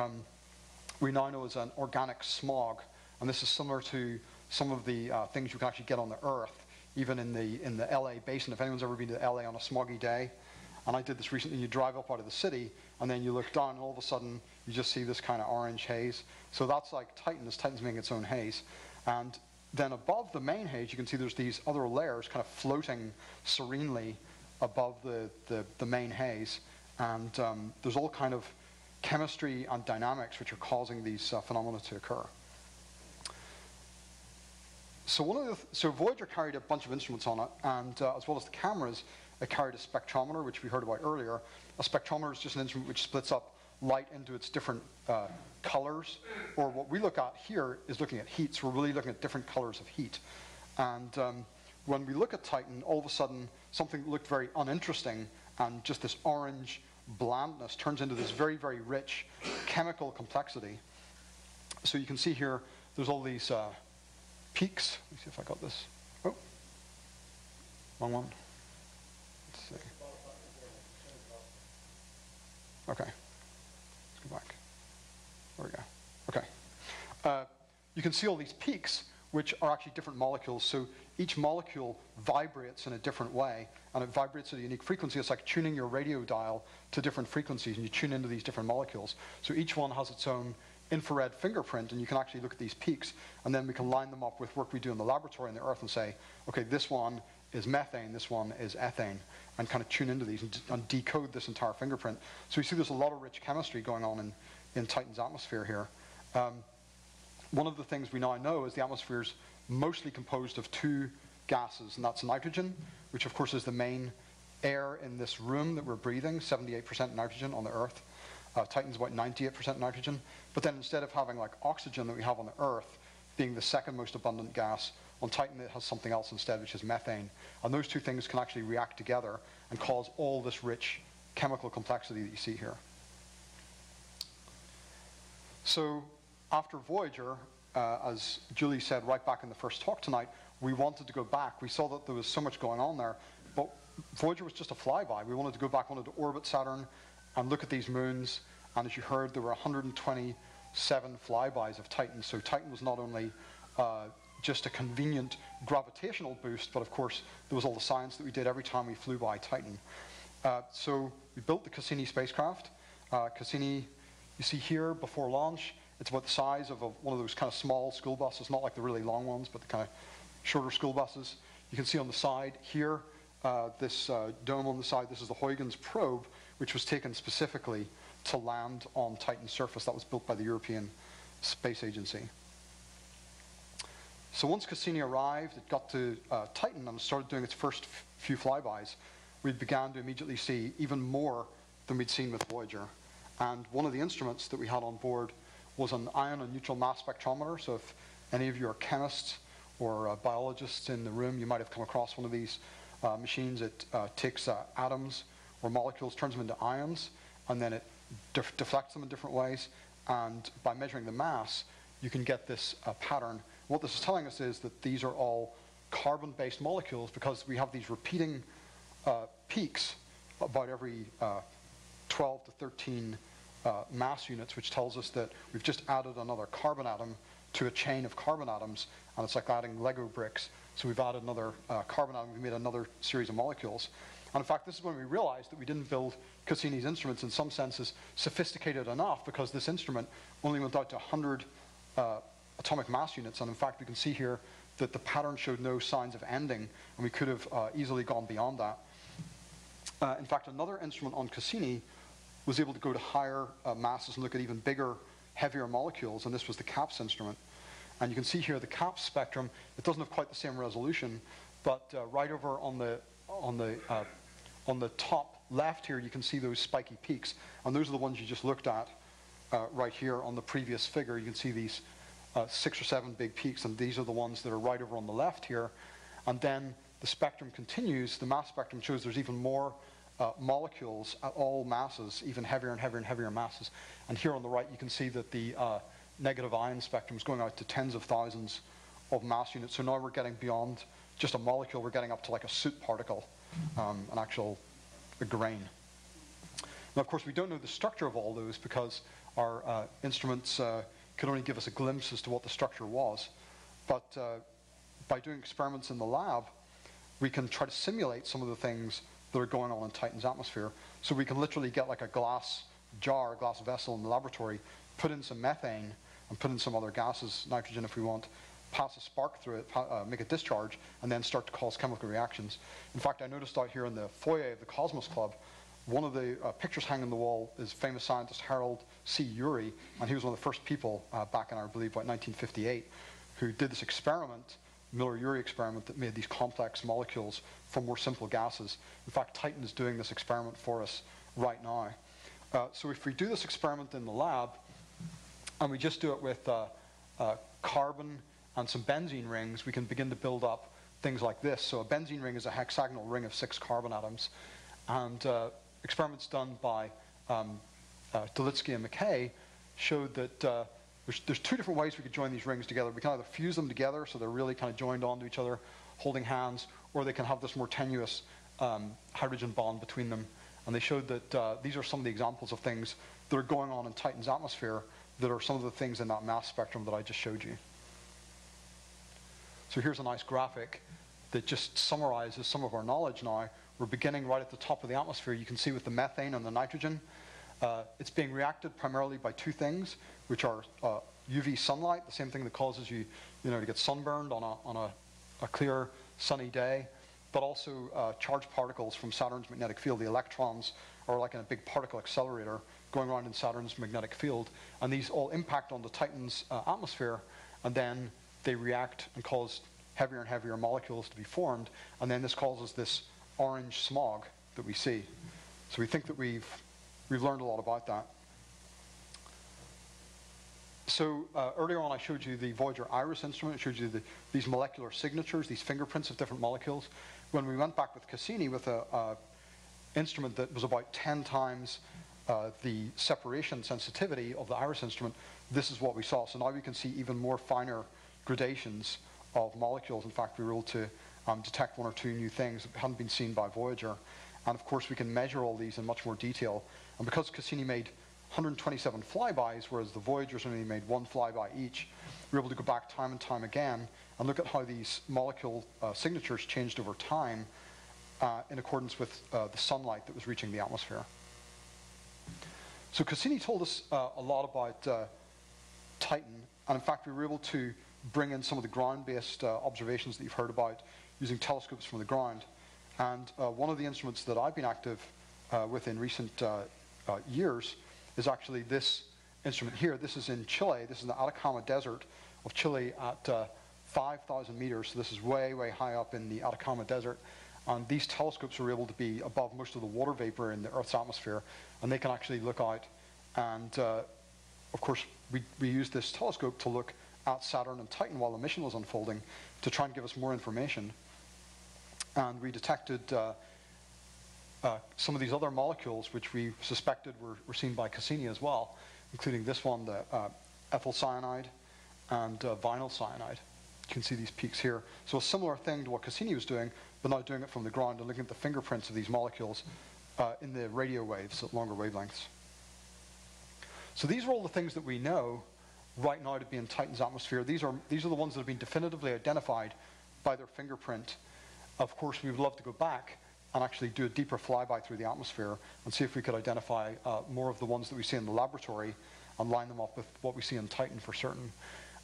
we now know is an organic smog. And this is similar to some of the things you can actually get on the Earth, even in the LA basin. If anyone's ever been to LA on a smoggy day, and I did this recently, you drive up out of the city, and then you look down, and all of a sudden, you just see this kind of orange haze. So that's like Titan. Titan's making its own haze. And then above the main haze, you can see there's these other layers kind of floating serenely above the main haze. And there's all kind of chemistry and dynamics which are causing these phenomena to occur. So so Voyager carried a bunch of instruments on it, and as well as the cameras, it carried a spectrometer, which we heard about earlier. A spectrometer is just an instrument which splits up light into its different colors, or what we look at here is looking at heat. So we're really looking at different colors of heat. And when we look at Titan, all of a sudden something that looked very uninteresting and just this orange blandness turns into this very, very rich chemical complexity. So you can see here there's all these peaks. Let me see if I got this. Oh, wrong one. Let's see. Okay, let's go back. There we go. Okay. You can see all these peaks, which are actually different molecules. So each molecule vibrates in a different way, and it vibrates at a unique frequency. It's like tuning your radio dial to different frequencies, and you tune into these different molecules. So each one has its own infrared fingerprint, and you can actually look at these peaks, and then we can line them up with work we do in the laboratory on the Earth and say, okay, this one is methane, this one is ethane, and kind of tune into these and decode this entire fingerprint. So you see there's a lot of rich chemistry going on in Titan's atmosphere here. One of the things we now know is the atmosphere is mostly composed of two gases, and that's nitrogen, which of course is the main air in this room that we're breathing, 78% nitrogen on the Earth. Titan's about 98% nitrogen. But then instead of having like oxygen that we have on the Earth being the second most abundant gas, on Titan it has something else instead, which is methane. And those two things can actually react together and cause all this rich chemical complexity that you see here. So after Voyager, as Julie said right back in the first talk tonight, we wanted to go back. We saw that there was so much going on there, but Voyager was just a flyby. We wanted to go back, wanted to orbit Saturn and look at these moons. And as you heard, there were 127 flybys of Titan. So Titan was not only just a convenient gravitational boost, but of course there was all the science that we did every time we flew by Titan. So we built the Cassini spacecraft. Cassini, you see here before launch, it's about the size of one of those kind of small school buses, not like the really long ones, but the kind of shorter school buses. You can see on the side here, this dome on the side, this is the Huygens probe, which was taken specifically to land on Titan's surface. That was built by the European Space Agency. So once Cassini arrived, it got to Titan and started doing its first few flybys. We began to immediately see even more than we'd seen with Voyager. And one of the instruments that we had on board was an ion and neutral mass spectrometer. So if any of you are chemists or biologists in the room, you might have come across one of these machines. It takes atoms or molecules, turns them into ions, and then it deflects them in different ways. And by measuring the mass, you can get this pattern. What this is telling us is that these are all carbon-based molecules because we have these repeating peaks about every 12 to 13 mass units, which tells us that we've just added another carbon atom to a chain of carbon atoms, and it's like adding Lego bricks. So we've added another carbon atom, we've made another series of molecules. And in fact, this is when we realized that we didn't build Cassini's instruments in some senses sophisticated enough, because this instrument only went out to 100 atomic mass units. And in fact, we can see here that the pattern showed no signs of ending, and we could have easily gone beyond that. In fact, another instrument on Cassini was able to go to higher masses and look at even bigger, heavier molecules, and this was the CAPS instrument. And you can see here the CAPS spectrum. It doesn't have quite the same resolution, but right over on the top left here, you can see those spiky peaks, and those are the ones you just looked at right here on the previous figure. You can see these 6 or 7 big peaks, and these are the ones that are right over on the left here. And then the spectrum continues. The mass spectrum shows there's even more molecules at all masses, even heavier and heavier and heavier masses. And here on the right, you can see that the negative ion spectrum is going out to tens of thousands of mass units. So now we're getting beyond just a molecule. We're getting up to like a soot particle, an actual grain. Now, of course, we don't know the structure of all those because our instruments could only give us a glimpse as to what the structure was. But by doing experiments in the lab, we can try to simulate some of the things that are going on in Titan's atmosphere. So we can literally get like a glass jar, a glass vessel in the laboratory, put in some methane, and put in some other gases, nitrogen if we want, pass a spark through it, make a discharge, and then start to cause chemical reactions. In fact, I noticed out here in the foyer of the Cosmos Club, one of the pictures hanging on the wall is famous scientist Harold C. Urey, and he was one of the first people back in, I believe, about 1958, who did this experiment, Miller-Urey experiment, that made these complex molecules from more simple gases. In fact, Titan is doing this experiment for us right now. So if we do this experiment in the lab, and we just do it with carbon and some benzene rings, we can begin to build up things like this. So a benzene ring is a hexagonal ring of 6 carbon atoms. And experiments done by Dolitsky and McKay showed that there's 2 different ways we could join these rings together. We can either fuse them together so they're really kind of joined onto each other, holding hands, or they can have this more tenuous hydrogen bond between them. And they showed that these are some of the examples of things that are going on in Titan's atmosphere that are some of the things in that mass spectrum that I just showed you. So here's a nice graphic that just summarizes some of our knowledge now. We're beginning right at the top of the atmosphere. You can see with the methane and the nitrogen, it's being reacted primarily by 2 things, which are UV sunlight, the same thing that causes you, to get sunburned on a clear, sunny day, but also charged particles from Saturn's magnetic field. The electrons are like in a big particle accelerator going around in Saturn's magnetic field, and these all impact on the Titan's atmosphere, and then they react and cause heavier and heavier molecules to be formed, and then this causes this orange smog that we see. So we think that we've learned a lot about that. So earlier on I showed you the Voyager Iris instrument. It showed you these molecular signatures, these fingerprints of different molecules. When we went back with Cassini with an instrument that was about 10 times the separation sensitivity of the Iris instrument, this is what we saw. So now we can see even more finer gradations of molecules. In fact, we were able to detect one or two new things that hadn't been seen by Voyager. And of course, we can measure all these in much more detail. And because Cassini made 127 flybys, whereas the Voyagers only made one flyby each, we were able to go back time and time again and look at how these molecule signatures changed over time in accordance with the sunlight that was reaching the atmosphere. So Cassini told us a lot about Titan, and in fact we were able to bring in some of the ground-based observations that you've heard about using telescopes from the ground. And one of the instruments that I've been active with in recent years is actually this instrument here. This is in Chile. This is in the Atacama Desert of Chile at 5,000 meters. So this is way, way high up in the Atacama Desert. And these telescopes are able to be above most of the water vapor in the Earth's atmosphere, and they can actually look out. And of course, we used this telescope to look at Saturn and Titan while the mission was unfolding to try and give us more information. And we detected some of these other molecules which we suspected were seen by Cassini as well, including this one, the ethyl cyanide and vinyl cyanide. You can see these peaks here. So a similar thing to what Cassini was doing, but now doing it from the ground and looking at the fingerprints of these molecules in the radio waves at longer wavelengths. So these are all the things that we know right now to be in Titan's atmosphere. These are the ones that have been definitively identified by their fingerprint. Of course, we would love to go back and actually do a deeper flyby through the atmosphere and see if we could identify more of the ones that we see in the laboratory and line them up with what we see in Titan for certain.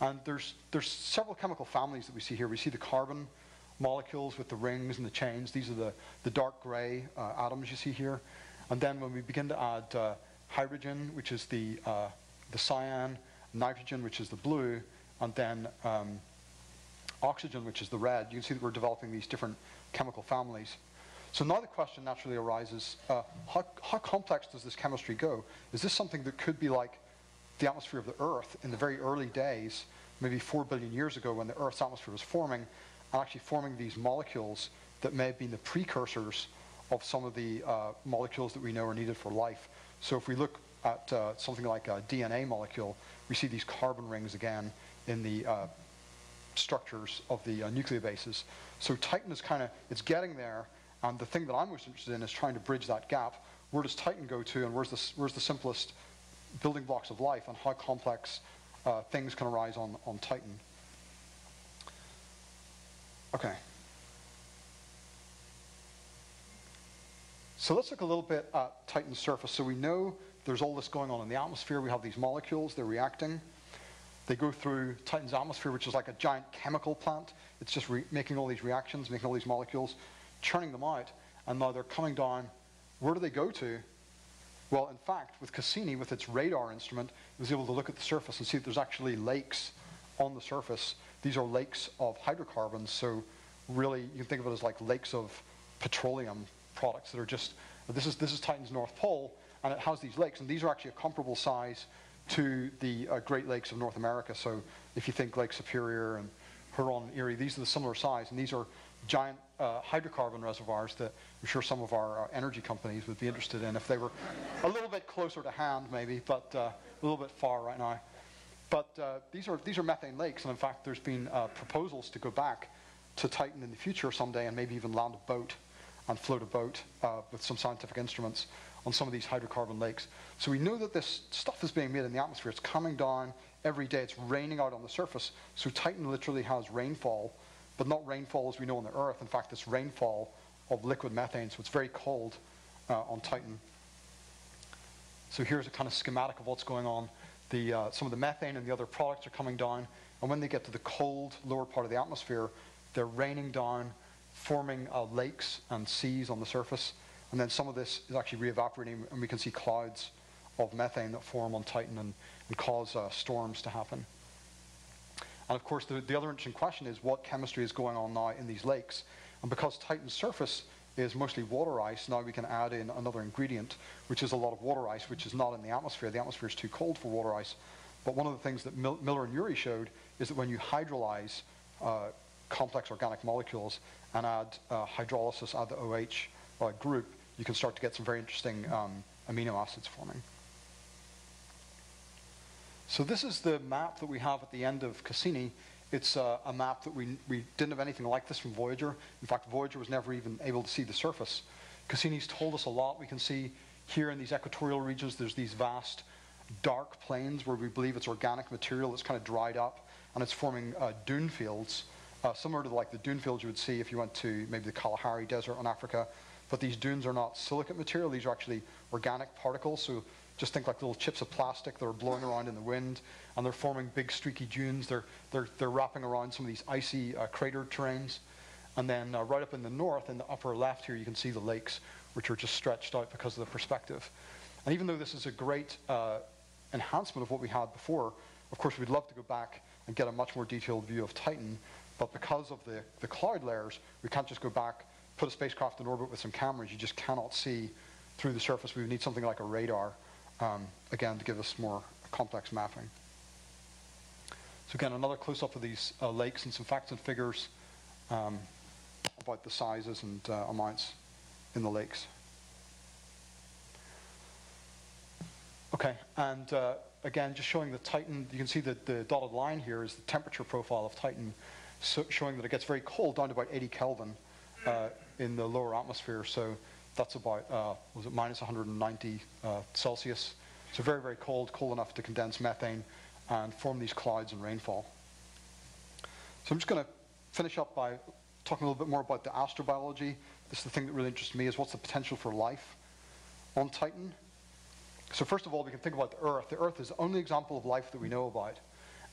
And there's several chemical families that we see here. We see the carbon molecules with the rings and the chains. These are the dark gray atoms you see here. And then when we begin to add hydrogen, which is the cyan, nitrogen, which is the blue, and then oxygen, which is the red, you can see that we're developing these different chemical families. So now the question naturally arises, how complex does this chemistry go? Is this something that could be like the atmosphere of the Earth in the very early days, maybe 4 billion years ago when the Earth's atmosphere was forming, and actually forming these molecules that may have been the precursors of some of the molecules that we know are needed for life? So if we look at something like a DNA molecule, we see these carbon rings again in the structures of the nucleobases. So Titan is it's getting there, and the thing that I'm most interested in is trying to bridge that gap. Where does Titan go to, and where's the simplest building blocks of life, and how complex things can arise on Titan? Okay. So let's look a little bit at Titan's surface. So we know there's all this going on in the atmosphere. We have these molecules, they're reacting. They go through Titan's atmosphere, which is like a giant chemical plant. It's just making all these reactions, making all these molecules, churning them out, and now they're coming down. Where do they go to? Well, in fact, with Cassini, with its radar instrument, it was able to look at the surface and see that there's actually lakes on the surface. These are lakes of hydrocarbons, so really you can think of it as like lakes of petroleum products that are just, this is Titan's North Pole, and it has these lakes, and these are actually a comparable size to the Great Lakes of North America. So if you think Lake Superior and Huron and Erie, these are the similar size, and these are giant hydrocarbon reservoirs that I'm sure some of our energy companies would be interested in if they were a little bit closer to hand maybe, but a little bit far right now. But these are methane lakes, and in fact there's been proposals to go back to Titan in the future someday and maybe even land a boat and float a boat with some scientific instruments on some of these hydrocarbon lakes. So we know that this stuff is being made in the atmosphere. It's coming down every day. It's raining out on the surface. So Titan literally has rainfall, but not rainfall as we know on the Earth. In fact, it's rainfall of liquid methane, so it's very cold on Titan. So here's a kind of schematic of what's going on. Some of the methane and the other products are coming down, and when they get to the cold lower part of the atmosphere, they're raining down, forming lakes and seas on the surface. And then some of this is actually re-evaporating, and we can see clouds of methane that form on Titan and cause storms to happen. And of course, the other interesting question is what chemistry is going on now in these lakes. And because Titan's surface is mostly water ice. Now we can add in another ingredient, which is a lot of water ice, which is not in the atmosphere. The atmosphere is too cold for water ice. But one of the things that Miller and Urey showed is that when you hydrolyze complex organic molecules and add hydrolysis, add the OH group, you can start to get some very interesting amino acids forming. So this is the map that we have at the end of Cassini. It's a map that we didn't have anything like this from Voyager. In fact, Voyager was never even able to see the surface. Cassini's told us a lot. We can see here in these equatorial regions, there's these vast dark plains where we believe it's organic material that's kind of dried up, and it's forming dune fields, similar to like the dune fields you would see if you went to maybe the Kalahari Desert in Africa. But these dunes are not silicate material. These are actually organic particles. So just think like little chips of plastic that are blowing around in the wind, and they're forming big streaky dunes. They're wrapping around some of these icy cratered terrains. And then right up in the north, in the upper left here, you can see the lakes, which are just stretched out because of the perspective. And even though this is a great enhancement of what we had before, of course, we'd love to go back and get a much more detailed view of Titan. But because of the cloud layers, we can't just go back, put a spacecraft in orbit with some cameras. You just cannot see through the surface. We would need something like a radar, again, to give us more complex mapping. So again, another close-up of these lakes and some facts and figures about the sizes and amounts in the lakes. Okay, and again, just showing the Titan, you can see that the dotted line here is the temperature profile of Titan, so showing that it gets very cold, down to about 80 Kelvin in the lower atmosphere. So that's about, was it minus 190 Celsius. So very, very cold, cold enough to condense methane and form these clouds and rainfall. So I'm just going to finish up by talking a little bit more about the astrobiology. This is the thing that really interests me, is what's the potential for life on Titan. So first of all, we can think about the Earth. The Earth is the only example of life that we know about.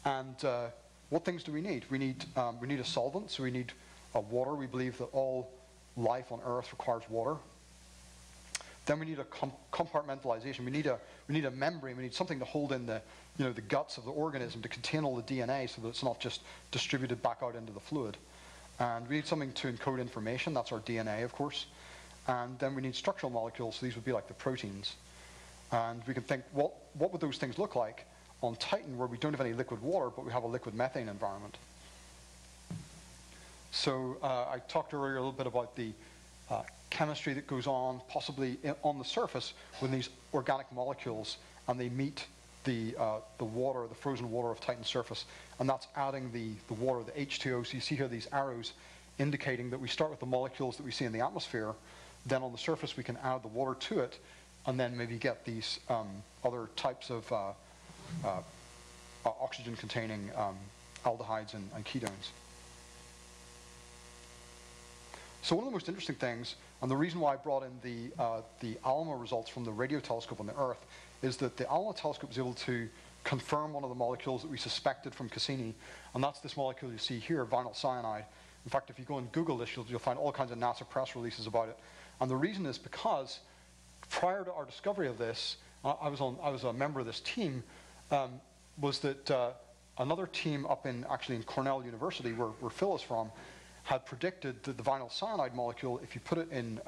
And what things do we need? We need a solvent, so we need water. We believe that all life on Earth requires water. Then we need a compartmentalization. We need a membrane. We need something to hold in the guts of the organism to contain all the DNA, so that it's not just distributed back out into the fluid. And we need something to encode information. That's our DNA, of course. And then we need structural molecules. So these would be like the proteins. And we can think, what would those things look like on Titan, where we don't have any liquid water, but we have a liquid methane environment? So I talked earlier a little bit about the chemistry that goes on, possibly on the surface, when these organic molecules and they meet the water, the frozen water of Titan's surface, and that's adding the water, the H2O. So you see here these arrows indicating that we start with the molecules that we see in the atmosphere, then on the surface we can add the water to it, and then maybe get these other types of oxygen-containing aldehydes and ketones. So one of the most interesting things, and the reason why I brought in the ALMA results from the radio telescope on the Earth, is that the ALMA telescope was able to confirm one of the molecules that we suspected from Cassini, and that's this molecule you see here, vinyl cyanide. In fact, if you go and Google this, you'll find all kinds of NASA press releases about it. And the reason is because prior to our discovery of this, I was a member of this team, was that another team up actually in Cornell University, where Phil is from, had predicted that the vinyl cyanide molecule, if you put it in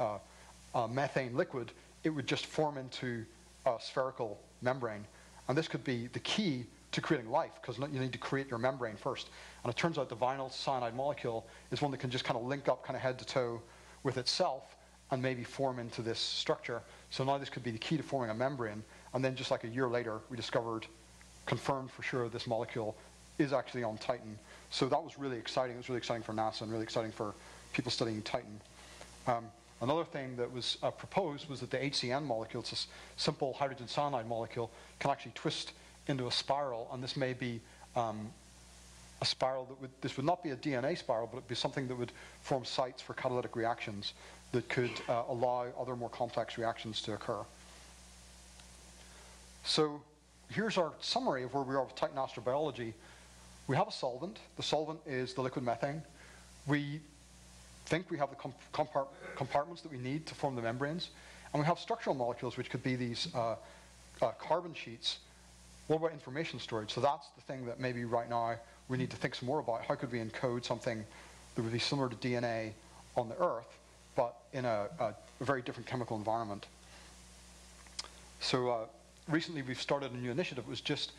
a methane liquid, it would just form into a spherical membrane. And this could be the key to creating life, because you need to create your membrane first. And it turns out the vinyl cyanide molecule is one that can just kind of link up kind of head to toe with itself and maybe form into this structure. So now this could be the key to forming a membrane. And then just like a year later, we confirmed for sure this molecule is actually on Titan. So that was really exciting. It was really exciting for NASA and really exciting for people studying Titan. Another thing that was proposed was that the HCN molecule, it's this simple hydrogen cyanide molecule, can actually twist into a spiral, and this may be a spiral this would not be a DNA spiral, but it would be something that would form sites for catalytic reactions that could allow other more complex reactions to occur. So here's our summary of where we are with Titan astrobiology. We have a solvent. The solvent is the liquid methane. We think we have the compartments that we need to form the membranes. And we have structural molecules, which could be these carbon sheets. What about information storage? So that's the thing that maybe right now we need to think some more about. How could we encode something that would be similar to DNA on the Earth? but in a very different chemical environment. So recently we've started a new initiative. It was just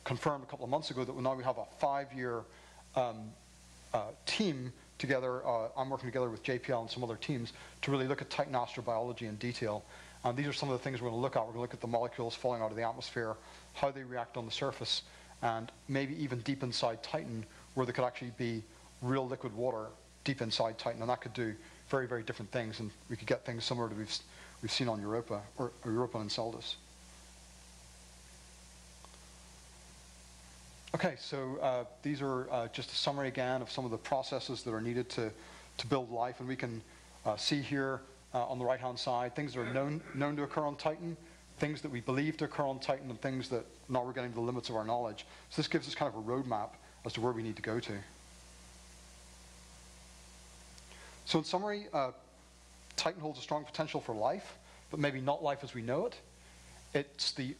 confirmed a couple of months ago that now we have a 5-year team together. I'm working together with JPL and some other teams to really look at Titan astrobiology in detail. And these are some of the things we're going to look at. We're going to look at the molecules falling out of the atmosphere, how they react on the surface, and maybe even deep inside Titan, where there could actually be real liquid water deep inside Titan, and that could do very, very different things, and we could get things similar to we've seen on Europa, or Europa and Enceladus. Okay, so these are just a summary again of some of the processes that are needed to build life, and we can see here on the right-hand side things that are known to occur on Titan, things that we believe to occur on Titan, and things that now we're getting to the limits of our knowledge. So this gives us kind of a roadmap as to where we need to go to. So in summary, Titan holds a strong potential for life, but maybe not life as we know it. It's the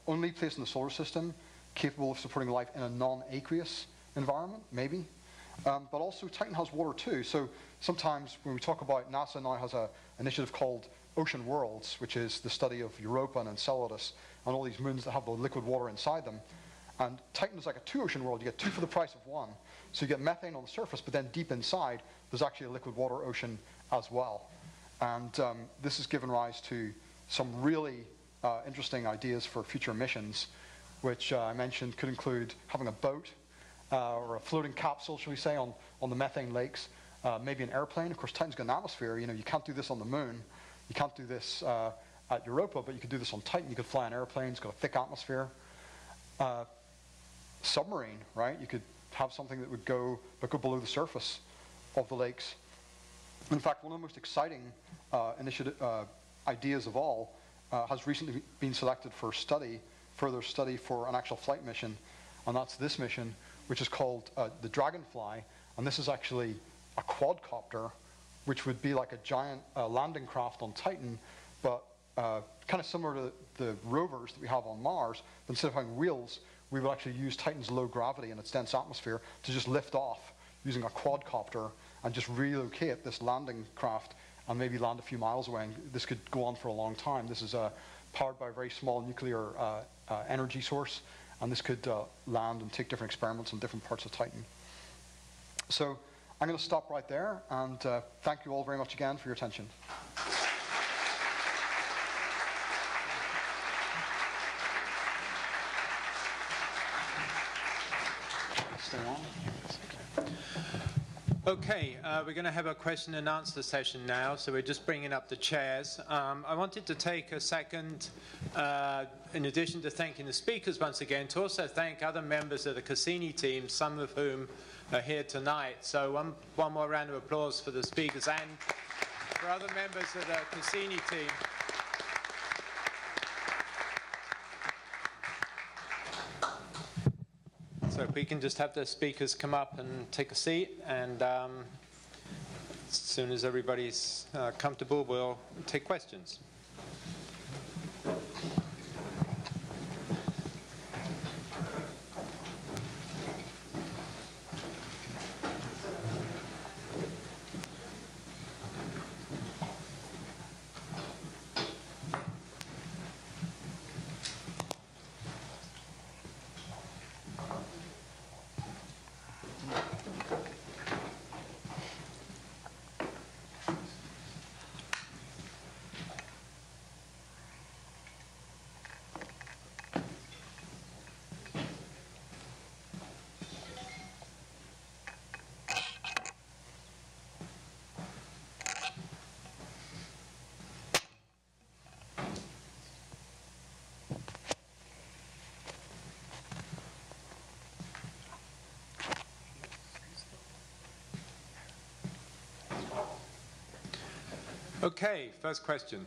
only place in the solar system capable of supporting life in a non-aqueous environment, maybe. But also Titan has water too. So sometimes when we talk about, NASA now has an initiative called Ocean Worlds, which is the study of Europa and Enceladus and all these moons that have the liquid water inside them. And Titan is like a 2-ocean world. You get 2 for the price of 1. So you get methane on the surface, but then deep inside, there's actually a liquid water ocean as well. And this has given rise to some really interesting ideas for future missions, which I mentioned could include having a boat or a floating capsule, shall we say, on the methane lakes, maybe an airplane. Of course, Titan's got an atmosphere. You can't do this on the moon. You can't do this at Europa, but you could do this on Titan. You could fly an airplane. It's got a thick atmosphere. Submarine, right? You could have something that would go below the surface of the lakes. In fact, one of the most exciting ideas of all has recently been selected for further study for an actual flight mission, and that's this mission, which is called the Dragonfly, and this is actually a quadcopter, which would be like a giant landing craft on Titan, but kind of similar to the rovers that we have on Mars. But instead of having wheels, we would actually use Titan's low gravity and its dense atmosphere to just lift off using a quadcopter and just relocate this landing craft and maybe land a few miles away. And this could go on for a long time. This is powered by a very small nuclear energy source, and this could land and take different experiments on different parts of Titan. So I'm going to stop right there, and thank you all very much again for your attention. Stay on. Okay, we're going to have a question and answer session now, so we're just bringing up the chairs. I wanted to take a second, in addition to thanking the speakers once again, to also thank other members of the Cassini team, some of whom are here tonight. So one more round of applause for the speakers and for other members of the Cassini team. So if we can just have the speakers come up and take a seat, and as soon as everybody's comfortable, we'll take questions. Okay, first question.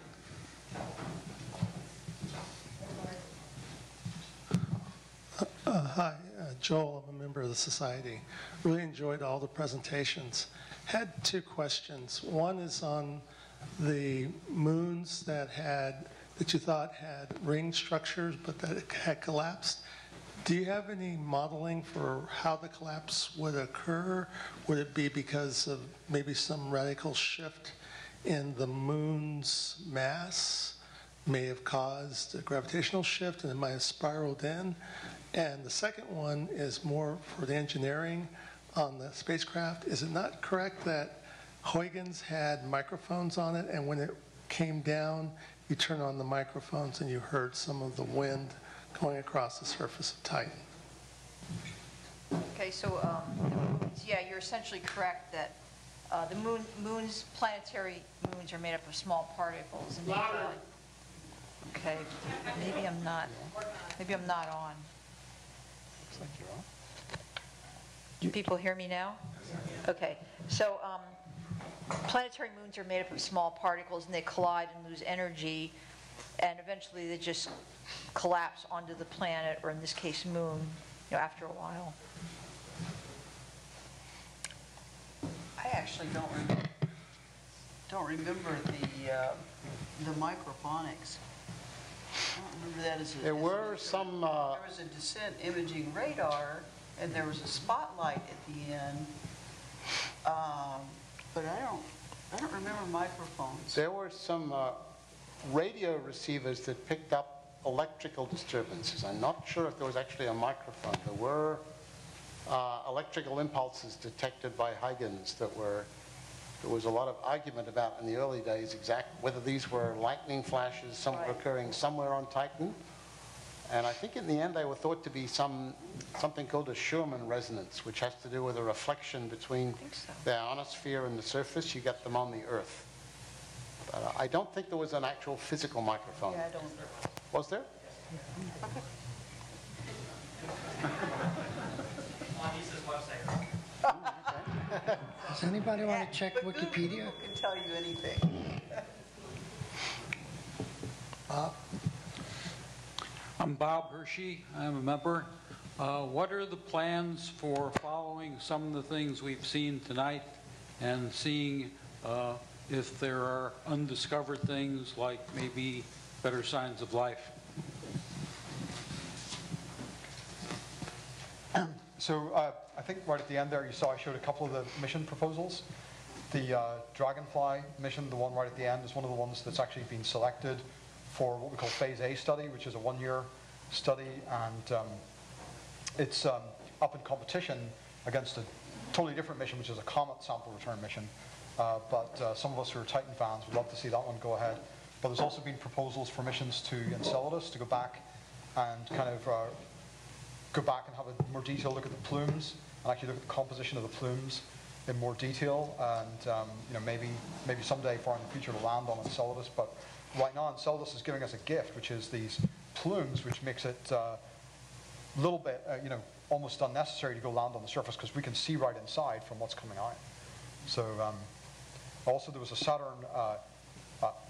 Hi, Joel. I'm a member of the Society. Really enjoyed all the presentations. Had 2 questions. One is on the moons that you thought had ring structures but that had collapsed. Do you have any modeling for how the collapse would occur? Would it be because of maybe some radical shift in the moon's mass may have caused a gravitational shift and it might have spiraled in? And the second one is more for the engineering on the spacecraft. Is it not correct that Huygens had microphones on it, and when it came down, you turn on the microphones and you heard some of the wind going across the surface of Titan? Okay, so yeah, you're essentially correct that the moon's planetary moons are made up of small particles. And okay, maybe I'm not on. Looks like you're on. Can people hear me now? Okay, so planetary moons are made up of small particles, and they collide and lose energy, and eventually they just collapse onto the planet, or in this case, moon, after a while. I actually don't remember the microphonics. I don't remember that as a... There were some... there was a descent imaging radar, and there was a spotlight at the end. But I don't remember microphones. There were some radio receivers that picked up electrical disturbances. I'm not sure if there was actually a microphone. There were electrical impulses detected by Huygens that there was a lot of argument about in the early days whether these were lightning flashes, some were occurring somewhere on Titan. And I think in the end they were thought to be something called a Schumann resonance, which has to do with a reflection between the ionosphere and the surface. You get them on the Earth. But I don't think there was an actual physical microphone. Yeah, I don't. Was there? Does anybody want to check Wikipedia? Google can tell you anything. Bob? I'm Bob Hershey. I'm a member. What are the plans for following some of the things we've seen tonight and seeing if there are undiscovered things like maybe better signs of life? So I think right at the end there you saw I showed a couple of the mission proposals. The Dragonfly mission, the one right at the end, is one of the ones that's actually been selected for what we call Phase A study, which is a one-year study, and it's up in competition against a totally different mission, which is a comet sample return mission. But some of us who are Titan fans would love to see that one go ahead. But there's also been proposals for missions to Enceladus to go back and kind of go back and have a more detailed look at the plumes and actually look at the composition of the plumes in more detail. And maybe someday far in the future we'll land on Enceladus. But right now Enceladus is giving us a gift, which is these plumes, which makes it a little bit, almost unnecessary to go land on the surface because we can see right inside from what's coming out. So also there was a Saturn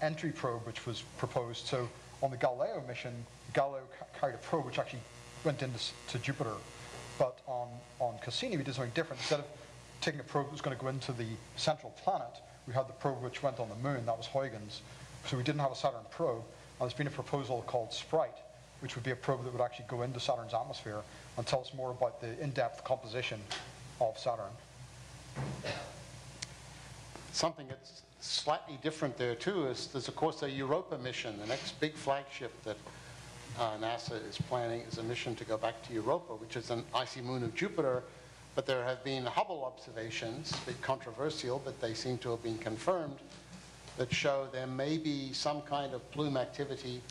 entry probe which was proposed. So on the Galileo mission, Galileo carried a probe which actually went into Jupiter. But on Cassini we did something different. Instead of taking a probe that was going to go into the central planet, we had the probe which went on the moon. That was Huygens. So we didn't have a Saturn probe. And there's been a proposal called Sprite, which would be a probe that would actually go into Saturn's atmosphere and tell us more about the in-depth composition of Saturn. Something that's slightly different there too is there's of course a Europa mission. The next big flagship that NASA is planning is a mission to go back to Europa, which is an icy moon of Jupiter. But there have been Hubble observations, a bit controversial, but they seem to have been confirmed, that show there may be some kind of plume activity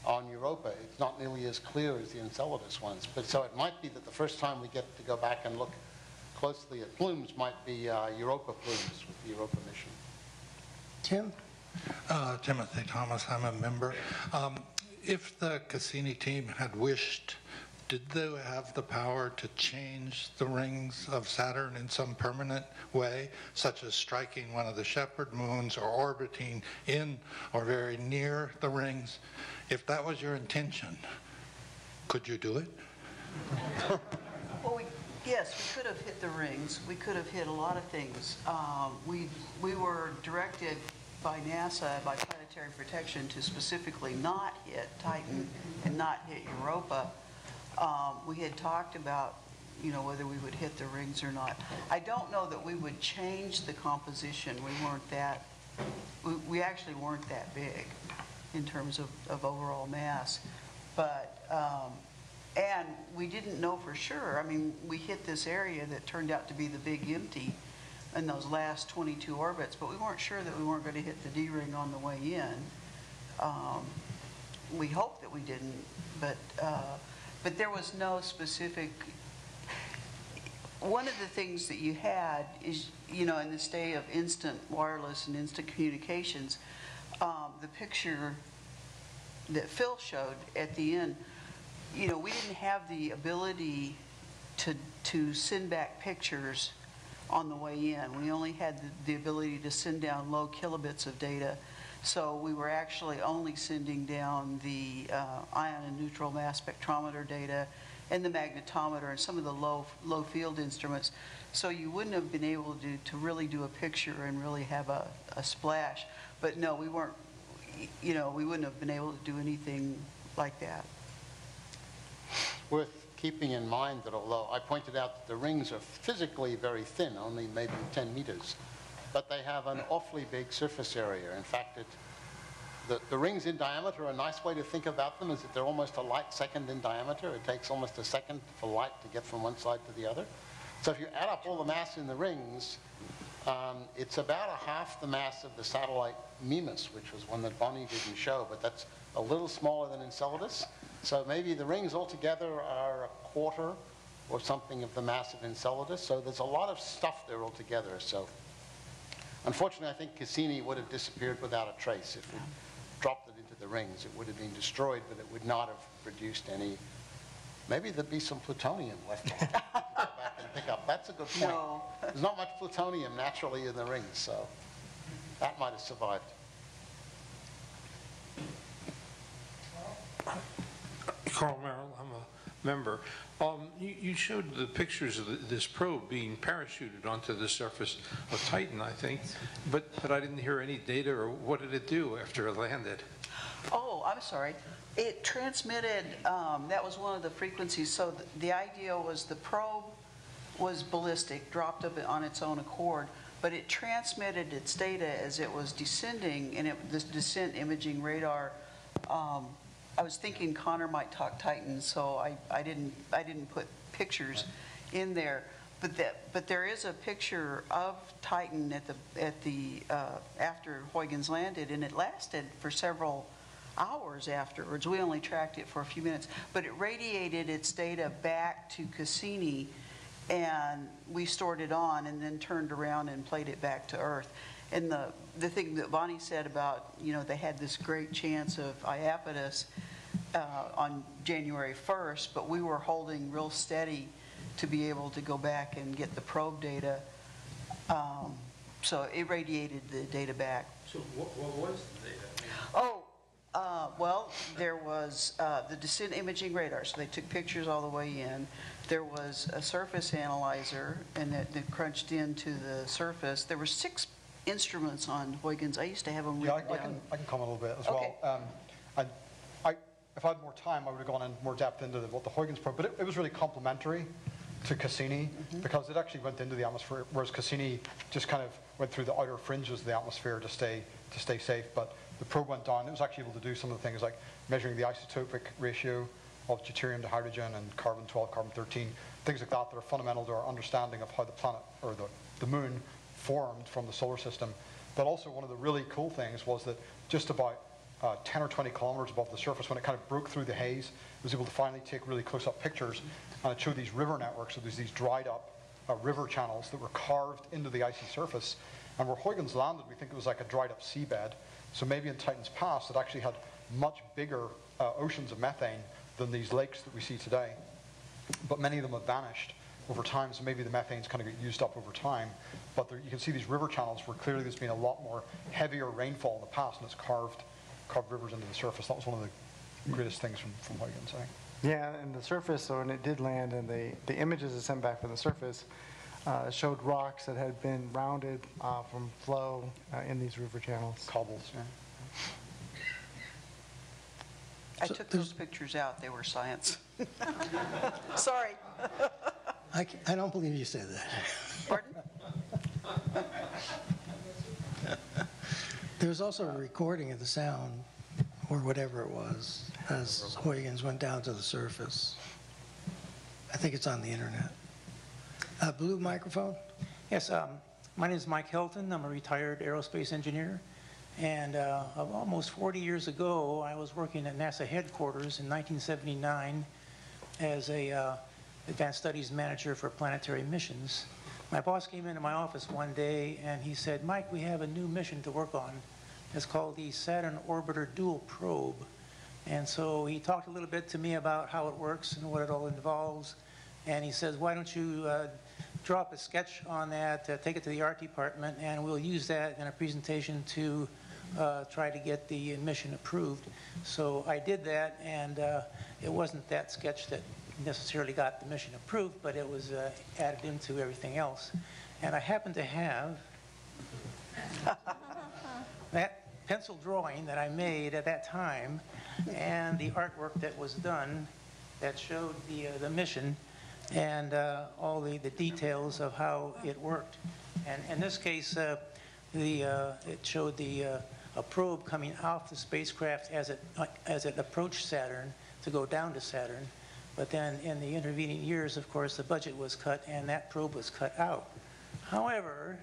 on Europa. It's not nearly as clear as the Enceladus ones. But so it might be that the first time we get to go back and look closely at plumes might be Europa plumes with the Europa mission. Tim? Timothy Thomas, I'm a member. If the Cassini team had wished, did they have the power to change the rings of Saturn in some permanent way, such as striking one of the shepherd moons or orbiting in or very near the rings? If that was your intention, could you do it? Well, yes, we could have hit the rings. We could have hit a lot of things. We were directed by NASA, by planetary protection, to specifically not hit Titan and not hit Europa. We had talked about, whether we would hit the rings or not. I don't know that we would change the composition. We actually weren't that big in terms of overall mass. But, and we didn't know for sure. I mean, we hit this area that turned out to be the big empty in those last 22 orbits, but we weren't sure that we weren't going to hit the D-ring on the way in. We hoped that we didn't, but there was no specific. One of the things that you had is, in this day of instant wireless and instant communications, the picture that Phil showed at the end, we didn't have the ability to send back pictures on the way in. We only had the ability to send down low kilobits of data. So we were actually only sending down the ion and neutral mass spectrometer data and the magnetometer and some of the low field instruments. So you wouldn't have been able to really do a picture and really have a splash. But no, we weren't, we wouldn't have been able to do anything like that. Worth keeping in mind that although I pointed out that the rings are physically very thin, only maybe 10 meters, but they have an awfully big surface area. In fact, the rings in diameter, a nice way to think about them is that they're almost a light second in diameter. It takes almost a second for light to get from one side to the other. So if you add up all the mass in the rings, it's about a half the mass of the satellite Mimas, which was one that Bonnie didn't show, but that's a little smaller than Enceladus. So maybe the rings altogether are a quarter or something of the mass of Enceladus. So there's a lot of stuff there altogether. So unfortunately, I think Cassini would have disappeared without a trace. If we dropped it into the rings, it would have been destroyed, but it would not have produced any. Maybe there'd be some plutonium left on. Go back and pick up. That's a good point. No. There's not much plutonium naturally in the rings, so that might have survived. Carl Merrill, I'm a member. You showed the pictures of this probe being parachuted onto the surface of Titan, I think, but I didn't hear any data, or what did it do after it landed? Oh, I'm sorry. It transmitted, that was one of the frequencies. So the idea was the probe was ballistic, dropped up on its own accord, but it transmitted its data as it was descending, and this descent imaging radar. I was thinking Conor might talk Titan, so I didn't put pictures in there. But there is a picture of Titan after Huygens landed, and it lasted for several hours afterwards. We only tracked it for a few minutes, but it radiated its data back to Cassini, and we stored it on and then turned around and played it back to Earth. And the thing that Bonnie said about, they had this great chance of Iapetus on January 1st, but we were holding real steady to be able to go back and get the probe data. So it radiated the data back. So what was the data? Well, there was the descent imaging radar, so they took pictures all the way in. There was a surface analyzer, and that crunched into the surface. There were 6 instruments on Huygens. I used to have them written down. I can comment a little bit as Okay. well. If I had more time, I would have gone in more depth into what the Huygens probe, but it was really complementary to Cassini because it actually went into the atmosphere, whereas Cassini just kind of went through the outer fringes of the atmosphere to stay safe. But the probe went down. It was actually able to do some of the things like measuring the isotopic ratio of deuterium to hydrogen and carbon-12, carbon-13, things like that are fundamental to our understanding of how the planet or the moon formed from the solar system. But also one of the really cool things was that just about 10 or 20 kilometers above the surface, when it kind of broke through the haze, it was able to finally take really close-up pictures, and it showed these river networks. So there's these dried-up river channels that were carved into the icy surface. And where Huygens landed, we think it was like a dried-up seabed. So maybe in Titan's past, it actually had much bigger oceans of methane than these lakes that we see today. But many of them have vanished over time, so maybe the methane's kind of get used up over time. But there, you can see these river channels where clearly there's been a lot more heavier rainfall in the past, and it's carved rivers into the surface. That was one of the greatest things from Huygens, I think. Yeah, and the surface, so when it did land, and the images it sent back from the surface showed rocks that had been rounded from flow in these river channels. Cobbles, yeah. I took those pictures out. They were science. Sorry. I don't believe you said that. Pardon? There's also a recording of the sound, or whatever it was, as Huygens went down to the surface. I think it's on the internet. Blue microphone? Yes, my name is Mike Hilton. I'm a retired aerospace engineer. And almost 40 years ago, I was working at NASA headquarters in 1979 as a advanced studies manager for planetary missions. My boss came into my office one day and he said, Mike, we have a new mission to work on. It's called the Saturn Orbiter Dual Probe. And so he talked a little bit to me about how it works and what it all involves. And he says, why don't you drop a sketch on that, take it to the art department, and we'll use that in a presentation to try to get the mission approved. So I did that, and it wasn't that sketch that necessarily got the mission approved, but it was added into everything else. And I happen to have that pencil drawing that I made at that time and the artwork that was done that showed the mission and all the details of how it worked. And in this case, it showed a probe coming off the spacecraft as it approached Saturn to go down to Saturn. But then in the intervening years, of course, the budget was cut and that probe was cut out. However,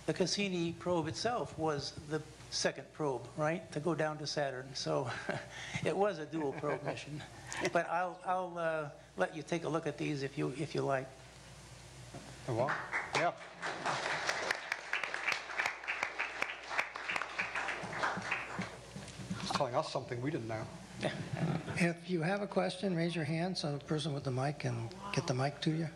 the Cassini probe itself was the second probe, right, to go down to Saturn. So it was a dual probe mission. But I'll let you take a look at these if you like. Oh, wow. Yeah. It's telling us something we didn't know. If you have a question, raise your hand so the person with the mic can get the mic to you.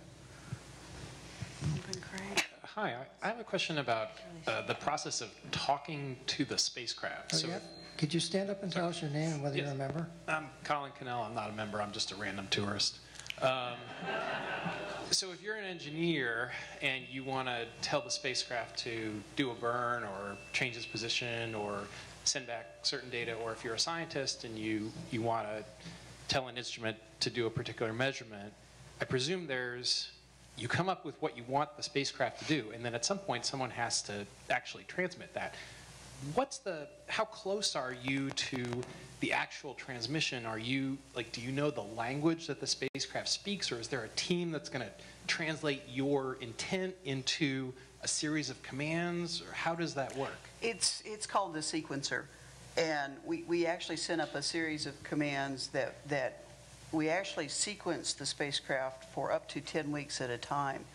Hi, I have a question about the process of talking to the spacecraft. Oh, yeah? Could you stand up and tell us your name and whether you're a member? I'm Colin Cannell. I'm not a member. I'm just a random tourist. So if you're an engineer and you want to tell the spacecraft to do a burn or change its position or send back certain data, or if you're a scientist and you want to tell an instrument to do a particular measurement, I presume you come up with what you want the spacecraft to do, and then at some point someone has to actually transmit that. How close are you to the actual transmission? Do you know the language that the spacecraft speaks, or is there a team that's going to translate your intent into a series of commands, or how does that work? It's called the sequencer, and we actually sent up a series of commands that we actually sequence the spacecraft for up to 10 weeks at a time.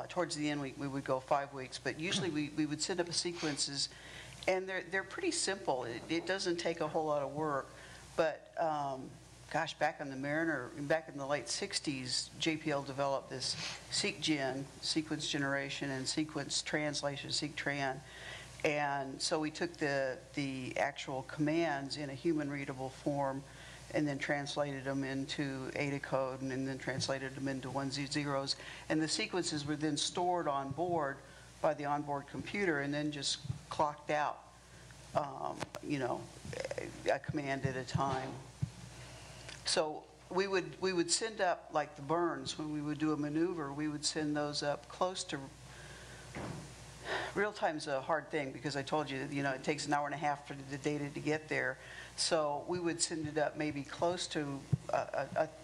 Towards the end, we would go 5 weeks, but usually we would send up a sequences, and they're pretty simple. It doesn't take a whole lot of work, but gosh, back on the Mariner, back in the late 60s, JPL developed this seq-gen, sequence generation, and sequence translation, seq-tran. And so we took the actual commands in a human-readable form and then translated them into Ada code and then translated them into ones and zeros. And the sequences were then stored on board by the onboard computer and then just clocked out, a command at a time. So we would send up, like the burns, when we would do a maneuver, we would send those up close to, real time's a hard thing because I told you, it takes an hour and a half for the data to get there. So we would send it up maybe close to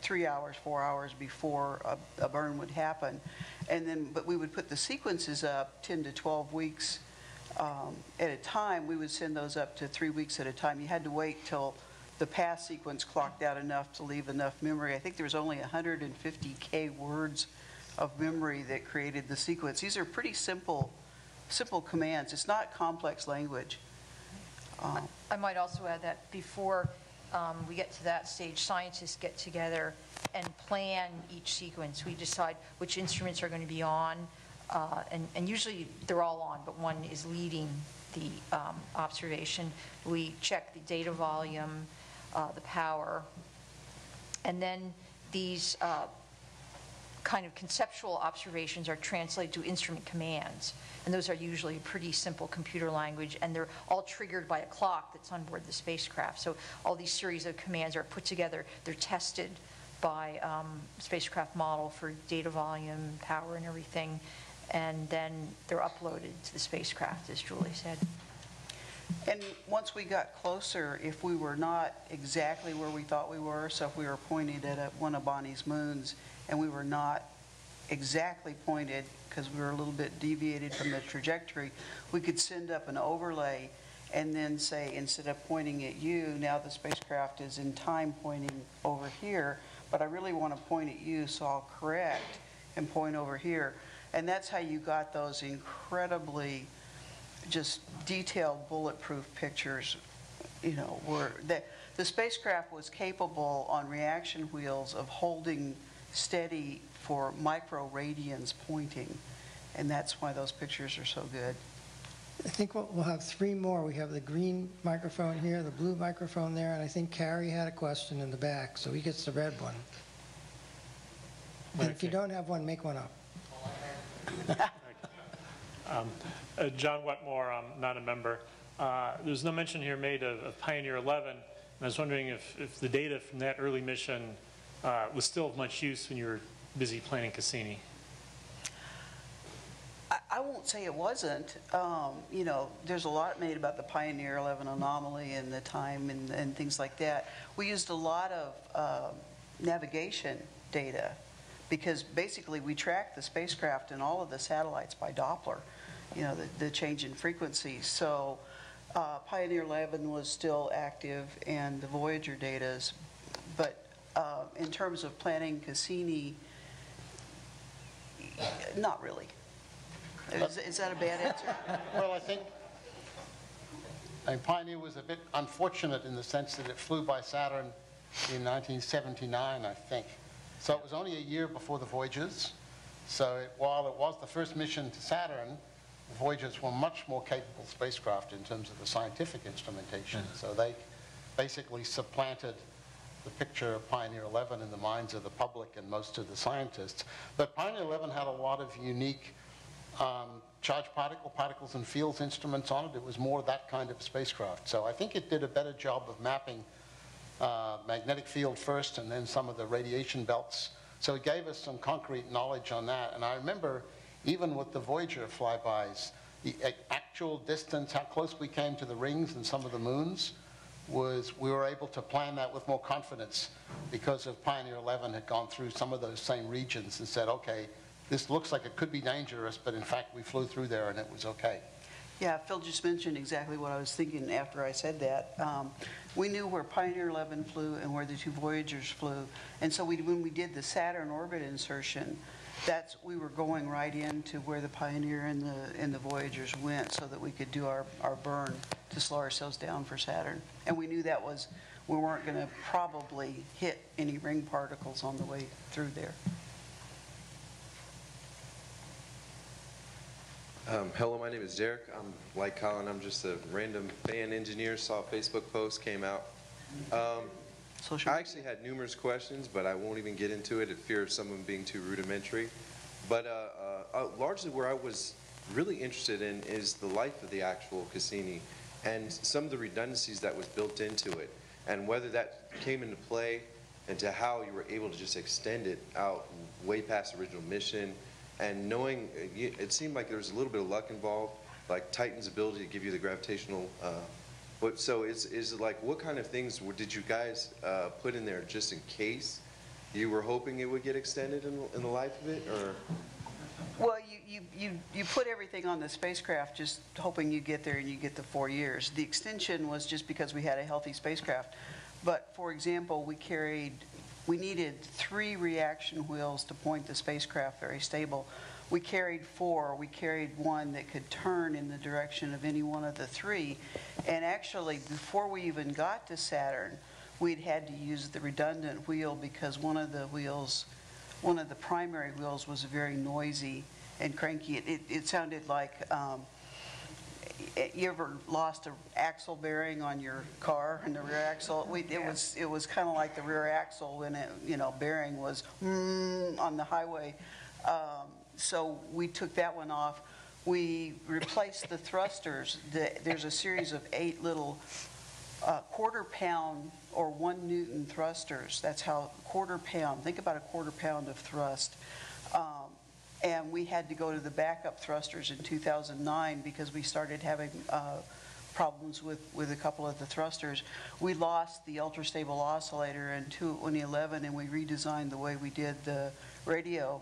3 hours, 4 hours before a burn would happen. But we would put the sequences up 10 to 12 weeks at a time. We would send those up to 3 weeks at a time. You had to wait till the pass sequence clocked out enough to leave enough memory. I think there was only 150K words of memory that created the sequence. These are pretty simple commands. It's not complex language. I might also add that before we get to that stage, scientists get together and plan each sequence. We decide which instruments are going to be on, and usually they're all on, but one is leading the observation. We check the data volume, the power, and then these kind of conceptual observations are translated to instrument commands. And those are usually pretty simple computer language, and they're all triggered by a clock that's on board the spacecraft. So all these series of commands are put together. They're tested by spacecraft model for data volume, power, and everything. And then they're uploaded to the spacecraft, as Julie said. And once we got closer, if we were not exactly where we thought we were, so if we were pointed at one of Bonnie's moons and we were not exactly pointed because we were a little bit deviated from the trajectory, we could send up an overlay and then say, instead of pointing at you, now the spacecraft is in time pointing over here, but I really want to point at you, so I'll correct and point over here. And that's how you got those incredibly just detailed bulletproof pictures, you know, where the spacecraft was capable on reaction wheels of holding steady for microradians pointing, and that's why those pictures are so good. I think we'll have 3 more. We have the green microphone here, the blue microphone there, and I think Carrie had a question in the back, so he gets the red one. And if you don't have one, make one up. John Wetmore, I'm not a member. There's no mention here made of Pioneer 11, and I was wondering if the data from that early mission was still of much use when you were busy planning Cassini. I won't say it wasn't. You know, there's a lot made about the Pioneer 11 anomaly and the time and things like that. We used a lot of navigation data because basically we tracked the spacecraft and all of the satellites by Doppler, you know, the change in frequencies. So Pioneer 11 was still active and the Voyager data's, but in terms of planning Cassini, not really. Is that a bad answer? Well, I think Pioneer was a bit unfortunate in the sense that it flew by Saturn in 1979, I think. So it was only a year before the Voyagers. So while it was the first mission to Saturn, the Voyagers were much more capable spacecraft in terms of the scientific instrumentation. So they basically supplanted the picture of Pioneer 11 in the minds of the public and most of the scientists. But Pioneer 11 had a lot of unique charged particles and fields instruments on it. It was more that kind of spacecraft. So I think it did a better job of mapping magnetic field first and then some of the radiation belts. So it gave us some concrete knowledge on that. And I remember even with the Voyager flybys, the actual distance, how close we came to the rings and some of the moons, was we were able to plan that with more confidence because of Pioneer 11 had gone through some of those same regions and said, okay, this looks like it could be dangerous, but in fact we flew through there and it was okay. Yeah, Phil just mentioned exactly what I was thinking after I said that. We knew where Pioneer 11 flew and where the 2 Voyagers flew. And so when we did the Saturn orbit insertion, we were going right into where the Pioneer and the Voyagers went so that we could do our burn to slow ourselves down for Saturn. And we knew that we weren't going to probably hit any ring particles on the way through there. Hello, my name is Derek. I'm like Colin, I'm just a random fan engineer, saw a Facebook post, came out. I actually had numerous questions, but I won't even get into it in fear of some of them being too rudimentary. But largely where I was really interested in is the life of the actual Cassini and some of the redundancies that was built into it and whether that came into play and to how you were able to just extend it out way past the original mission. And knowing, it seemed like there was a little bit of luck involved, like Titan's ability to give you the gravitational, so is it like, what kind of things did you guys put in there just in case you were hoping it would get extended in the life of it, or? Well, you put everything on the spacecraft just hoping you get there and you get the 4 years. The extension was just because we had a healthy spacecraft. But for example, we needed 3 reaction wheels to point the spacecraft very stable. We carried 4. We carried 1 that could turn in the direction of any one of the 3. And actually, before we even got to Saturn, we'd had to use the redundant wheel because one of the primary wheels was very noisy and cranky. It sounded like you ever lost an axle bearing on your car and the rear axle? It was kind of like the rear axle when it, bearing was on the highway. So we took that one off. We replaced the thrusters. There's a series of 8 little quarter-pound or 1 Newton thrusters. That's how quarter-pound. Think about a quarter-pound of thrust. And we had to go to the backup thrusters in 2009 because we started having problems with a couple of the thrusters. We lost the ultra-stable oscillator in 2011, and we redesigned the way we did the radio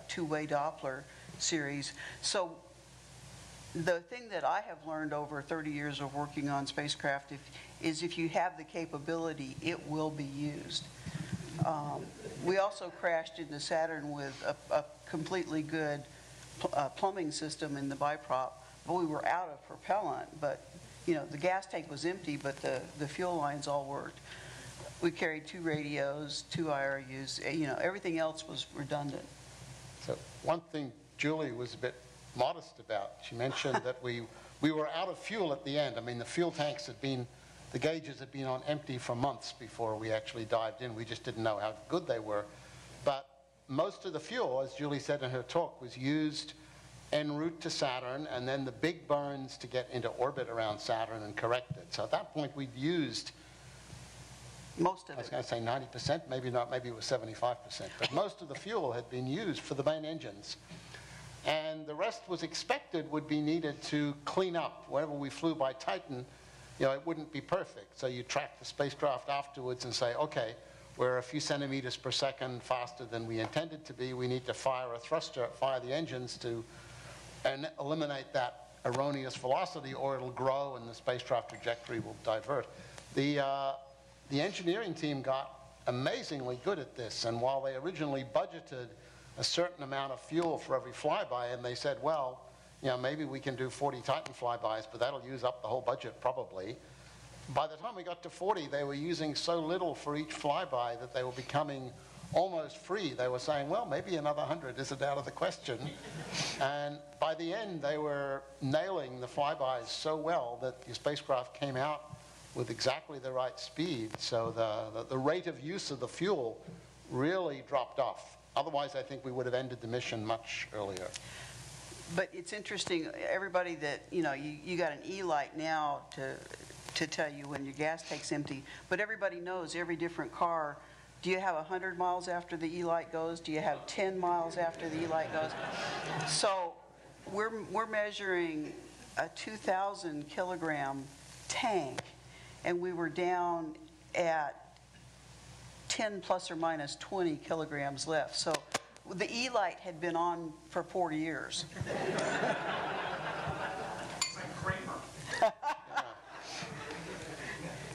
two-way Doppler series. So the thing that I have learned over 30 years of working on spacecraft is if you have the capability, it will be used. We also crashed into Saturn with a completely good plumbing system in the biprop, but we were out of propellant. But the gas tank was empty, but the fuel lines all worked. We carried 2 radios, 2 IRUs. Everything else was redundant. So one thing Julie was a bit modest about, she mentioned that we were out of fuel at the end. I mean, the fuel tanks had been, the gauges had been on empty for months before we actually dived in. We just didn't know how good they were. But most of the fuel, as Julie said in her talk, was used en route to Saturn, and then the big burns to get into orbit around Saturn and correct it. So at that point, we'd used most of it. I was going to say 90%, maybe not, maybe it was 75%. But most of the fuel had been used for the main engines. And the rest was expected would be needed to clean up. Whenever we flew by Titan, it wouldn't be perfect. So you track the spacecraft afterwards and say, okay, we're a few centimeters per second faster than we intended to be. We need to fire a thruster, fire the engines to eliminate that erroneous velocity, or it'll grow and the spacecraft trajectory will divert. The engineering team got amazingly good at this, and while they originally budgeted a certain amount of fuel for every flyby, and they said, well, maybe we can do 40 Titan flybys, but that'll use up the whole budget probably. By the time we got to 40, they were using so little for each flyby that they were becoming almost free. They were saying, well, maybe another 100 isn't out of the question. And by the end, they were nailing the flybys so well that the spacecraft came out with exactly the right speed. So the rate of use of the fuel really dropped off. Otherwise, I think we would have ended the mission much earlier. But it's interesting, everybody that, you got an E-light now to tell you when your gas tank's empty, but everybody knows every different car, do you have 100 miles after the E-light goes? Do you have 10 miles after the E-light goes? So we're measuring a 2,000 kilogram tank, and we were down at 10 plus or minus 20 kilograms left. So the E-light had been on for 40 years.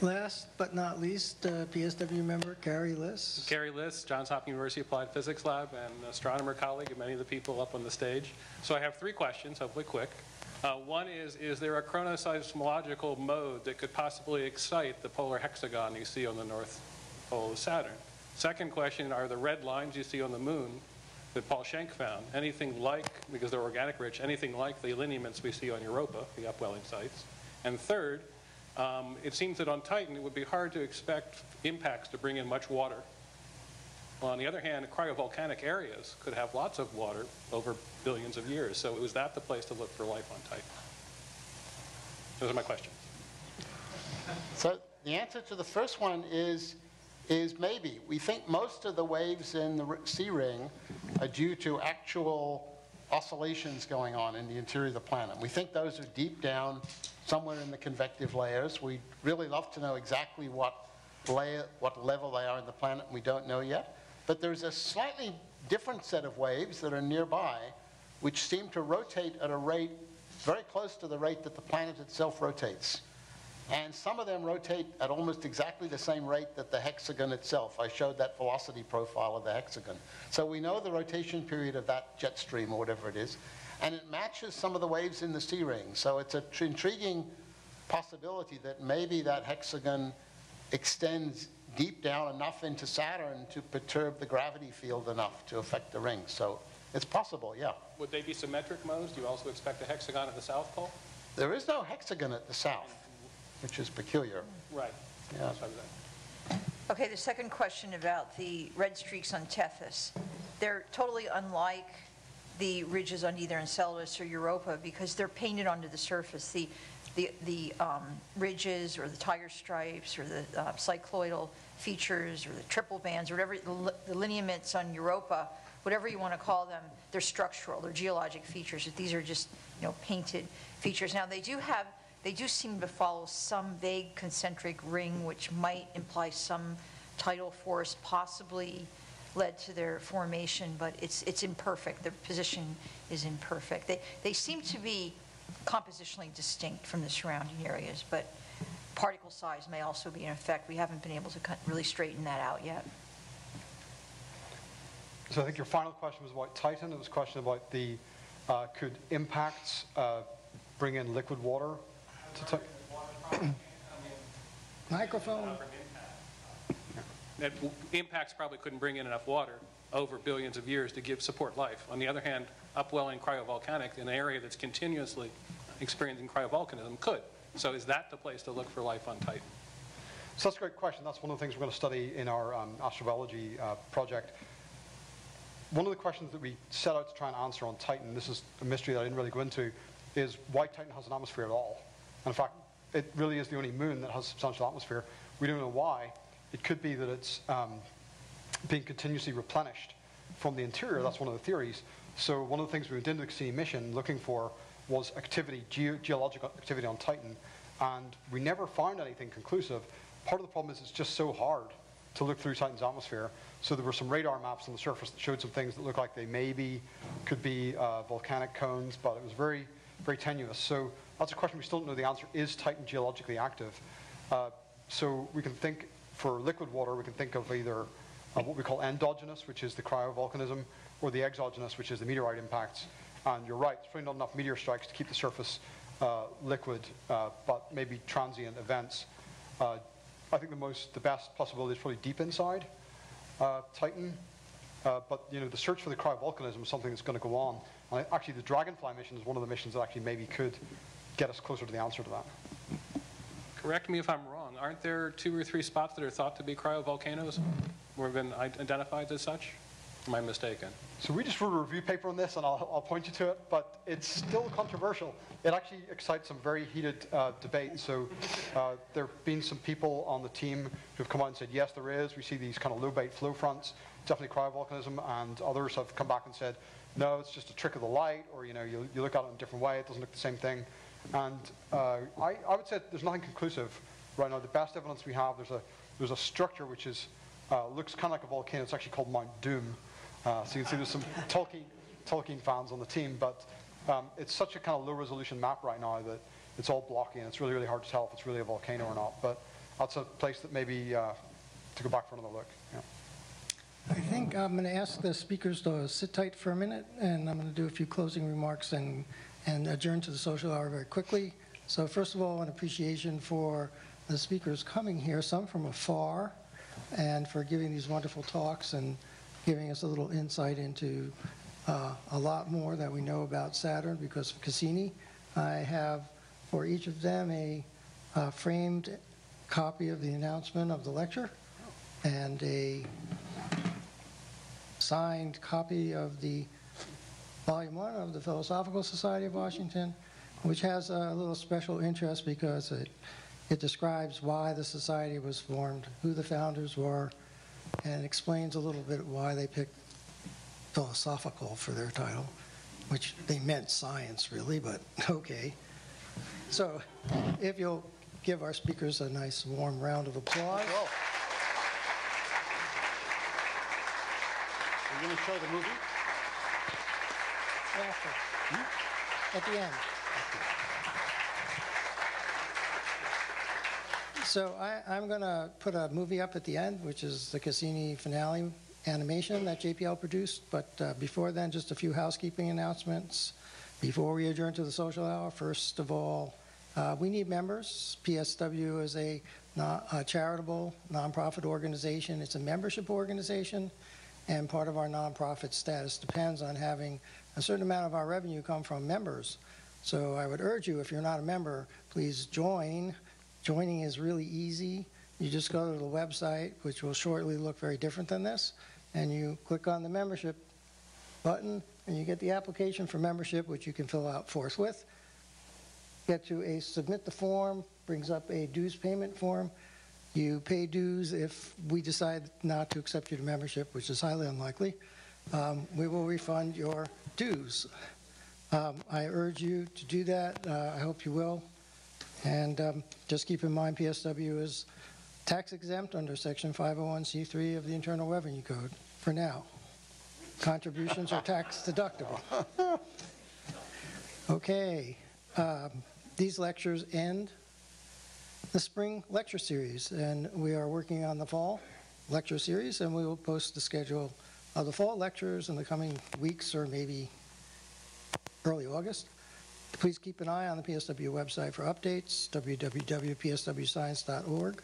Last but not least, PSW member Gary Liss. Gary Liss, Johns Hopkins University Applied Physics Lab, and astronomer colleague of many of the people up on the stage. So I have 3 questions, hopefully quick. One is there a chronoseismological mode that could possibly excite the polar hexagon you see on the north pole of Saturn? Second question, are the red lines you see on the moon that Paul Schenck found anything like, because they're organic rich, anything like the lineaments we see on Europa, the upwelling sites? And third, it seems that on Titan it would be hard to expect impacts to bring in much water. Well, on the other hand, cryovolcanic areas could have lots of water over billions of years. So was that the place to look for life on Titan? Those are my questions. So the answer to the first one is maybe. We think most of the waves in the sea ring are due to actual oscillations going on in the interior of the planet. We think those are deep down somewhere in the convective layers. We'd really love to know exactly what level they are in the planet, and we don't know yet. But there's a slightly different set of waves that are nearby, which seem to rotate at a rate very close to the rate that the planet itself rotates. And some of them rotate at almost exactly the same rate that the hexagon itself. I showed that velocity profile of the hexagon. So we know the rotation period of that jet stream, or whatever it is, and it matches some of the waves in the sea ring. So it's an intriguing possibility that maybe that hexagon extends deep down enough into Saturn to perturb the gravity field enough to affect the ring. So it's possible, yeah. Would they be symmetric modes? Do you also expect a hexagon at the South Pole? There is no hexagon at the south, which is peculiar. Right. Yeah. That's what I was at. Okay, the second question about the red streaks on Tethys. They're totally unlike the ridges on either Enceladus or Europa because they're painted onto the surface. The ridges or the tiger stripes or the cycloidal features or the triple bands or whatever, the lineaments on Europa, whatever you want to call them, they're structural, they're geologic features. These are just, painted features. Now, they do seem to follow some vague concentric ring, which might imply some tidal force possibly led to their formation, but it's imperfect. Their position is imperfect. They seem to be compositionally distinct from the surrounding areas, but particle size may also be an effect. We haven't been able to really straighten that out yet. So I think your final question was about Titan. It was a question about the could impacts bring in liquid water to Microphone. That impacts probably couldn't bring in enough water over billions of years to support life. On the other hand, upwelling cryovolcanic in an area that's continuously experiencing cryovolcanism could. So is that the place to look for life on Titan? So that's a great question. That's one of the things we're going to study in our astrobiology project. One of the questions that we set out to try and answer on Titan, this is a mystery that I didn't really go into, is why Titan has an atmosphere at all. And in fact, it really is the only moon that has a substantial atmosphere. We don't know why. It could be that it's being continuously replenished from the interior. That's one of the theories. So one of the things we went into the Cassini mission looking for was activity, geological activity on Titan, and we never found anything conclusive. Part of the problem is it's just so hard to look through Titan's atmosphere. So there were some radar maps on the surface that showed some things that looked like they maybe could be volcanic cones, but it was very, very tenuous. So that's a question we still don't know the answer. Is Titan geologically active? So we can think, for liquid water, we can think of either what we call endogenous, which is the cryovolcanism, or the exogenous, which is the meteorite impacts. And you're right, there's probably not enough meteor strikes to keep the surface liquid, but maybe transient events. I think the best possibility is probably deep inside Titan. But the search for the cryovolcanism is something that's going to go on. And actually, the Dragonfly mission is one of the missions that actually maybe could get us closer to the answer to that. Correct me if I'm wrong. Aren't there 2 or 3 spots that are thought to be cryovolcanoes or have been identified as such? Am I mistaken? So we just wrote a review paper on this, and I'll point you to it, but it's still controversial. It actually excites some very heated debate. So there have been some people on the team who have come out and said, yes, there is. We see these kind of low-bait flow fronts, definitely cryovolcanism, and others have come back and said, no, it's just a trick of the light, or you look at it in a different way, it doesn't look the same thing. And I would say there's nothing conclusive right now. The best evidence we have, there's a structure which is looks kind of like a volcano. It's actually called Mount Doom. So you can see there's some Tolkien fans on the team, but it's such a kind of low-resolution map right now that it's all blocky, and it's really, really hard to tell if it's really a volcano or not. But that's a place that maybe to go back for another look. Yeah. I think I'm going to ask the speakers to sit tight for a minute, and I'm going to do a few closing remarks and adjourn to the social hour very quickly. So first of all, an appreciation for the speakers coming here, some from afar, and for giving these wonderful talks and giving us a little insight into a lot more that we know about Saturn because of Cassini. I have for each of them a framed copy of the announcement of the lecture and a signed copy of the Volume 1 of the Philosophical Society of Washington, which has a little special interest because it describes why the society was formed, who the founders were, and explains a little bit why they picked philosophical for their title, which they meant science really, but okay. So if you'll give our speakers a nice warm round of applause. Are you going to show the movie? After. At the end. So I'm going to put a movie up at the end, which is the Cassini finale animation that JPL produced. But before then, just a few housekeeping announcements. Before we adjourn to the social hour, first of all, we need members. PSW is a charitable nonprofit organization. It's a membership organization, and part of our nonprofit status depends on having a certain amount of our revenue come from members. So I would urge you, if you're not a member, please join. Joining is really easy. You just go to the website, which will shortly look very different than this, and you click on the membership button, and you get the application for membership, which you can fill out forthwith. Get to a submit the form, brings up a dues payment form. You pay dues if we decide not to accept you to membership, which is highly unlikely. We will refund your dues. I urge you to do that. I hope you will. And just keep in mind, PSW is tax exempt under Section 501c3 of the Internal Revenue Code for now. Contributions are tax deductible. Okay. These lectures end the spring lecture series, and we are working on the fall lecture series, and we will post the schedule of the fall lectures in the coming weeks or maybe early August. Please keep an eye on the PSW website for updates, www.pswscience.org.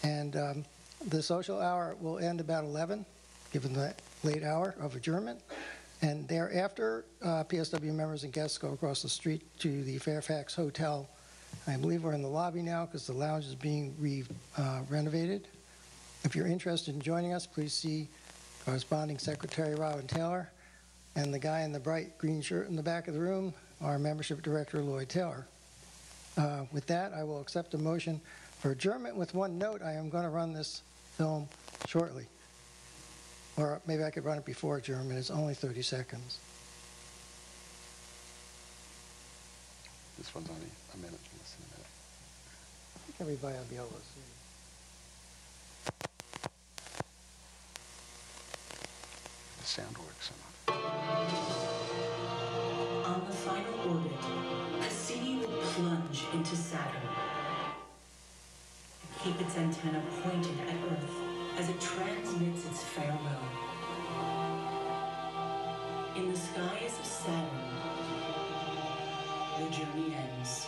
And the social hour will end about 11, given the late hour of adjournment. And thereafter, PSW members and guests go across the street to the Fairfax Hotel. I believe we're in the lobby now because the lounge is being renovated. If you're interested in joining us, please see corresponding Secretary Robin Taylor and the guy in the bright green shirt in the back of the room, our membership director, Lloyd Taylor. With that, I will accept a motion for adjournment with one note. I am going to run this film shortly. Or maybe I could run it before adjournment. It's only 30 seconds. This one's only a minute. Less than a minute. I think everybody will be able to see. The sound works or not. On the final orbit, Cassini will plunge into Saturn and keep its antenna pointed at Earth as it transmits its farewell. In the skies of Saturn, the journey ends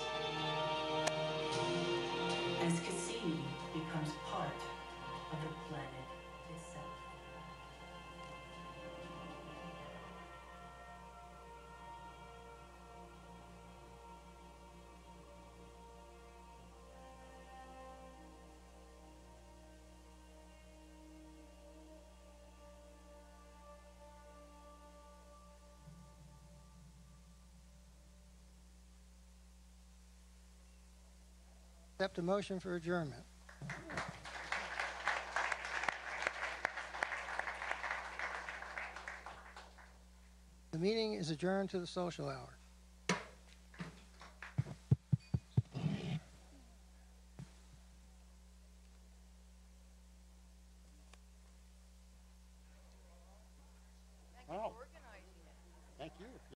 as Cassini becomes part of the planet itself. Accept a motion for adjournment. The meeting is adjourned to the social hour.